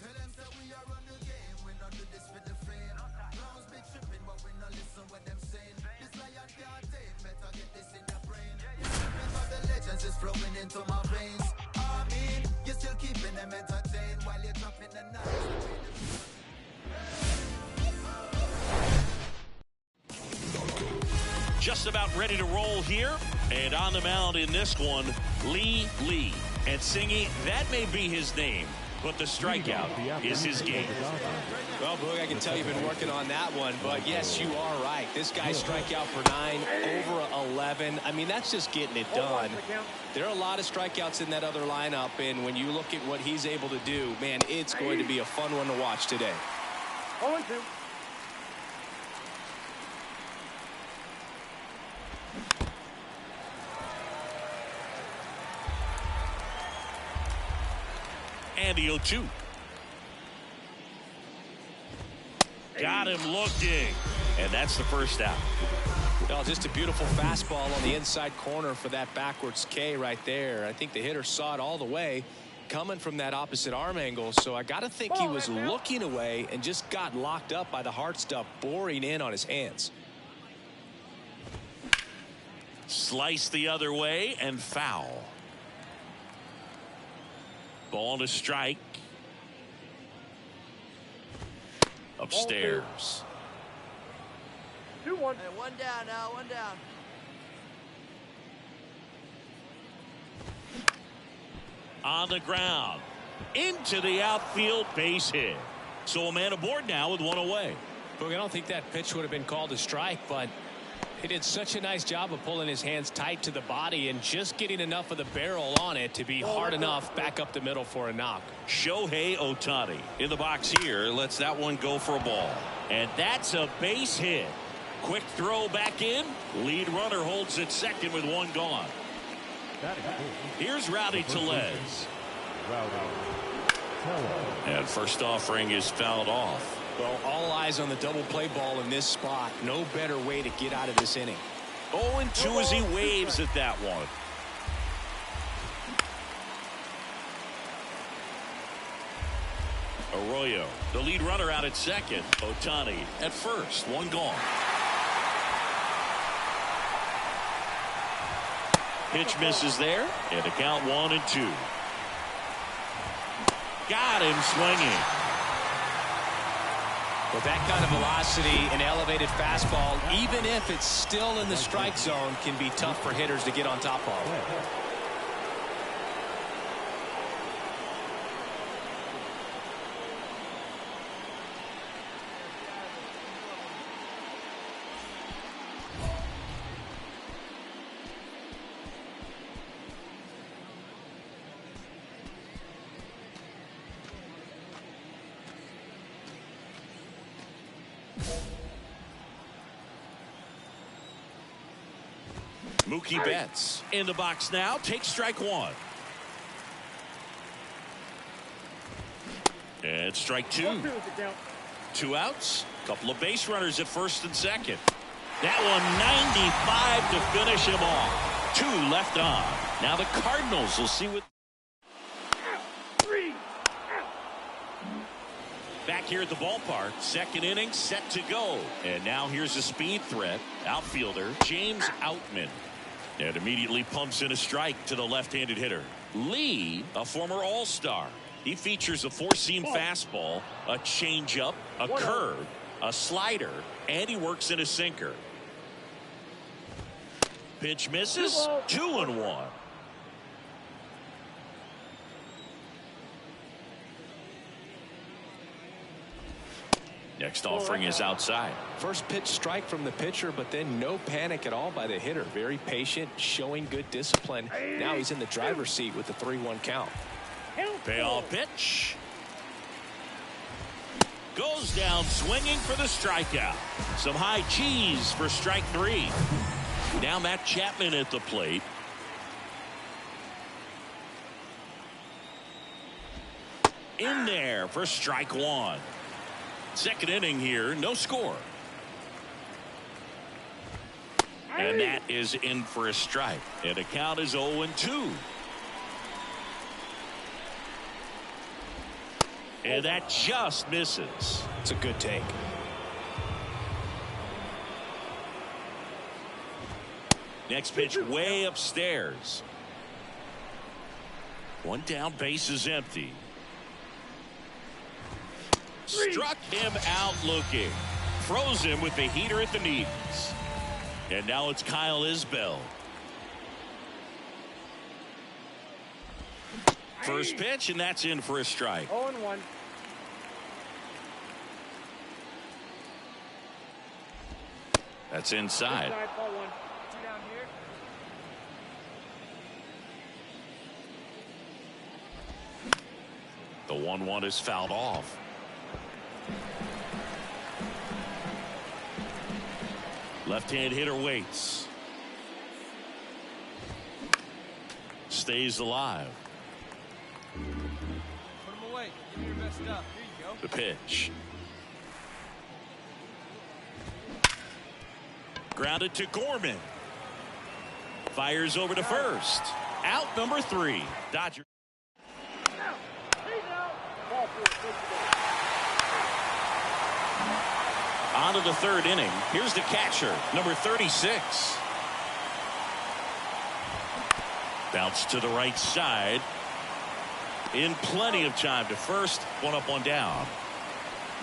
Tell them say we are on the game, we not do this for the fame. Clowns be tripping, but we not listen what them saying. This lion can't tame, better get this in your brain. Remember the legends is flowing into my veins. I mean, you're still keeping them entertained while you're dropping the knives. Just about ready to roll here. And on the mound in this one, Lee. And Singy, that may be his name, but the strikeout is his game. Well, Boog, I can tell you've been working on that one, but yes, you are right. This guy strike out for 9, over 11. I mean, that's just getting it done. There are a lot of strikeouts in that other lineup, and when you look at what he's able to do, man, it's going to be a fun one to watch today. 0-2. And the 0-2. Got him looking. And that's the first out. Well, just a beautiful fastball on the inside corner for that backwards K right there. I think the hitter saw it all the way coming from that opposite arm angle. So I got to think he was looking away and just got locked up by the hard stuff boring in on his hands. Slice the other way and foul. Ball to strike. Upstairs. 2-1. Hey, one down now, one down. On the ground. Into the outfield, base hit. So a man aboard now with one away. Boog, I don't think that pitch would have been called a strike, but he did such a nice job of pulling his hands tight to the body and just getting enough of the barrel on it to be hard enough back up the middle for a knock. Shohei Ohtani in the box here lets that one go for a ball. And that's a base hit. Quick throw back in. Lead runner holds at second with one gone. Here's Rowdy Tellez. And first offering is fouled off. Well, all eyes on the double play ball in this spot. No better way to get out of this inning. 0-2 as he waves at that one. Arroyo, the lead runner out at second. Ohtani at first, one gone. Pitch misses there, and the count 1-2. Got him swinging. With that kind of velocity and elevated fastball, even if it's still in the strike zone, can be tough for hitters to get on top of. Mookie Betts in the box now. Takes strike one. And strike two. 2 outs. Couple of base runners at first and second. That one 95 to finish him off. 2 left on. Now the Cardinals will see what. Back here at the ballpark, second inning set to go. And now here's a speed threat. Outfielder James Outman. And immediately pumps in a strike to the left-handed hitter. Lee, a former All-Star. He features a four-seam fastball, a changeup, a curve, a slider, and he works in a sinker. Pitch misses, 2-1. Next offering is outside. First pitch strike from the pitcher, but then no panic at all by the hitter. Very patient, showing good discipline. Now he's in the driver's seat with the 3-1 count. Payoff pitch. Goes down swinging for the strikeout. Some high cheese for strike 3. Now Matt Chapman at the plate. In there for strike 1. Second inning here, no score. And that is in for a strike. And the count is 0-2. And that just misses. It's a good take. Next pitch way upstairs. One down, base is empty. Struck him out looking. Froze him with the heater at the knees. And now it's Kyle Isbell. First pitch, and that's in for a strike. 0-1. That's inside. The 1-1 is fouled off. Left-hand hitter waits. Stays alive. Put him away. Give me your best stuff. Here you go. The pitch. Grounded to Gorman. Fires over to first. Out number 3. Dodgers. On to the third inning. Here's the catcher, number 36. Bounce to the right side. In plenty of time to first. 1 up, 1 down.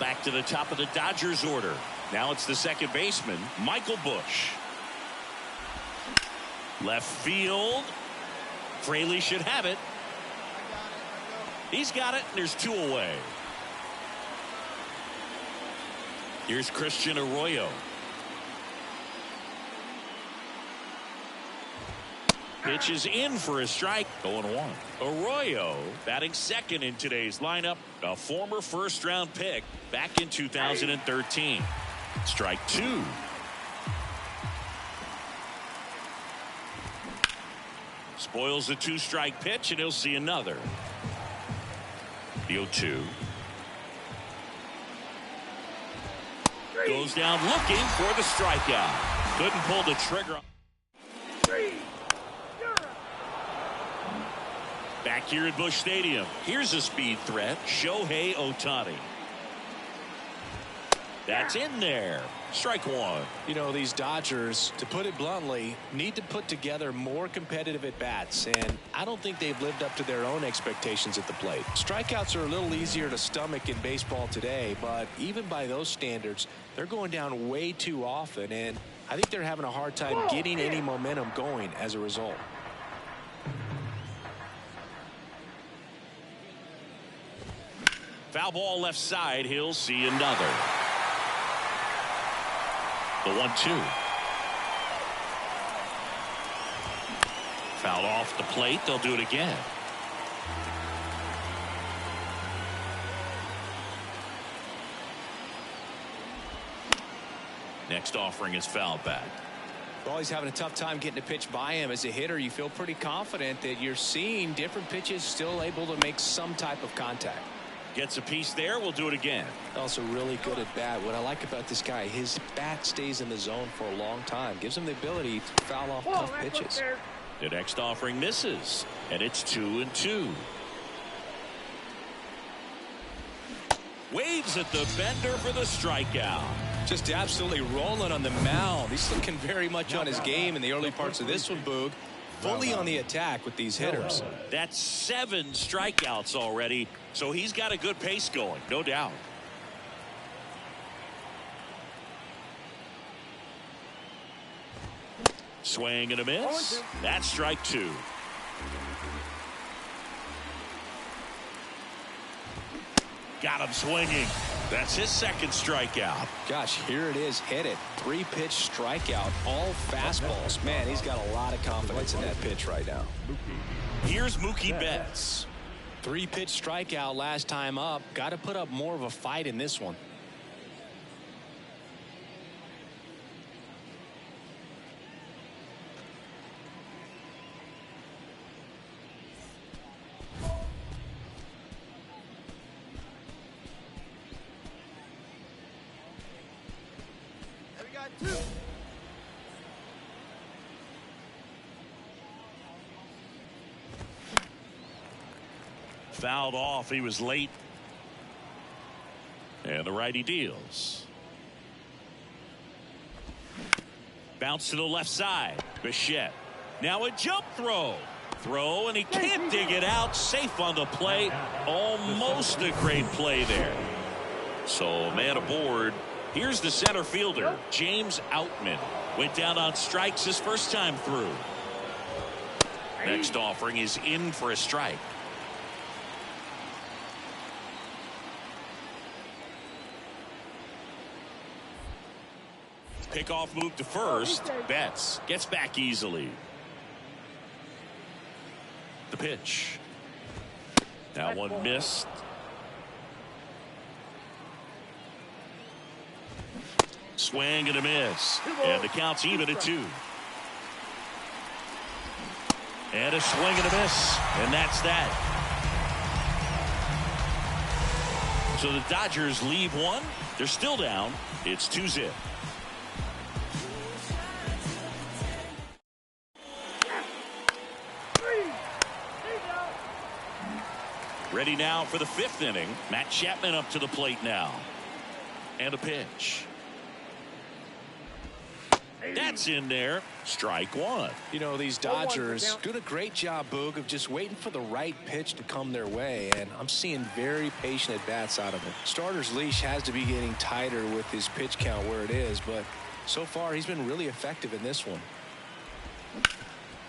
Back to the top of the Dodgers order. Now it's the second baseman, Michael Busch. Left field. Fraley should have it. He's got it, and there's 2 away. Here's Christian Arroyo. Pitch is in for a strike. 0-1. Arroyo batting second in today's lineup. A former first-round pick back in 2013. Strike 2. Spoils the 2-strike pitch, and he'll see another. The 0-2. Goes down looking for the strikeout. Couldn't pull the trigger. Back here at Busch Stadium. Here's a speed threat. Shohei Ohtani. That's in there. Strike 1. You know, these Dodgers, to put it bluntly, need to put together more competitive at-bats, and I don't think they've lived up to their own expectations at the plate. Strikeouts are a little easier to stomach in baseball today, but even by those standards, they're going down way too often, and I think they're having a hard time getting any momentum going as a result. Foul ball left side. He'll see another. The 1-2. Fouled off the plate. They'll do it again. Next offering is fouled back. Well, he's having a tough time getting a pitch by him. As a hitter, you feel pretty confident that you're seeing different pitches still able to make some type of contact. Gets a piece there. We'll do it again. Also really good at bat. What I like about this guy, his bat stays in the zone for a long time. Gives him the ability to foul off tough pitches. The next offering misses, and it's 2-2. Waves at the bender for the strikeout. Just absolutely rolling on the mound. He's looking very much on his game in the early parts of this one, Boog. Fully on the attack with these hitters. That's 7 strikeouts already, so he's got a good pace going, no doubt. Swing and a miss. That's strike 2. Got him swinging. That's his second strikeout. Gosh, here it is. Hit it. 3-pitch strikeout. All fastballs. Man, he's got a lot of confidence in that pitch right now. Here's Mookie Betts. 3-pitch strikeout last time up. Got to put up more of a fight in this one. Fouled off. He was late. And the righty deals. Bounce to the left side. Bichette. Now a jump throw. Throw, and he can't dig it out. Safe on the play. Almost a great play there. So, man aboard. Here's the center fielder, James Outman. Went down on strikes his first time through. Next offering is in for a strike. Pickoff move to first. Betts gets back easily. The pitch. That one missed. Swing and a miss. And the count's even at 2. And a swing and a miss. And that's that. So the Dodgers leave 1. They're still down. It's 2-0. Ready now for the 5th inning. Matt Chapman up to the plate now. And a pitch. That's in there. Strike 1. You know, these Dodgers doing a great job, Boog, of just waiting for the right pitch to come their way, and I'm seeing very patient at-bats out of him. Starter's leash has to be getting tighter with his pitch count where it is, but so far he's been really effective in this one.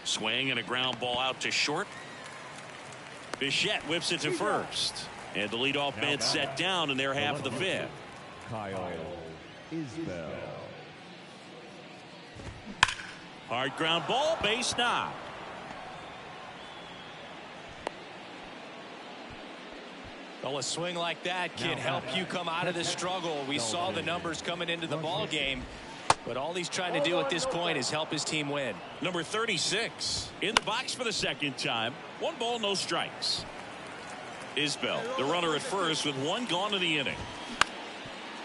Swing and a ground ball out to short. Bichette whips it to first. And the leadoff man set down in their half of the 5th. Kyle Isbell. Hard ground ball, base knock. Well, a swing like that can help you come out of the struggle. We saw the numbers coming into the ball game, but all he's trying to do at this point is help his team win. Number 36 in the box for the second time. 1 ball, no strikes. Isbell, the runner at first with 1 gone in the inning.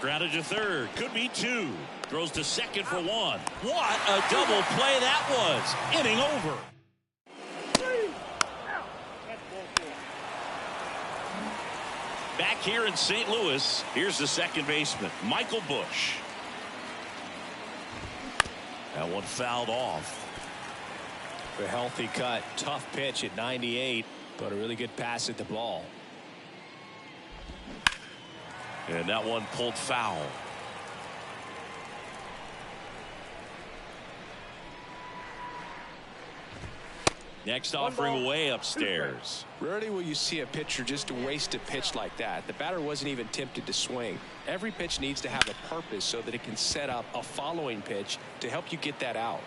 Grounded to third, could be 2. Throws to second for 1. What a double play that was. Inning over. Back here in St. Louis, here's the second baseman, Michael Busch. That one fouled off. A healthy cut. Tough pitch at 98, but a really good pass at the ball. And that one pulled foul. Next offering away upstairs. Rarely will you see a pitcher just waste a pitch like that. The batter wasn't even tempted to swing. Every pitch needs to have a purpose so that it can set up a following pitch to help you get that out.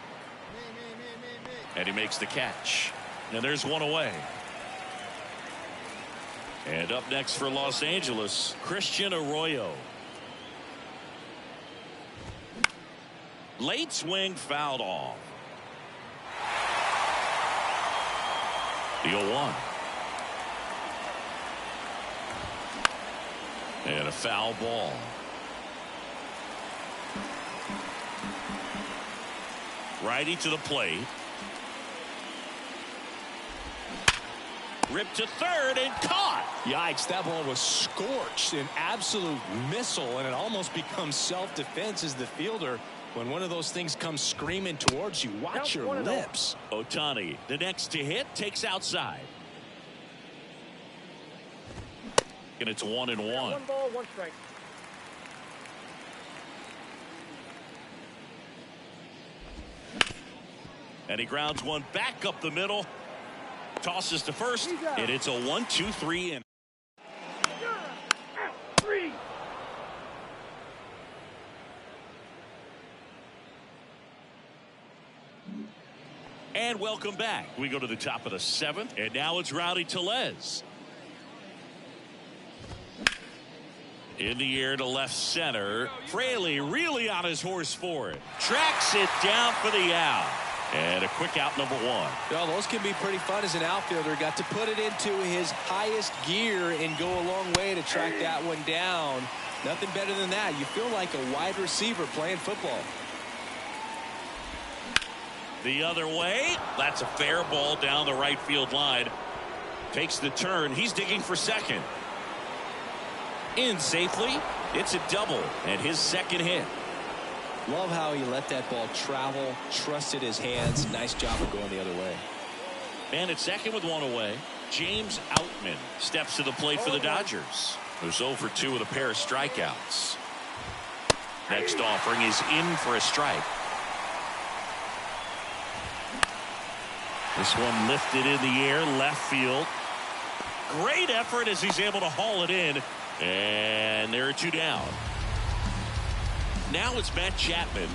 And he makes the catch. And there's one away. And up next for Los Angeles, Christian Arroyo. Late swing fouled off. The 0-1. And a foul ball. Righty to the plate. Ripped to third and caught. Yikes, that ball was scorched, an absolute missile, and it almost becomes self-defense as the fielder. When one of those things comes screaming towards you, watch your lips. Ohtani, the next to hit, takes outside. And it's 1-1. 1 ball, 1 strike. And he grounds one back up the middle. Tosses to first, and it's a 1-2-3 inning. 3. And welcome back. We go to the top of the 7th, and now it's Rowdy Tellez. In the air to left center. Fraley really on his horse for it. Tracks it down for the out. And a quick out, number 1. Well, those can be pretty fun as an outfielder. Got to put it into his highest gear and go a long way to track that one down. Nothing better than that. You feel like a wide receiver playing football. The other way. That's a fair ball down the right field line. Takes the turn. He's digging for second. In safely. It's a double and his second hit. Love how he let that ball travel, trusted his hands. Nice job of going the other way. And at second with 1 away, James Outman steps to the plate for the Dodgers. Who's 0 for 2 with a pair of strikeouts. Next offering is in for a strike. This one lifted in the air, left field. Great effort as he's able to haul it in. And there are 2 down. Now it's Matt Chapman.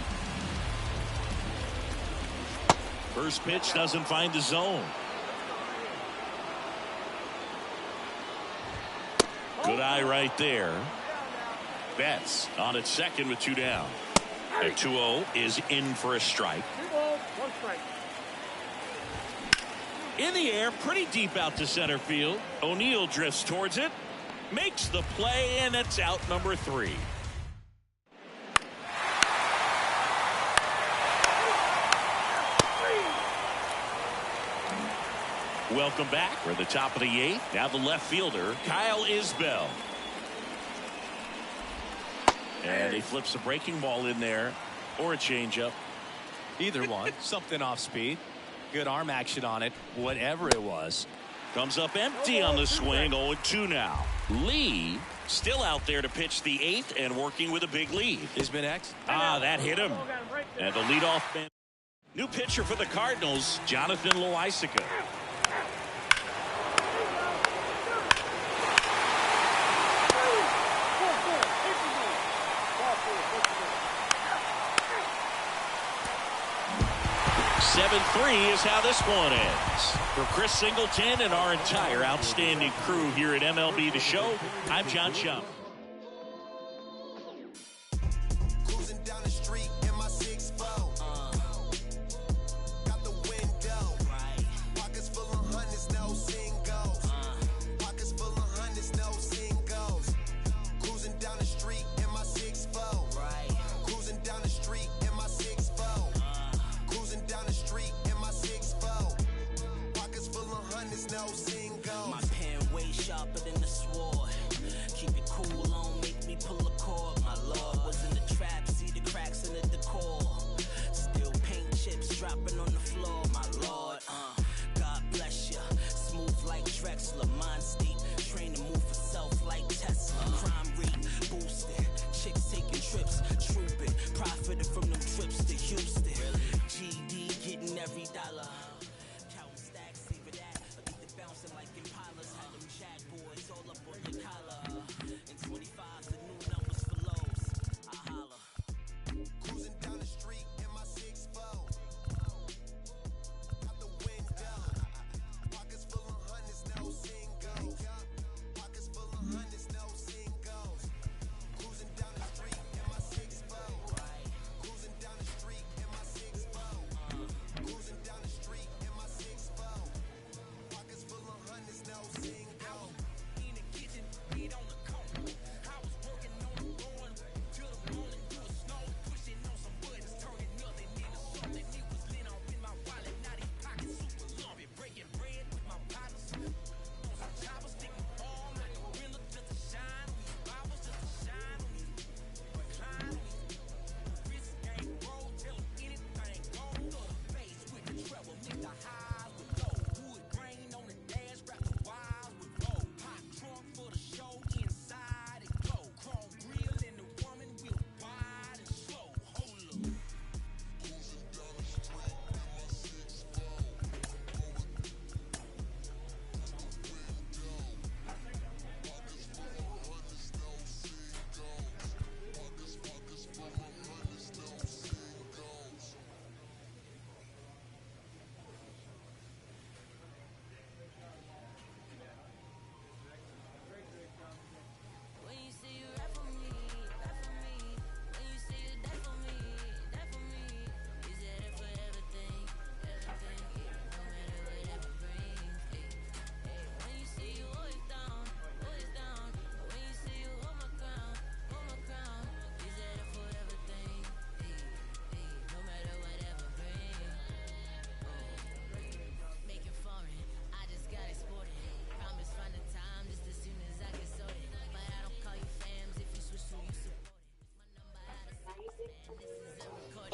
First pitch doesn't find the zone. Good eye right there. Betts on at second with 2 down. At 2-0 is in for a strike. 2 balls, 1 strike. In the air, pretty deep out to center field. O'Neill drifts towards it. Makes the play, and it's out number 3. Welcome back. We're at the top of the 8th. Now the left fielder, Kyle Isbell. And he flips a breaking ball in there, or a changeup. Either one. Something off speed. Good arm action on it. Whatever it was. Comes up empty on the swing. 0-2 now. Lee still out there to pitch the 8th and working with a big lead. Isbin X. That hit him. And the leadoff man. New pitcher for the Cardinals, Jonathan Loaisiga. (7-3) is how this one ends. For Chris Singleton and our entire outstanding crew here at MLB The Show, I'm John Schaum. Cruising down the street in my 6'4". Got the window. Pockets full of hundreds, no singles. Pockets full of hundreds, no singles. Cruising down the street in my 6'4". Cruising down the street in my 6'4". Cruising down the street in my 6'4". Pockets full of hundreds, no singles. My pen way sharper than the sword. Keep it cool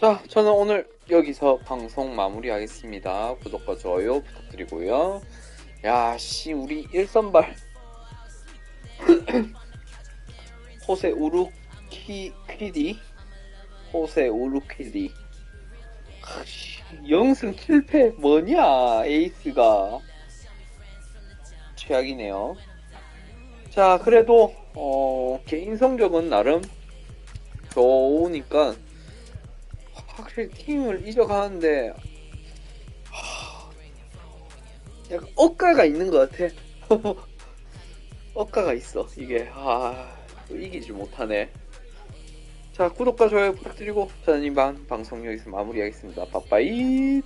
자, 저는 오늘 여기서 방송 마무리하겠습니다. 구독과 좋아요 부탁드리고요. 야, 씨, 우리 1선발 호세 우루퀴디 아, 0승 7패 뭐냐, 에이스가 최악이네요. 자, 그래도 개인 성적은 나름 좋으니까 확실히 팀을 이겨가는데 약간 억가가 있는 것 같아. 억가가 있어 이게. 또 이기지 못하네. 자, 구독과 좋아요 부탁드리고 저는 이만 방송 여기서 마무리하겠습니다. 빠빠이.